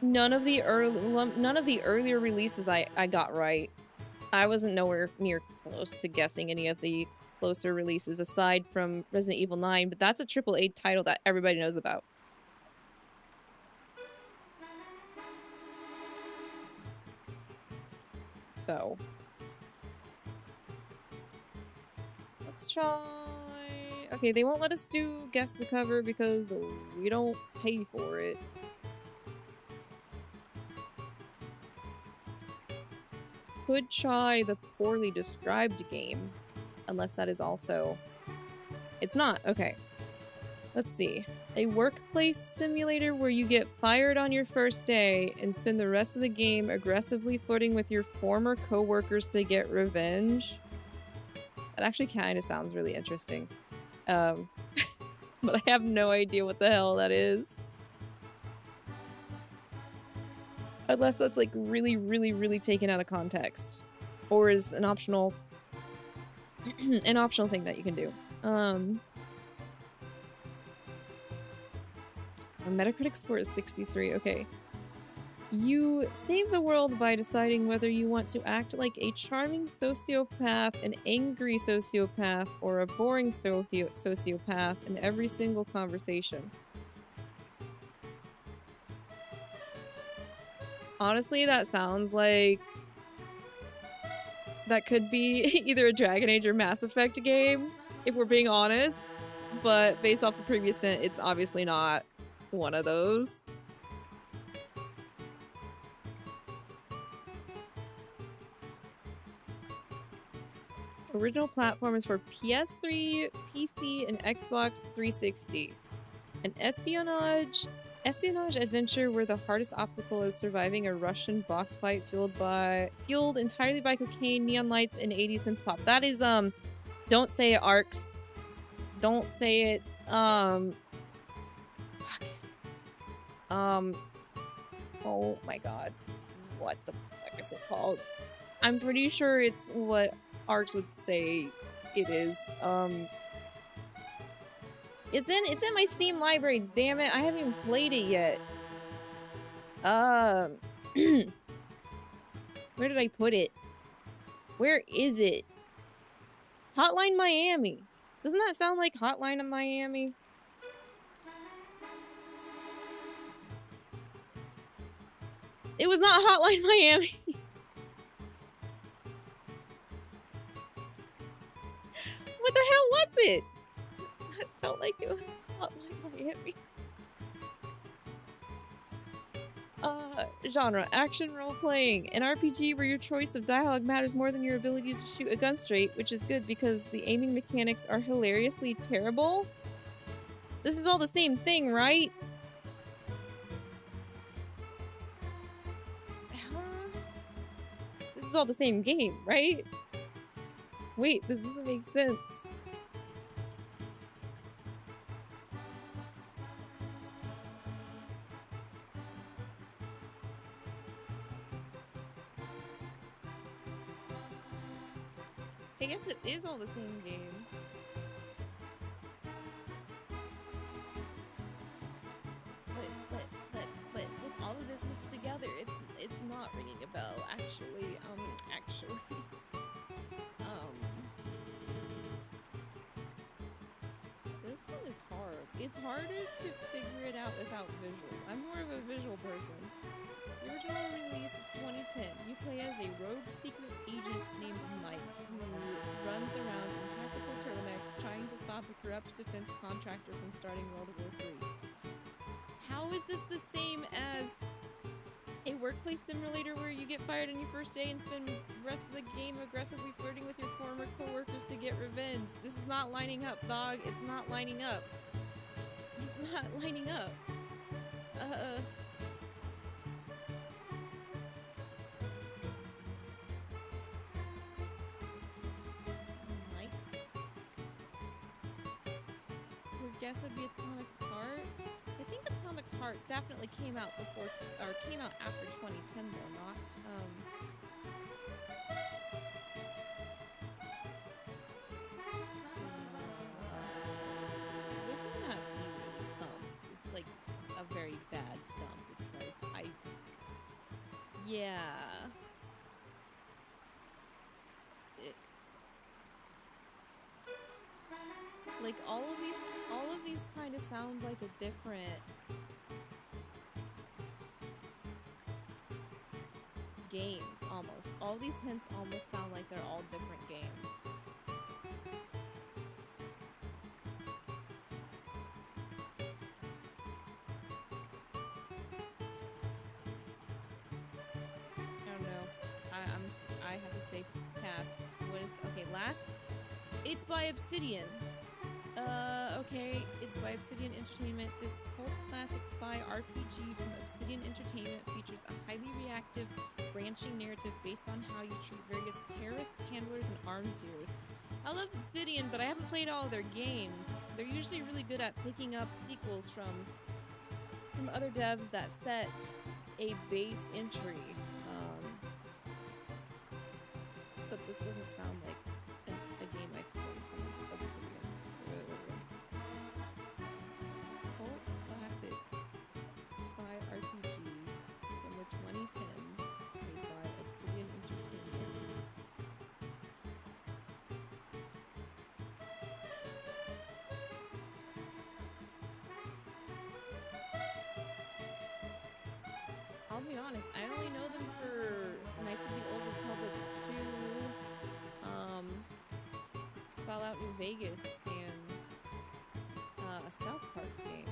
none of the earlier releases I got right. I wasn't nowhere near close to guessing any of the closer releases aside from Resident Evil 9, but that's a AAA title that everybody knows about. So, let's try... Okay, they won't let us do guess the cover because we don't pay for it. Could try the poorly described game, unless that is also... It's not, okay. Let's see. A workplace simulator where you get fired on your first day and spend the rest of the game aggressively flirting with your former coworkers to get revenge. That actually kind of sounds really interesting. But I have no idea what the hell that is. Unless that's like really, really, really taken out of context. Or is an optional an optional thing that you can do. A Metacritic score is 63, okay. You save the world by deciding whether you want to act like a charming sociopath, an angry sociopath, or a boring sociopath in every single conversation. Honestly, that sounds like... that could be either a Dragon Age or Mass Effect game, if we're being honest. But based off the previous hint, it's obviously not one of those. Original platform is for PS3, PC, and Xbox 360. An espionage adventure where the hardest obstacle is surviving a Russian boss fight fueled entirely by cocaine, neon lights, and 80s synth pop. That is don't say it, Arcs. Don't say it. Oh my god. What the fuck is it called? I'm pretty sure it's what Arcs would say it is. It's in my Steam library, damn it. I haven't even played it yet. Where did I put it? Where is it? Hotline Miami. Doesn't that sound like Hotline in Miami? It was not Hotline Miami. What the hell was it? I felt like it was Hotline Miami. Genre, action role-playing. An RPG where your choice of dialogue matters more than your ability to shoot a gun straight, which is good because the aiming mechanics are hilariously terrible. This is all the same thing, right? This is all the same game, right? Wait, this doesn't make sense. I guess it is all the same game. But with all of this mixed together, it's not ringing a bell. Actually. This one is hard. It's harder to figure it out without visual. I'm more of a visual person. The original release is 2010. You play as a rogue secret agent named Mike, who runs around in tactical turtlenecks trying to stop a corrupt defense contractor from starting World War III. How is this the same as a workplace simulator where you get fired on your first day and spend the rest of the game aggressively flirting with your former coworkers to get revenge? This is not lining up, dog. It's not lining up. It's not lining up. Mike? Your guess would be Atomic Heart? I think Atomic Heart definitely came out before, or came out after 2010 though, not, this one has me really stumped. It's like a very bad stumped. It's like, yeah. Like all of these kind of sound like a different game almost. All these hints almost sound like they're all different games. I don't know. I have to say pass. What is okay? Last. It's by Obsidian. Okay, it's by Obsidian Entertainment. This cult classic spy RPG from Obsidian Entertainment features a highly reactive, branching narrative based on how you treat various terrorists, handlers, and arms dealers. I love Obsidian, but I haven't played all of their games. They're usually really good at picking up sequels from other devs that set a base entry. But this doesn't sound like a game I played from Obsidian. Cult classic spy RPG from the 2010s, made by Obsidian Entertainment. I'll be honest, I only know them for Knights of the Old Republic 2, Fallout New Vegas, and a South Park game.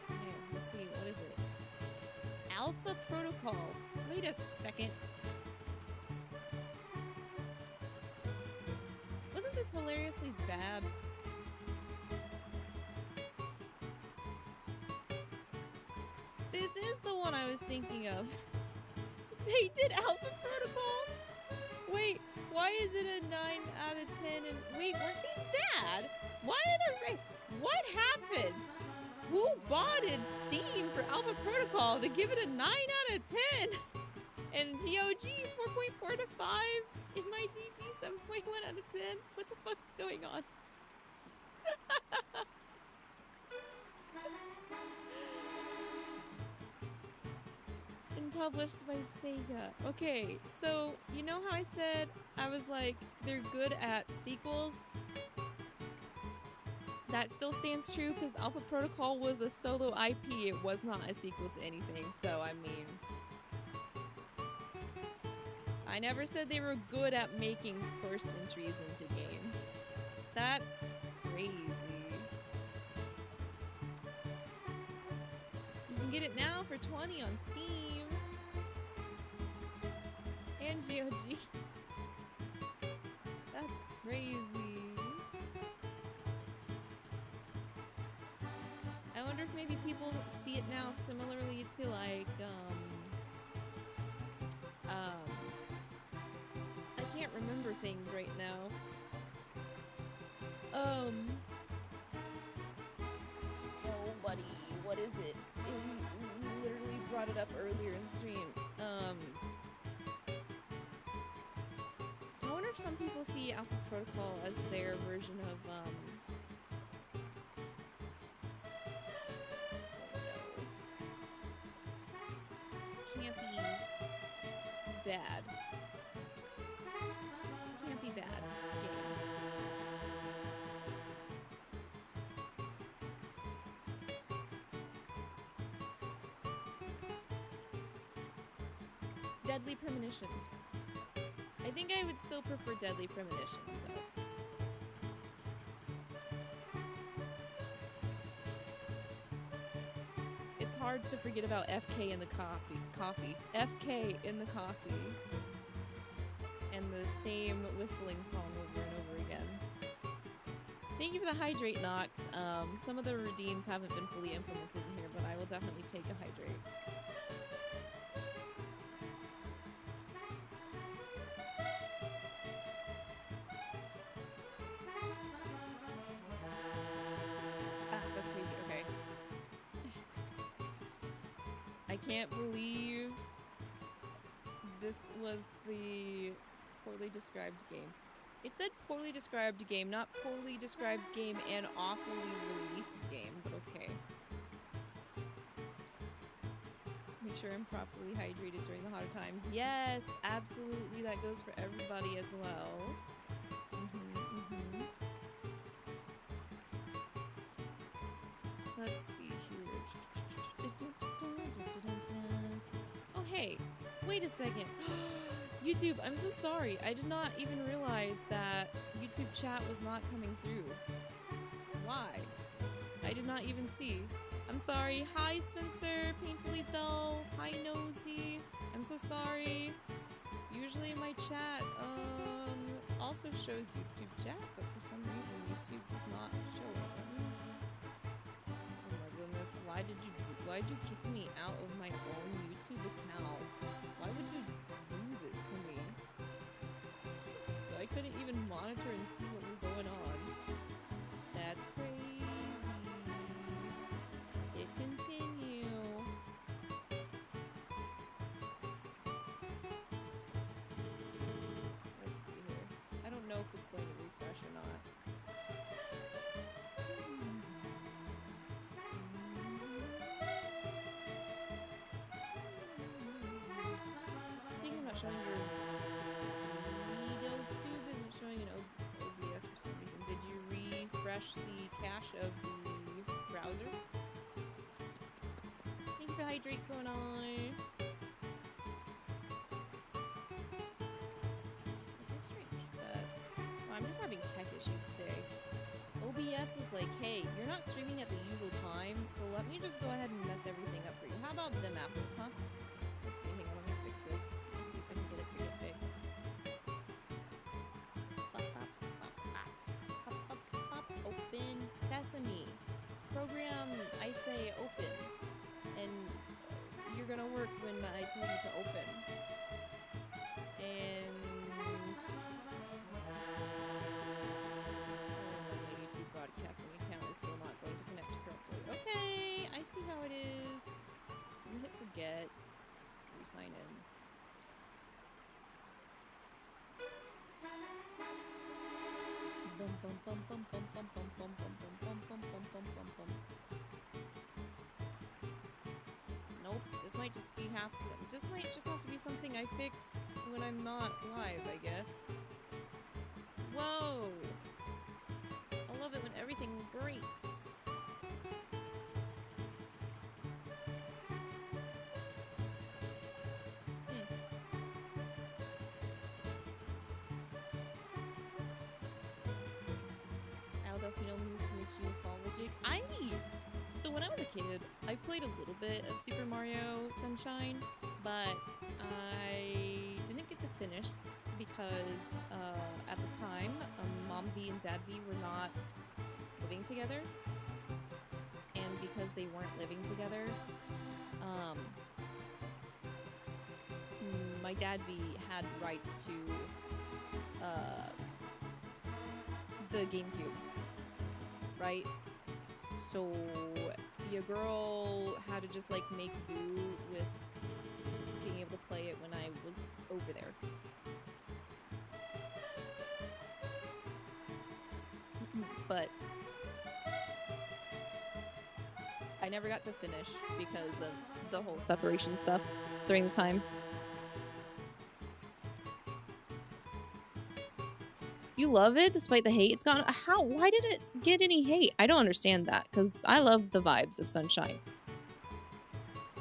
Yeah, let's see, what is it? Alpha Protocol. Wait a second. Wasn't this hilariously bad? This is the one I was thinking of. They did Alpha Protocol? Wait, why is it a 9 out of 10? And wait, weren't these bad? Why are they what happened? Who boughted Steam for Alpha Protocol to give it a 9 out of 10? And GOG 4.4 to 5? In my DP 7.1 out of 10? What the fuck's going on? And published by Sega. Okay, so you know how I said I was like, they're good at sequels? That still stands true because Alpha Protocol was a solo IP. It was not a sequel to anything. So, I mean, I never said they were good at making first entries into games. That's crazy. You can get it now for 20 on Steam. And GOG. That's crazy. I wonder if maybe people see it now similarly to like, I can't remember things right now. Oh, buddy, what what is it? We literally brought it up earlier in stream. I wonder if some people see Alpha Protocol as their version of campy bad. Campy bad game. Deadly Premonition. I think I would still prefer Deadly Premonition, though. It's hard to forget about FK in the coffee. FK in the coffee. And the same whistling song over and over again. Thank you for the hydrate, Noct. Some of the redeems haven't been fully implemented in here, but I will definitely take a hydrate. That's crazy. Okay. I can't believe this was the poorly described game. It said poorly described game, not poorly described game and awfully released game, but okay. Make sure I'm properly hydrated during the hotter times. Yes, absolutely. That goes for everybody as well. Let's see here. Oh, hey. Wait a second. YouTube, I'm so sorry. I did not even realize that YouTube chat was not coming through. Why? I did not even see. I'm sorry. Hi, Spencer. Painfully dull. Hi, Nosy. I'm so sorry. Usually my chat also shows YouTube chat, but for some reason YouTube does not show it. Oh my goodness. Why did you kick me out of my own YouTube account? Why would you do this to me? So I couldn't even monitor and see what was going on. That's crazy. It continue. Let's see here. I don't know if it's going to refresh or not. Speaking of not showing your VTuber isn't showing an OBS for some reason. Did you refresh the cache of the browser? Thank you for hydrate going on. That's so strange, but well, I'm just having tech issues today. OBS was like, hey, you're not streaming at the usual time, so let me just go ahead and mess everything up for you. How about them apples, huh? Let's see, hang on, let me fix this. Let's see if I can get it to get fixed. Open sesame. Program, I say open. And you're gonna work when I tell you to open. And my YouTube broadcasting account is still not going to connect correctly. Okay, I see how it is. I'm gonna hit forget. Resign in. Bum bum bum bum bum bum bum bum bum bum bum bum bum bum bum. Nope, this might just be might just have to be something I fix when I'm not live, I guess. Whoa! I love it when everything breaks. Nostalgic. So when I was a kid, I played a little bit of Super Mario Sunshine, but I didn't get to finish because at the time, Mom V and Dad V were not living together, and because they weren't living together, my Dad V had rights to the GameCube. Right? So your girl had to just like make do with being able to play it when I was over there. But I never got to finish because of the whole separation stuff during the time. You love it despite the hate it's gotten? How? Why did it get any hate? I don't understand that because I love the vibes of Sunshine.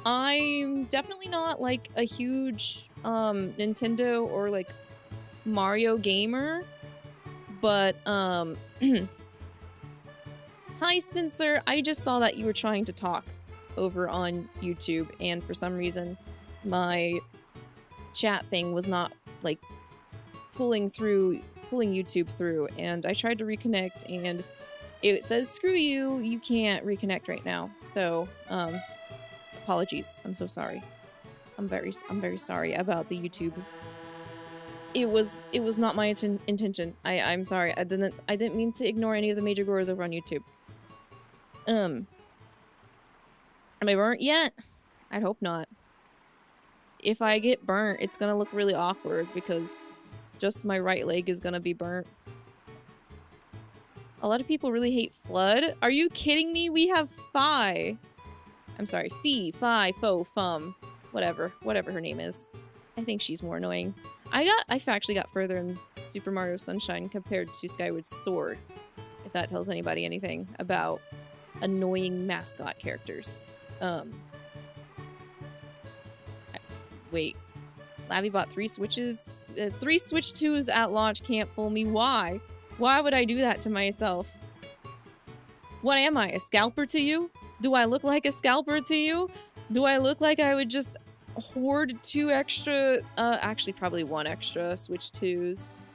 I'm definitely not like a huge Nintendo or like Mario gamer, but hi Spencer, I just saw that you were trying to talk over on YouTube and for some reason my chat thing was not like pulling YouTube through, and I tried to reconnect and it says screw you, you can't reconnect right now. So apologies, I'm so sorry. I'm very sorry about the YouTube. It was not my intention. I'm sorry. I didn't mean to ignore any of the major growers over on YouTube. Am I burnt yet? I'd hope not. If I get burnt, it's gonna look really awkward because just my right leg is gonna be burnt. A lot of people really hate Flood. Are you kidding me? We have Fi. I'm sorry, Fee, Fi, Fo, Fum, whatever her name is. I think she's more annoying. I actually got further in Super Mario Sunshine compared to Skyward Sword, if that tells anybody anything about annoying mascot characters. Wait. Lavi bought 3 Switches. 3 Switch 2s at launch can't fool me. Why? Why would I do that to myself? What am I, a scalper to you? Do I look like a scalper to you? Do I look like I would just hoard 2 extra, actually probably 1 extra Switch 2s.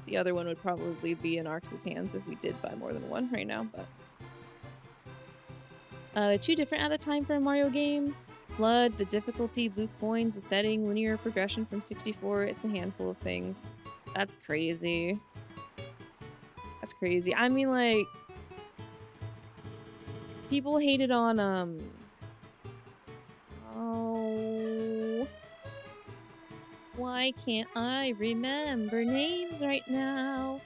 The other one would probably be in Arx's hands if we did buy more than 1 right now, but... 2 different at the time for a Mario game. Flood, the difficulty, blue coins, the setting, linear progression from 64, it's a handful of things. That's crazy. That's crazy. I mean, like... People hated on, Oh... Why can't I remember names right now?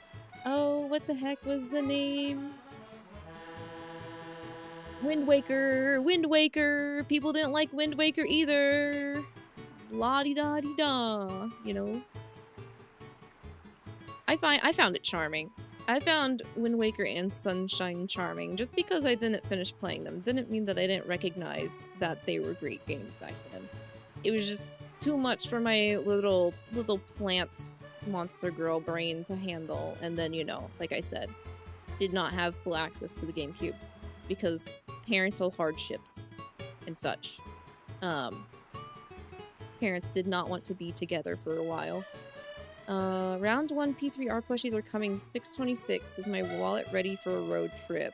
Oh, what the heck was the name? Wind Waker! Wind Waker! People didn't like Wind Waker either! La-di-da-di-da, you know? I found it charming. I found Wind Waker and Sunshine charming. Just because I didn't finish playing them didn't mean that I didn't recognize that they were great games back then. It was just too much for my little plant monster girl brain to handle. And then, you know, like I said, did not have full access to the GameCube because parental hardships and such. Parents did not want to be together for a while. Round 1 P3R plushies are coming 6/26. Is my wallet ready for a road trip?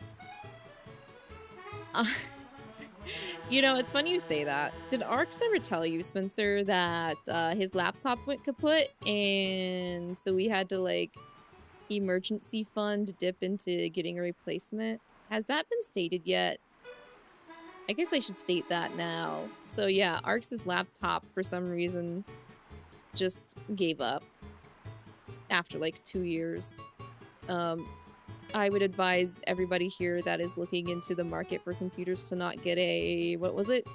You know, it's funny you say that. Did Arx ever tell you, Spencer, that his laptop went kaput and so we had to, like, emergency fund dip into getting a replacement? Has that been stated yet? I guess I should state that now. So yeah, Arx's laptop, for some reason, just gave up after, like, 2 years. I would advise everybody here that is looking into the market for computers to not get a, what was it?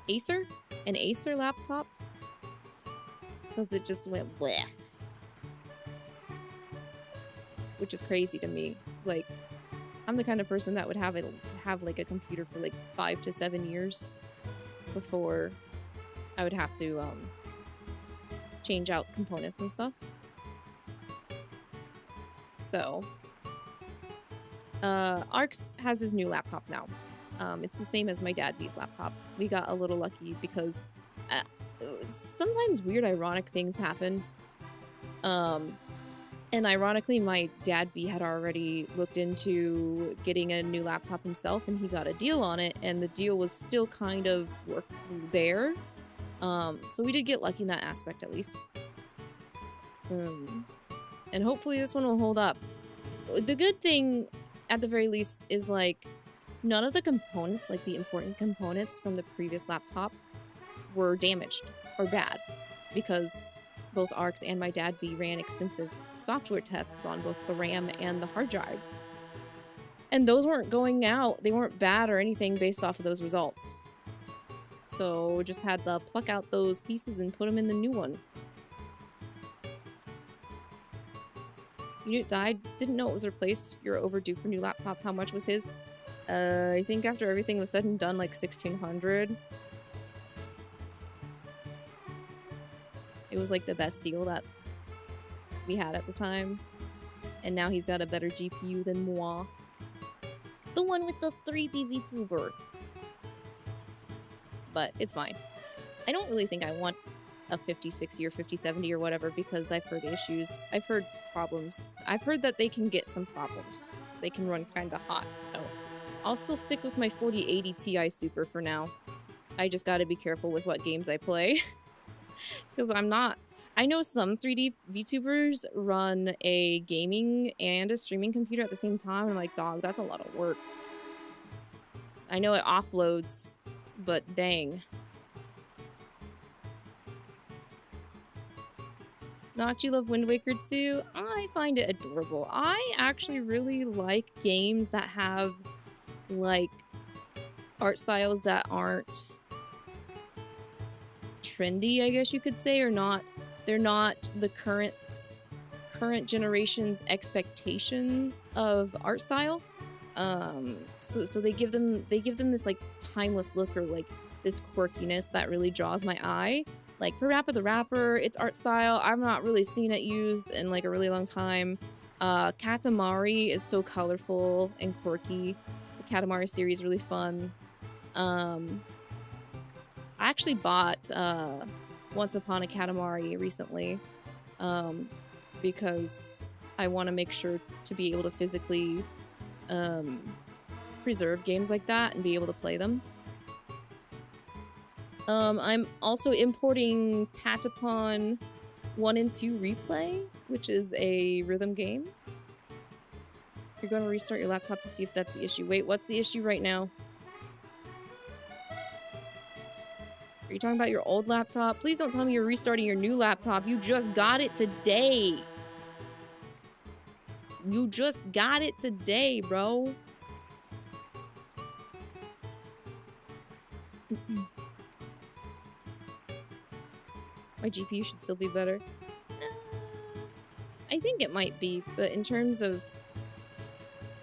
Acer? An Acer laptop? Because it just went bleh. Which is crazy to me. Like, I'm the kind of person that would have like a computer for like 5 to 7 years before I would have to change out components and stuff. So Arx has his new laptop now. It's the same as my dad B's laptop. We got a little lucky because sometimes weird, ironic things happen. And ironically, my dad B had already looked into getting a new laptop himself, and he got a deal on it, and the deal was still kind of there. So we did get lucky in that aspect, at least. And hopefully this one will hold up. The good thing at the very least, is like none of the components, like the important components from the previous laptop, were damaged or bad, because both ARCs and my dad ran extensive software tests on both the RAM and the hard drives. And those weren't going out. They weren't bad or anything based off of those results. So just had to pluck out those pieces and put them in the new one. Unit died. Didn't know it was replaced. You're overdue for new laptop. How much was his? I think after everything was said and done, like 1,600. It was like the best deal that we had at the time. And now he's got a better GPU than moi. The one with the 3D VTuber. But it's fine. I don't really think I want a 5060 or 5070 or whatever, because I've heard issues. I've heard problems. I've heard that they can get some problems. They can run kind of hot, so I'll still stick with my 4080 Ti Super for now. I just gotta be careful with what games I play. Because I'm not... I know some 3D VTubers run a gaming and a streaming computer at the same time. I'm like, dog, that's a lot of work. I know it offloads, but dang. Not you love Wind Waker 2? I find it adorable. I actually really like games that have, like, art styles that aren't trendy, I guess you could say, or not. They're not the current generation's expectation of art style. So they give them this like timeless look, or like this quirkiness that really draws my eye. Like Parappa the Rapper, its art style, I've not really seen it used in like a really long time. Katamari is so colorful and quirky. The Katamari series is really fun. I actually bought Once Upon a Katamari recently, because I want to make sure to be able to physically preserve games like that and be able to play them. I'm also importing Patapon 1 and 2 Replay, which is a rhythm game. You're going to restart your laptop to see if that's the issue. Wait, what's the issue right now? Are you talking about your old laptop? Please don't tell me you're restarting your new laptop. You just got it today. You just got it today, bro. My GPU should still be better. I think it might be, but in terms of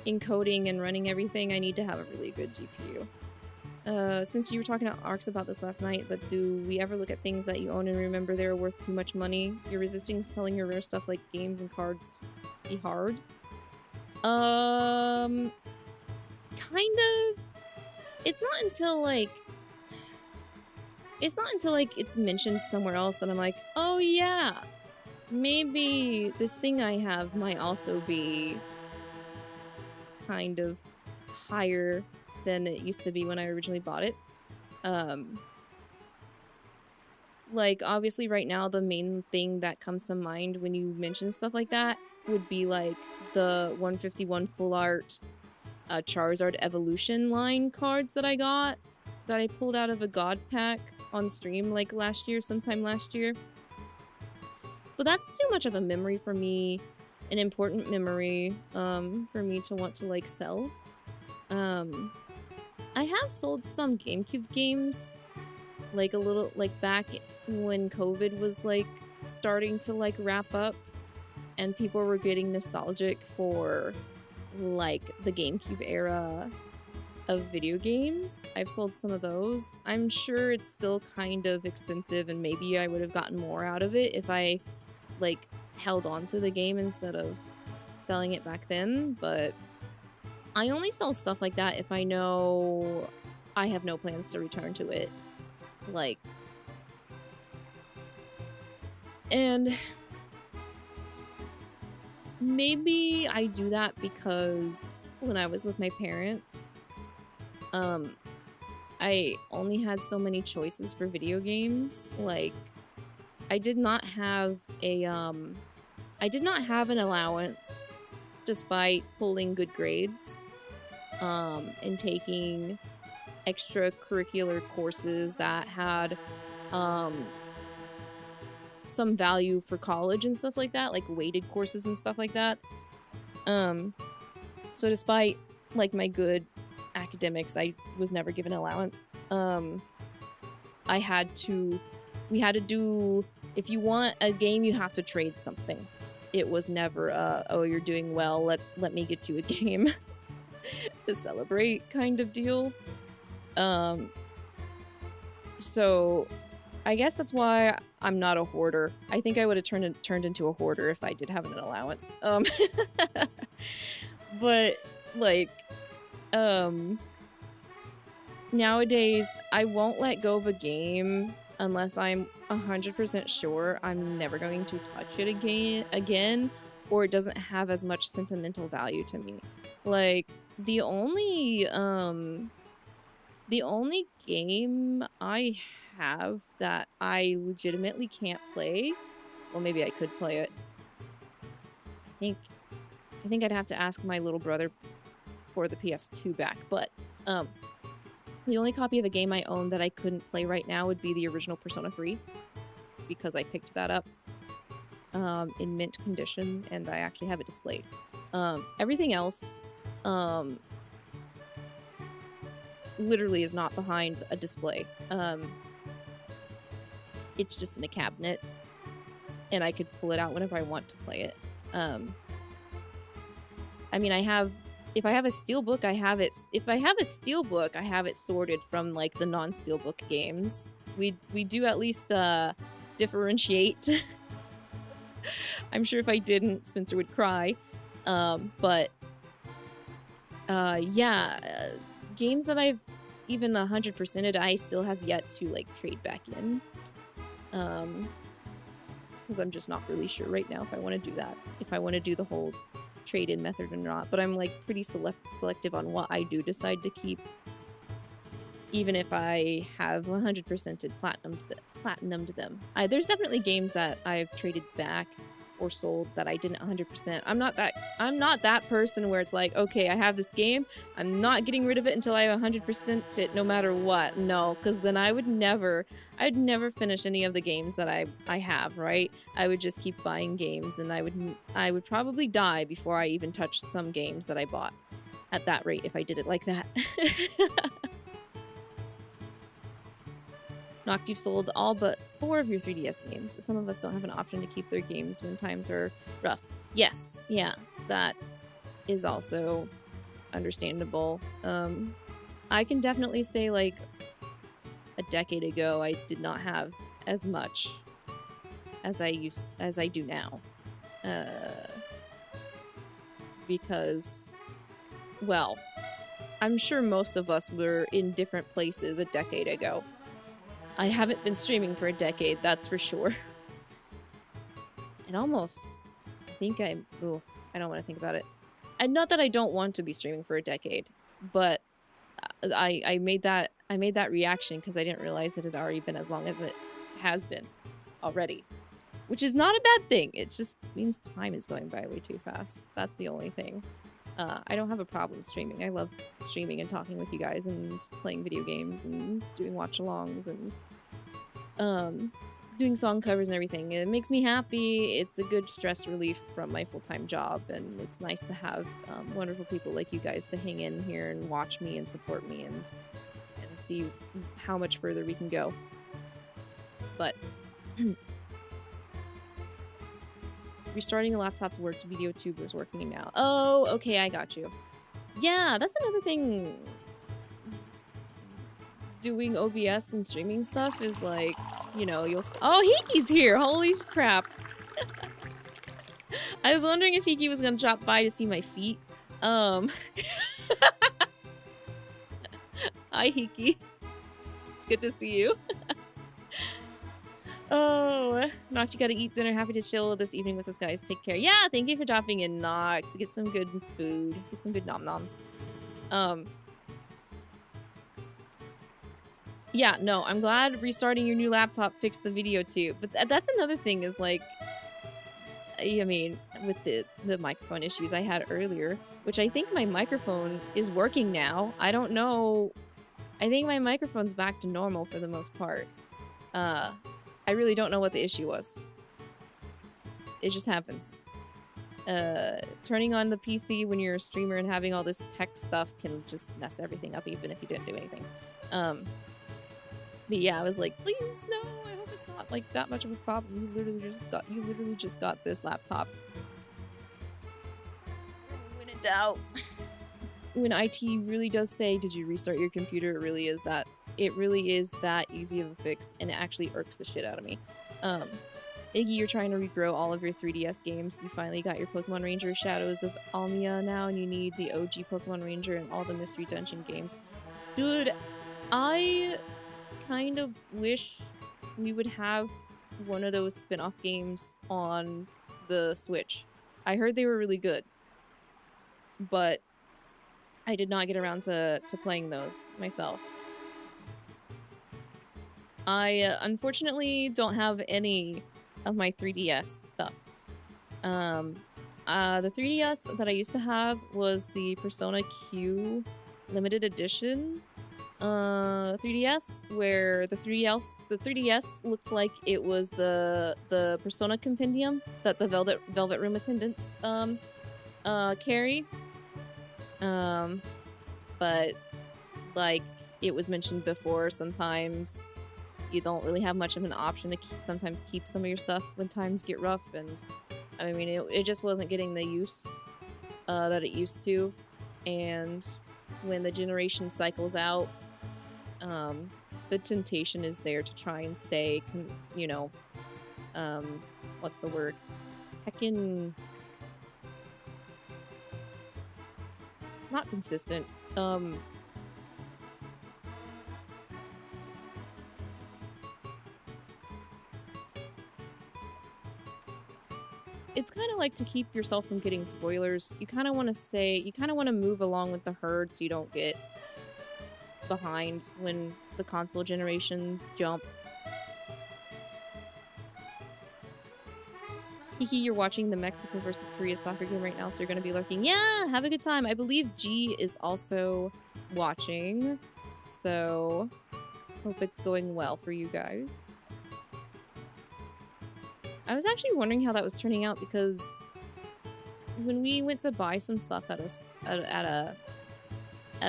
encoding and running everything, I need to have a really good GPU. Spencer, you were talking to ARCs about this last night, but do we ever look at things that you own and remember they're worth too much money? You're resisting selling your rare stuff like games and cards be hard? Kind of. It's not until like it's mentioned somewhere else that I'm like, oh yeah, maybe this thing I have might also be kind of higher than it used to be when I originally bought it. Like, obviously right now the main thing that comes to mind when you mention stuff like that would be like the 151 full art Charizard Evolution line cards that I got, that I pulled out of a God pack on stream like sometime last year. But that's too much of a memory for me, an important memory for me to want to like sell. I have sold some GameCube games, like a little, like back when COVID was like starting to like wrap up and people were getting nostalgic for like the GameCube era of video games. I've sold some of those. I'm sure it's still kind of expensive and maybe I would have gotten more out of it if I like held on to the game instead of selling it back then, but I only sell stuff like that if I know I have no plans to return to it. Like, and maybe I do that because when I was with my parents, I only had so many choices for video games. Like, I did not have an allowance despite pulling good grades, and taking extracurricular courses that had, some value for college and stuff like that, like weighted courses and stuff like that. So despite, like, my good academics, I was never given allowance. We had to do, if you want a game, you have to trade something. It was never, oh, you're doing well, let me get you a game to celebrate kind of deal. So I guess that's why I'm not a hoarder. I think I would have turned into a hoarder if I did have an allowance. But, like, nowadays, I won't let go of a game unless I'm 100% sure I'm never going to touch it again, or it doesn't have as much sentimental value to me. Like, the only game I have that I legitimately can't play, well, maybe I could play it. I think I'd have to ask my little brother for the PS2 back, but the only copy of a game I own that I couldn't play right now would be the original Persona 3, because I picked that up in mint condition, and I actually have it displayed. Everything else literally is not behind a display. It's just in a cabinet, and I could pull it out whenever I want to play it. I mean, if I have a steelbook, I have it. If I have a steelbook, I have it sorted from, like, the non-steelbook games. We do at least differentiate. I'm sure if I didn't, Spencer would cry. But yeah, games that I've even 100%ed, I still have yet to, like, trade back in. Because I'm just not really sure right now if I want to do that. If I want to do the whole trade-in method or not. But I'm, like, pretty selective on what I do decide to keep. Even if I have 100%ed platinumed them. There's definitely games that I've traded back or sold that I didn't 100%. I'm not that person where it's like, okay, I have this game, I'm not getting rid of it until I have 100% it no matter what. No, because then I'd never finish any of the games that I have, right? I would just keep buying games, and I would probably die before I even touched some games that I bought at that rate if I did it like that. Noct, you've sold all but 4 of your 3DS games. Some of us don't have an option to keep their games when times are rough. Yes, yeah, that is also understandable. I can definitely say, like, a decade ago, I did not have as much as I do now. Because, well, I'm sure most of us were in different places a decade ago. I haven't been streaming for a decade, that's for sure. And almost, I think I don't want to think about it. And not that I don't want to be streaming for a decade, but I made that reaction because I didn't realize it had already been as long as it has been already. Which is not a bad thing, it just means time is going by way too fast. That's the only thing. I don't have a problem streaming. I love streaming and talking with you guys and playing video games and doing watch-alongs and doing song covers and everything. It makes me happy. It's a good stress relief from my full-time job, and it's nice to have wonderful people like you guys to hang in here and watch me and support me and see how much further we can go. But restarting a laptop to work, VTuber is working now. Oh, okay, I got you. Yeah, that's another thing. Doing OBS and streaming stuff is like, you know, oh, Hiki's here! Holy crap. I was wondering if Hiki was gonna drop by to see my feet. Hi, Hiki. It's good to see you. Oh, Noct, you gotta eat dinner. Happy to chill this evening with us, guys. Take care. Yeah, thank you for dropping in, Noct. Get some good food. Get some good nom-noms. Yeah, no, I'm glad restarting your new laptop fixed the video too. But that's another thing is, like, I mean, with the microphone issues I had earlier, which I think my microphone is working now. I don't know. I think my microphone's back to normal for the most part. I really don't know what the issue was. It just happens. Turning on the PC when you're a streamer and having all this tech stuff can just mess everything up, even if you didn't do anything. But yeah, I was like, please, no, I hope it's not like that much of a problem. You literally just got this laptop. When in doubt. When IT really does say, did you restart your computer, it really is that easy of a fix, and it actually irks the shit out of me. Iggy, you're trying to regrow all of your 3DS games. You finally got your Pokemon Ranger Shadows of Almia now, and you need the OG Pokemon Ranger and all the Mystery Dungeon games. Dude, I kind of wish we would have one of those spin-off games on the Switch. I heard they were really good, but I did not get around to playing those myself. I unfortunately don't have any of my 3DS stuff. The 3DS that I used to have was the Persona Q limited edition 3DS, where the 3DS looked like it was the Persona compendium that the Velvet Room attendants carry. But like it was mentioned before, sometimes you don't really have much of an option to sometimes keep some of your stuff when times get rough, and I mean it just wasn't getting the use that it used to, and when the generation cycles out, the temptation is there to try and stay, you know, what's the word? Heckin' not consistent. It's kind of like to keep yourself from getting spoilers. You kind of want to move along with the herd so you don't get behind when the console generations jump. Kiki, you're watching the Mexico versus Korea soccer game right now, so you're going to be lurking. Yeah, have a good time. I believe G is also watching, so hope it's going well for you guys. I was actually wondering how that was turning out, because when we went to buy some stuff at a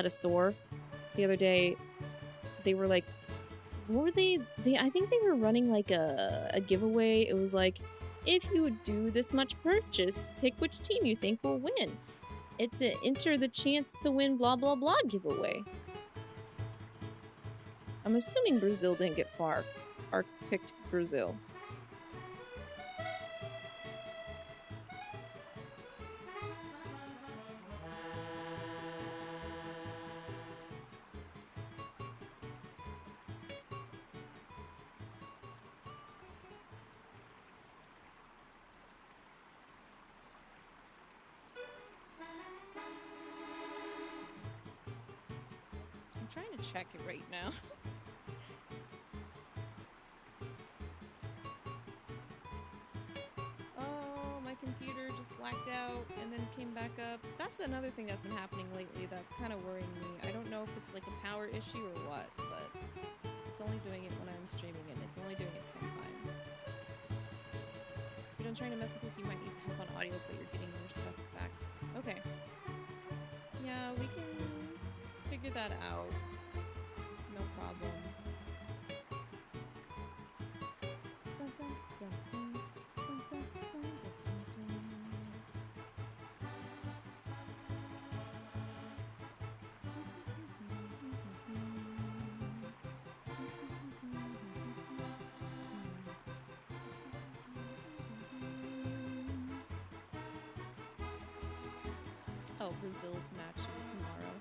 store the other day, they were like, what were they I think they were running like a giveaway. It was like, if you would do this much purchase, pick which team you think will win. It's to enter the chance to win blah blah blah giveaway. I'm assuming Brazil didn't get far. Arx picked Brazil. I'm trying to check it right now. Oh, my computer just blacked out and then came back up. That's another thing that's been happening lately that's kind of worrying me. I don't know if it's like a power issue or what, but it's only doing it when I'm streaming, and it's only doing it sometimes. If you're done trying to mess with this, you might need to help on audio, but you're getting your stuff back. Okay. Yeah, we can figure that out. No problem. Dun, dun, dun, dun. Dun, dun, dun, dun, dun, dun. Oh, Brazil's match is tomorrow.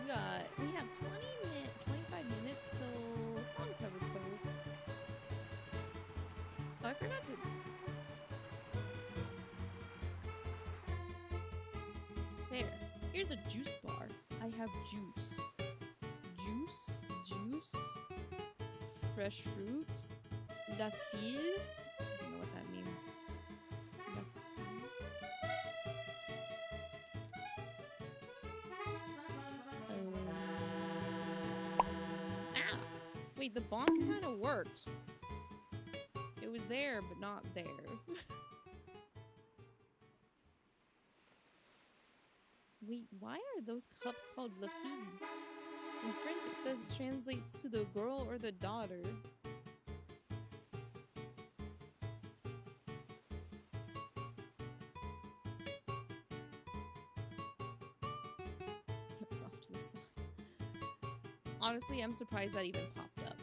we have 25 minutes till song cover posts. Oh, I forgot to. There. Here's a juice bar. I have juice. Juice. Fresh fruit. La fille. I don't know what that means. La fille. Ah! Wait, the bonk kind of worked. It was there, but not there. Wait, why are those cups called La Fille? In French, it says it translates to the girl or the daughter. Hips off to the side. Honestly, I'm surprised that even popped up.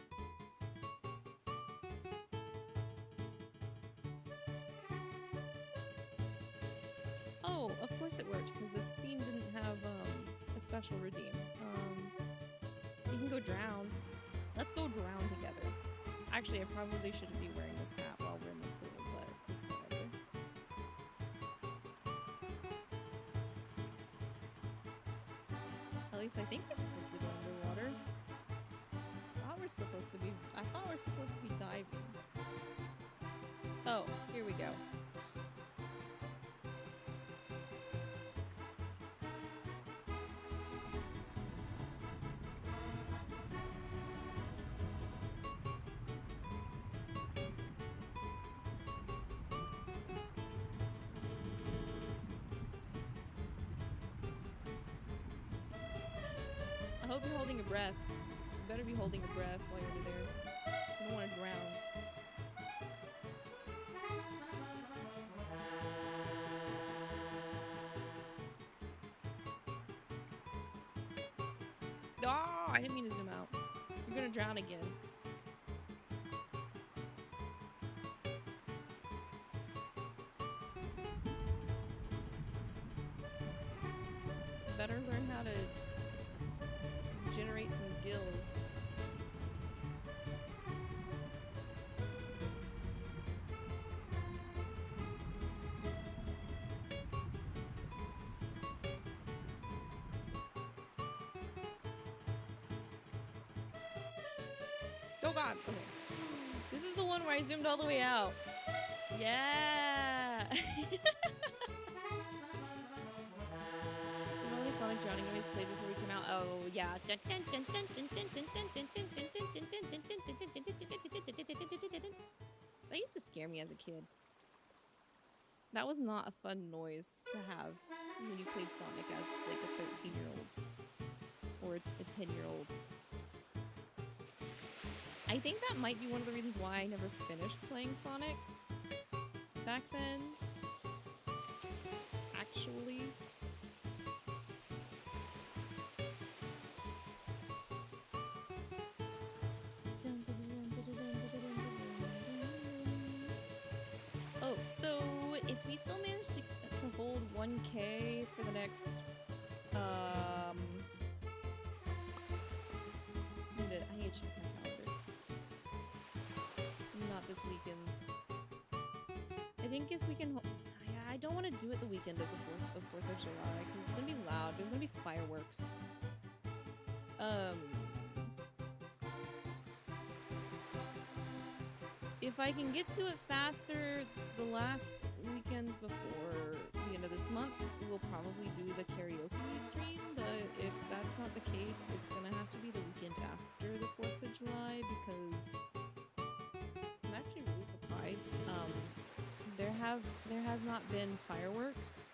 Oh, of course it worked, because this scene didn't have a special redeem. We can go drown. Let's go drown together. Actually, I probably shouldn't be wearing this hat while we're in the pool, but it's whatever. At least I think we're supposed to go underwater. I thought we're supposed to be diving. Oh, here we go. I hope you're holding your breath. You better be holding your breath while you're under there. You don't want to drown. Ah, I didn't mean to zoom out. You're gonna drown again. Better learn how to generate some gills. Oh god! Okay. This is the one where I zoomed all the way out. Yeah! Only Sonic Drowning always played before we came out. Oh yeah. That used to scare me as a kid. That was not a fun noise to have when you played Sonic as like a 13-year-old or a 10-year-old. I think that might be one of the reasons why I never finished playing Sonic back then. Actually. Oh, so if we still manage to hold 1K for the next, I need to check my calendar. Not this weekend. I think if we can, I don't want to do it the weekend of the 4th of July because it's gonna be loud. There's gonna be fireworks. If I can get to it faster the last weekend before the end of this month, we'll probably do the karaoke stream, but if that's not the case, it's gonna have to be the weekend after the 4th of July because I'm actually really surprised. There has not been fireworks.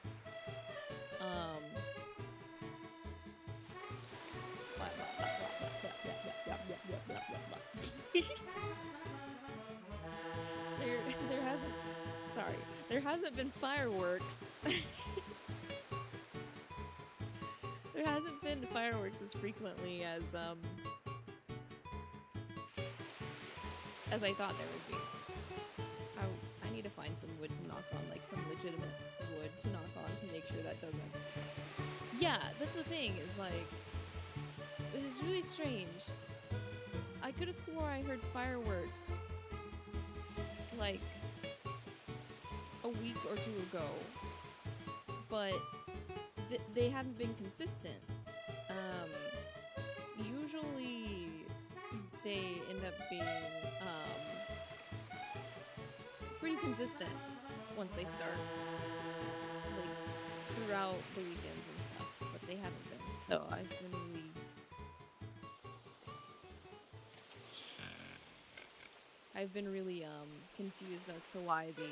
There hasn't been fireworks. There hasn't been fireworks as frequently as I thought there would be. I need to find some wood to knock on, like some legitimate wood to knock on to make sure that doesn't. Yeah, that's the thing, is like is really strange. I could have swore I heard fireworks like a week or two ago, but they haven't been consistent. Usually they end up being pretty consistent once they start, like throughout the weekends and stuff, but they haven't been. So I've been really confused as to why the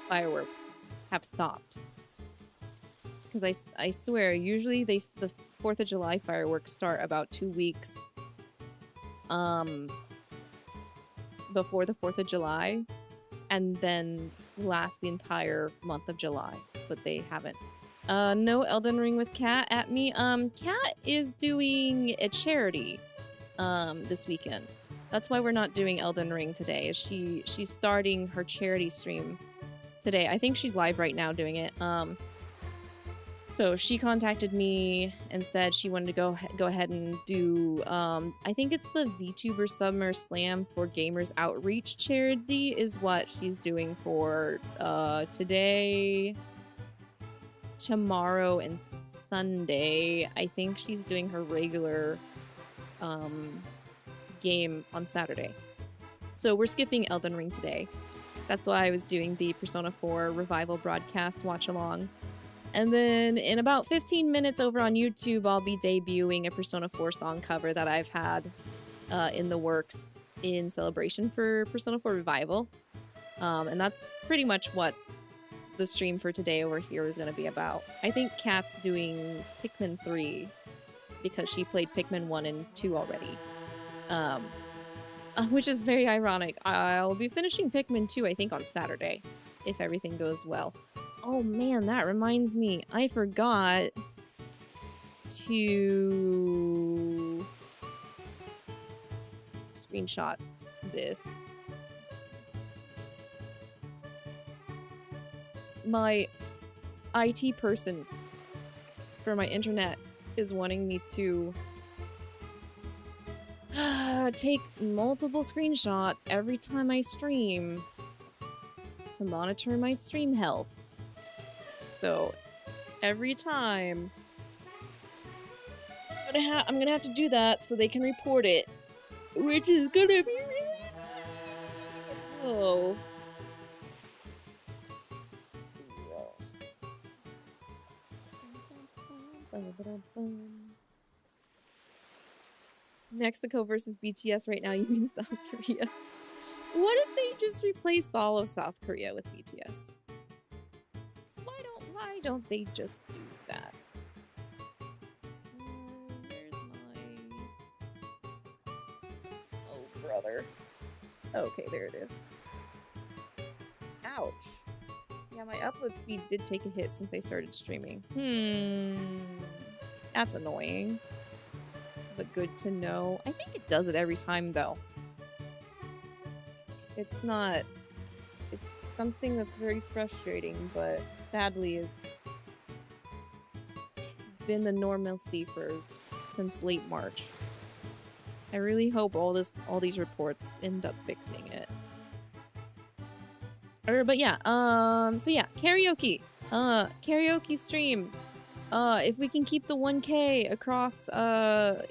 fireworks have stopped. Because I swear, usually the 4th of July fireworks start about 2 weeks before the 4th of July, and then last the entire month of July, but they haven't. No Elden Ring with Kat at me. Kat is doing a charity this weekend. That's why we're not doing Elden Ring today. She's starting her charity stream today. I think she's live right now doing it. So she contacted me and said she wanted to go ahead and do, I think it's the VTuber Summer Slam for Gamers Outreach charity is what she's doing for today, tomorrow, and Sunday. I think she's doing her regular game on Saturday. So we're skipping Elden Ring today. That's why I was doing the Persona 4 Revival broadcast watch-along. And then in about 15 minutes over on YouTube, I'll be debuting a Persona 4 song cover that I've had in the works in celebration for Persona 4 Revival. And that's pretty much what the stream for today over here is going to be about. I think Kat's doing Pikmin 3 because she played Pikmin 1 and 2 already. Which is very ironic. I'll be finishing Pikmin 2, I think, on Saturday, if everything goes well. Oh man, that reminds me. I forgot to screenshot this. My IT person for my internet is wanting me to take multiple screenshots every time I stream to monitor my stream health. So every time I'm gonna have to do that so they can report it, which is gonna be really oh. Mexico versus BTS right now, you mean South Korea? What if they just replaced all of South Korea with BTS? Why don't they just do that? Where's my... Oh, brother. Okay, there it is. Ouch. Yeah, my upload speed did take a hit since I started streaming. That's annoying. But good to know. I think it does it every time, though. It's not... It's something that's very frustrating, but sadly is been the normalcy since late March. I really hope all these reports end up fixing it. But yeah, so yeah, karaoke. Karaoke stream. If we can keep the 1K across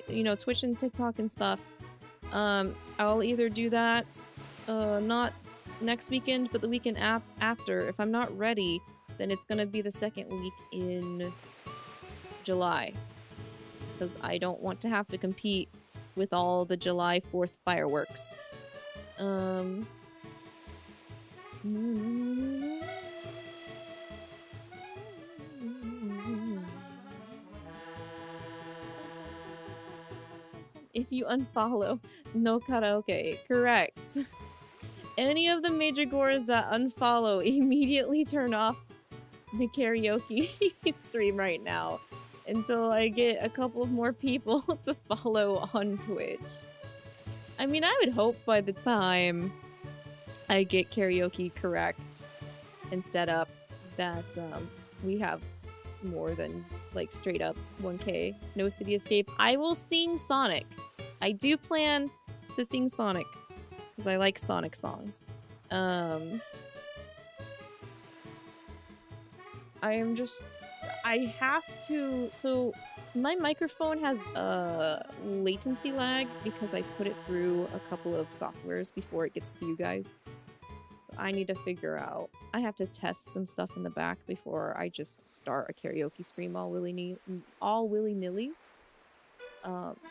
you know, Twitch and TikTok and stuff, I'll either do that not next weekend, but the weekend after. If I'm not ready, then it's gonna be the second week in July, because I don't want to have to compete with all the July 4th fireworks. If you unfollow, no karaoke. Correct. Any of the major gores that unfollow, immediately turn off the karaoke stream right now until I get a couple of more people to follow on Twitch. I mean, I would hope by the time I get karaoke correct and set up that we have more than like straight up 1K. No City Escape. I will sing Sonic. I do plan to sing Sonic because I like Sonic songs. I have to, so my microphone has latency lag because I put it through a couple of softwares before it gets to you guys. So I need to figure out, I have to test some stuff in the back before I just start a karaoke stream all willy-nilly.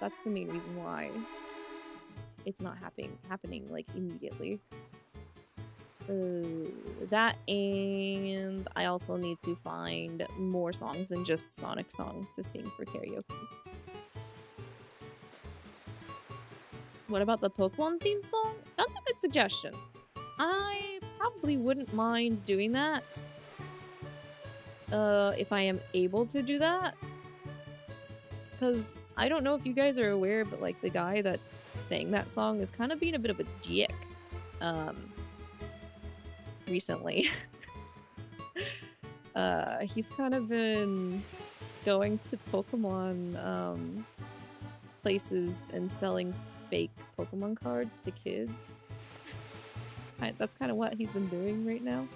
That's the main reason why it's not happening like immediately. That, and I also need to find more songs than just Sonic songs to sing for karaoke. What about the Pokemon theme song? That's a good suggestion. I probably wouldn't mind doing that. If I am able to do that. Because I don't know if you guys are aware, but like the guy that sang that song is kind of being a bit of a dick. Recently. He's kind of been going to Pokemon places and selling fake Pokemon cards to kids. That's kind of what he's been doing right now.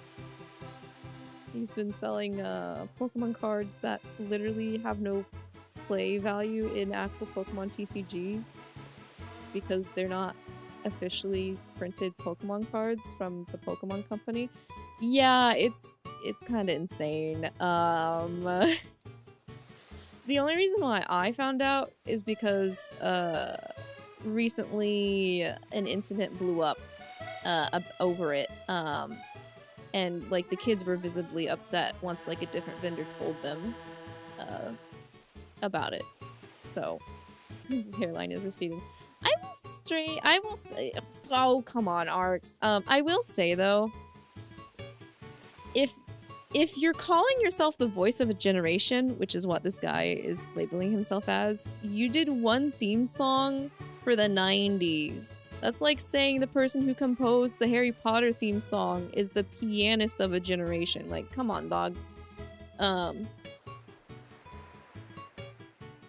He's been selling Pokemon cards that literally have no play value in actual Pokemon TCG because they're not officially printed Pokemon cards from the Pokemon Company. Yeah, it's kind of insane. The only reason why I found out is because recently an incident blew up over it. And like the kids were visibly upset once like a different vendor told them about it. So his hairline is receding. I will say, oh, come on, Arx. I will say, though, if you're calling yourself the voice of a generation, which is what this guy is labeling himself as, you did one theme song for the 90s. That's like saying the person who composed the Harry Potter theme song is the pianist of a generation. Like, come on, dog. At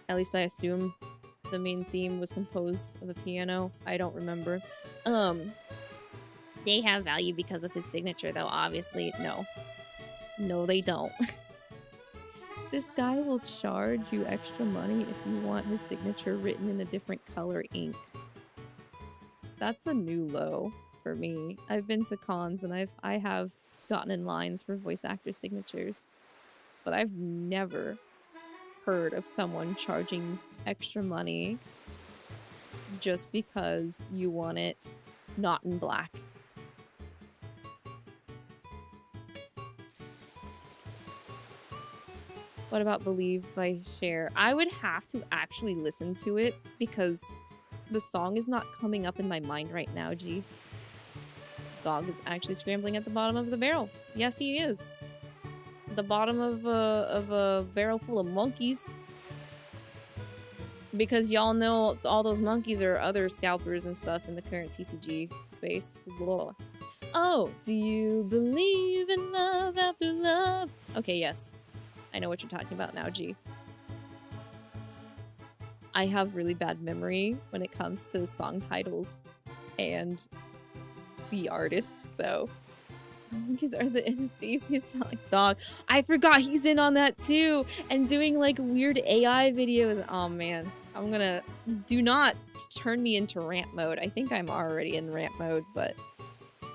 least I assume the main theme was composed of a piano. I don't remember. They have value because of his signature, though, obviously. No. No, they don't. This guy will charge you extra money if you want his signature written in a different color ink. That's a new low for me. I've been to cons and I have gotten in lines for voice actor signatures, but I've never heard of someone charging extra money just because you want it not in black. What about Believe by Cher? I would have to actually listen to it because the song is not coming up in my mind right now, G. Dog is actually scrambling at the bottom of the barrel. Yes, he is. The bottom of a barrel full of monkeys. Because y'all know all those monkeys are other scalpers and stuff in the current TCG space. Blah. Oh, do you believe in love after love? Okay, yes. I know what you're talking about now, G. I have really bad memory when it comes to song titles and the artist, so the monkeys are the NFTs. He's like, dog. I forgot he's in on that too, and doing like weird AI videos. Oh man, I'm gonna, do not turn me into rant mode. I think I'm already in rant mode, but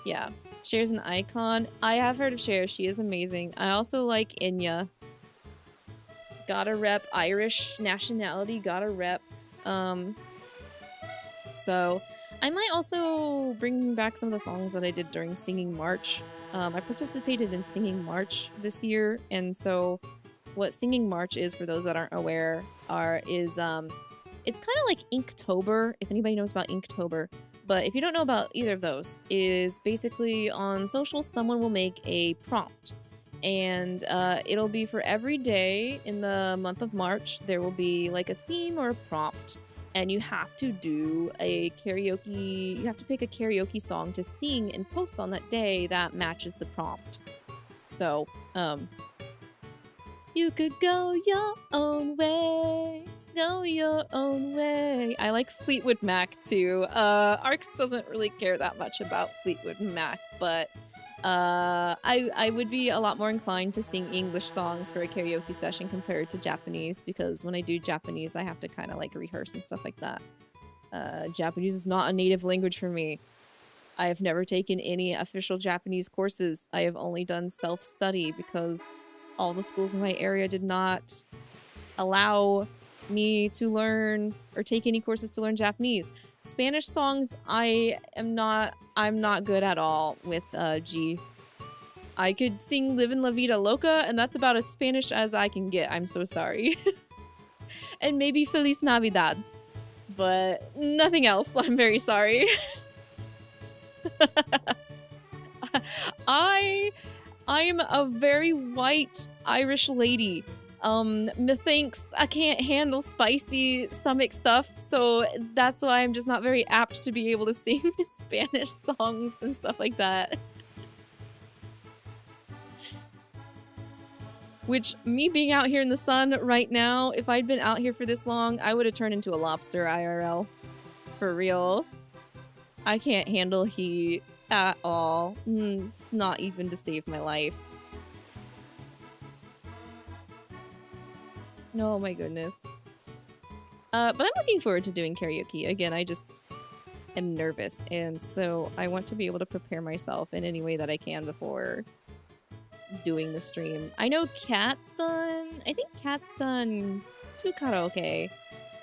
yeah. Cher's an icon. I have heard of Cher. She is amazing. I also like Enya. Gotta rep Irish nationality, gotta rep. So I might also bring back some of the songs that I did during Singing March. I participated in Singing March this year, and so what Singing March is, for those that aren't aware, is it's kind of like Inktober, if anybody knows about Inktober. But if you don't know about either of those, is basically on social, someone will make a prompt. And it'll be for every day in the month of March. There will be like a theme or a prompt, and you have to do a karaoke. You have to pick a karaoke song to sing and post on that day that matches the prompt. So You could go your own way. Go your own way. I like Fleetwood Mac too. Arx doesn't really care that much about Fleetwood Mac, but I would be a lot more inclined to sing English songs for a karaoke session compared to Japanese, because when I do Japanese, I have to kind of like rehearse and stuff like that. Japanese is not a native language for me. I have never taken any official Japanese courses. I have only done self-study because all the schools in my area did not allow me to learn or take any courses to learn Japanese. Spanish songs, I'm not good at all with G. I could sing Livin' La Vida Loca, and that's about as Spanish as I can get. I'm so sorry. And maybe Feliz Navidad. But nothing else. I'm very sorry. I'm a very white Irish lady. Methinks I can't handle spicy stomach stuff, so that's why I'm just not very apt to be able to sing Spanish songs and stuff like that. Which, me being out here in the sun right now, if I'd been out here for this long, I would have turned into a lobster IRL. For real. I can't handle heat at all. Not even to save my life. Oh my goodness. But I'm looking forward to doing karaoke. Again, I just am nervous, and so I want to be able to prepare myself in any way that I can before doing the stream. I know Kat's done... I think Kat's done 2 karaoke.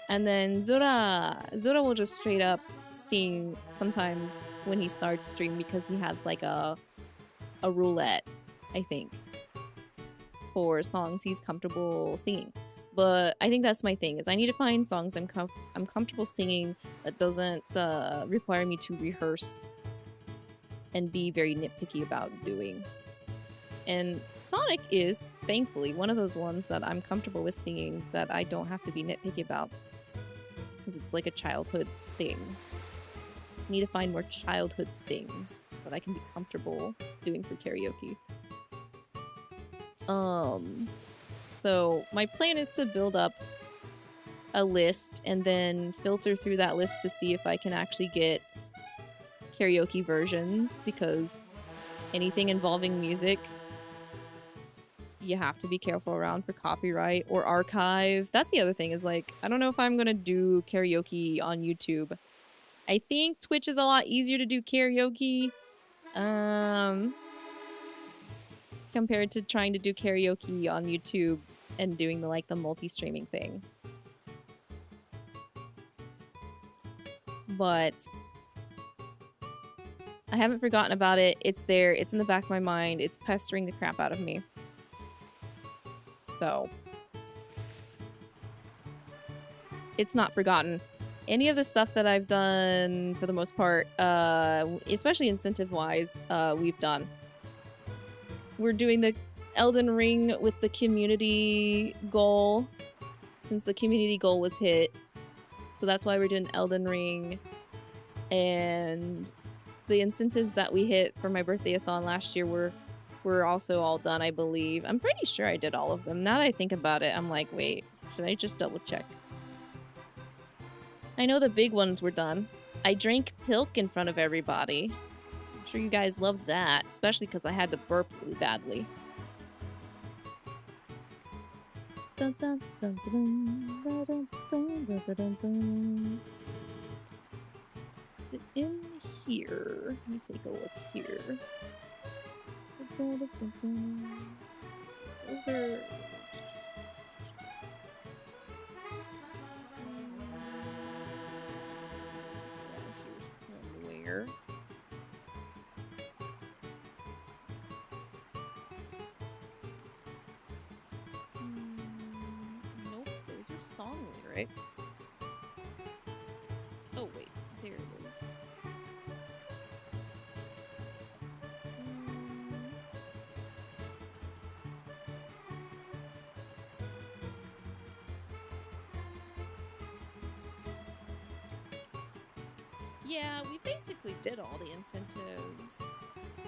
And then Zora will just straight up sing sometimes when he starts stream, because he has like a roulette, I think, for songs he's comfortable singing. But I think that's my thing, is I need to find songs I'm comfortable singing that doesn't require me to rehearse and be very nitpicky about doing. And Sonic is, thankfully, one of those ones that I'm comfortable with singing that I don't have to be nitpicky about. Because it's like a childhood thing. I need to find more childhood things that I can be comfortable doing for karaoke. So my plan is to build up a list and then filter through that list to see if I can actually get karaoke versions, because anything involving music, you have to be careful around for copyright or archive. That's the other thing, is like, I don't know if I'm gonna do karaoke on YouTube. I think Twitch is a lot easier to do karaoke compared to trying to do karaoke on YouTube and doing the multi-streaming thing. But I haven't forgotten about it. It's there. It's in the back of my mind. It's pestering the crap out of me. So it's not forgotten. Any of the stuff that I've done, for the most part, especially incentive-wise, we've done. We're doing the Elden Ring with the community goal, since the community goal was hit. So that's why we're doing Elden Ring. And the incentives that we hit for my birthday-a-thon last year were also all done, I believe. I'm pretty sure I did all of them. Now that I think about it, I'm like, wait, should I just double check? I know the big ones were done. I drank Pilk in front of everybody. I'm sure you guys loved that, especially because I had to burp really badly. Dun, dun, dun, dun, dun, dun, dun, dun, dun, dun. Is it in here? Let me take a look here. Dun, dun, dun, dun. Those are... It's around here somewhere. Nope, those are song lyrics. Oh wait, there it is. Yeah, we basically did all the incentives.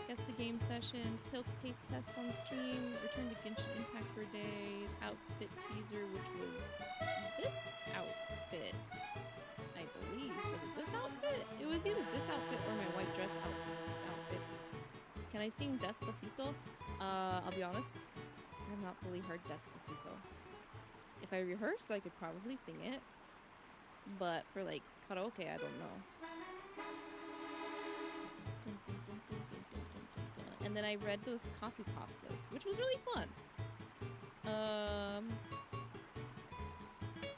Guess test the game session, Pilk taste test on stream, return to Genshin Impact for a day, outfit teaser, which was this outfit, I believe. Was it this outfit? It was either this outfit or my white dress outfit. Can I sing Despacito? I'll be honest, I have not fully heard Despacito. If I rehearsed, I could probably sing it. But for like karaoke, I don't know. And then I read those copy pastas, which was really fun.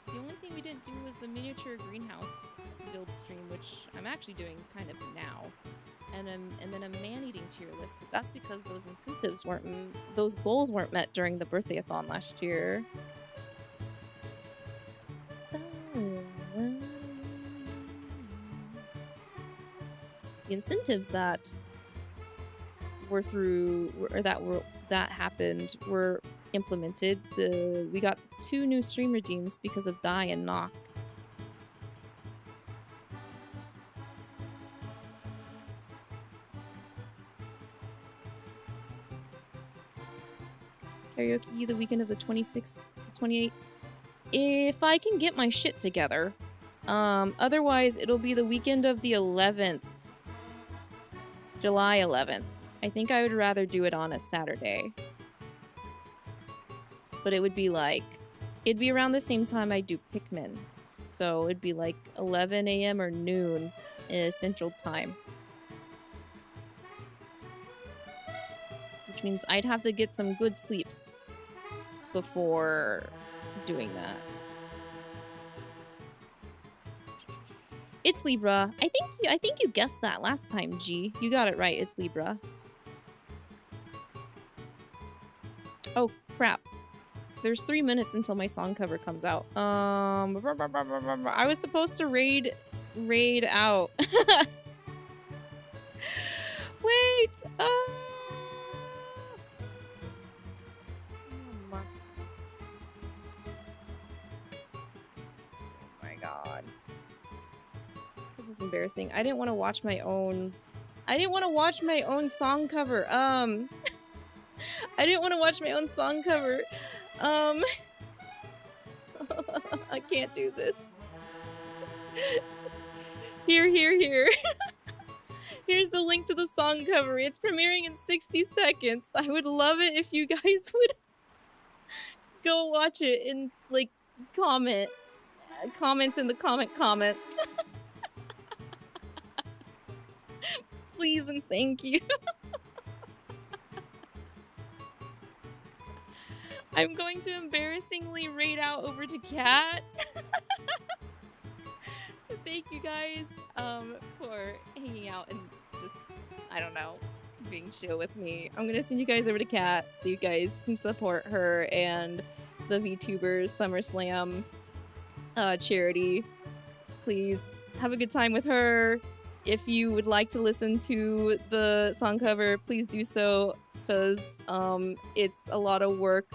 The only thing we didn't do was the miniature greenhouse build stream, which I'm actually doing kind of now. And then a man-eating tier list, but that's because those incentives weren't, those goals weren't met during the birthday-a-thon last year. The incentives that were through, or that happened, were implemented. We got 2 new stream redeems because of Die and Noct. Karaoke the weekend of the 26th to 28th. If I can get my shit together. Otherwise, it'll be the weekend of the 11th. July 11th. I think I would rather do it on a Saturday. But it would be like, it'd be around the same time I do Pikmin. So it'd be like 11 a.m. or noon Central Time. Which means I'd have to get some good sleeps before doing that. It's Libra. I think you guessed that last time, G. You got it right. It's Libra. Oh, crap. There's 3 minutes until my song cover comes out. I was supposed to raid out. Wait. Oh my god. This is embarrassing. I didn't want to watch my own song cover. I didn't want to watch my own song cover. I can't do this. Here. Here's the link to the song cover. It's premiering in 60 seconds. I would love it if you guys would go watch it and, like, comments in the comments. Please and thank you. I'm going to embarrassingly raid out over to Cat. Thank you guys for hanging out and just, I don't know, being chill with me. I'm gonna send you guys over to Cat so you guys can support her and the VTubers SummerSlam charity. Please have a good time with her. If you would like to listen to the song cover, please do so, because it's a lot of work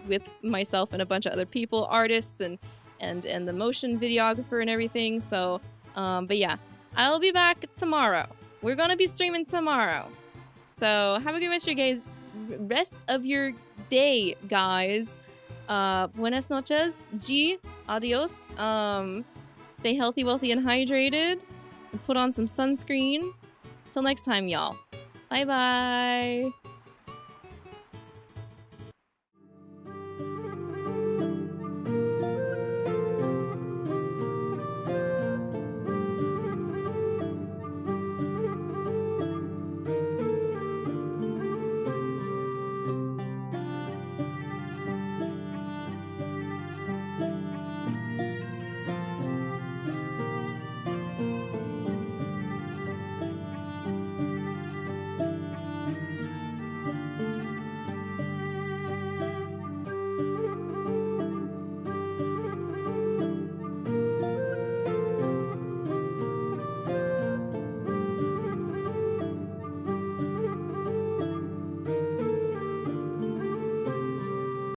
with myself and a bunch of other people, artists and the motion videographer and everything. So, but yeah, I'll be back tomorrow. We're gonna be streaming tomorrow. So have a good rest of your day, guys. Buenas noches, G. Adios. Stay healthy, wealthy, and hydrated. And put on some sunscreen. Till next time, y'all. Bye-bye.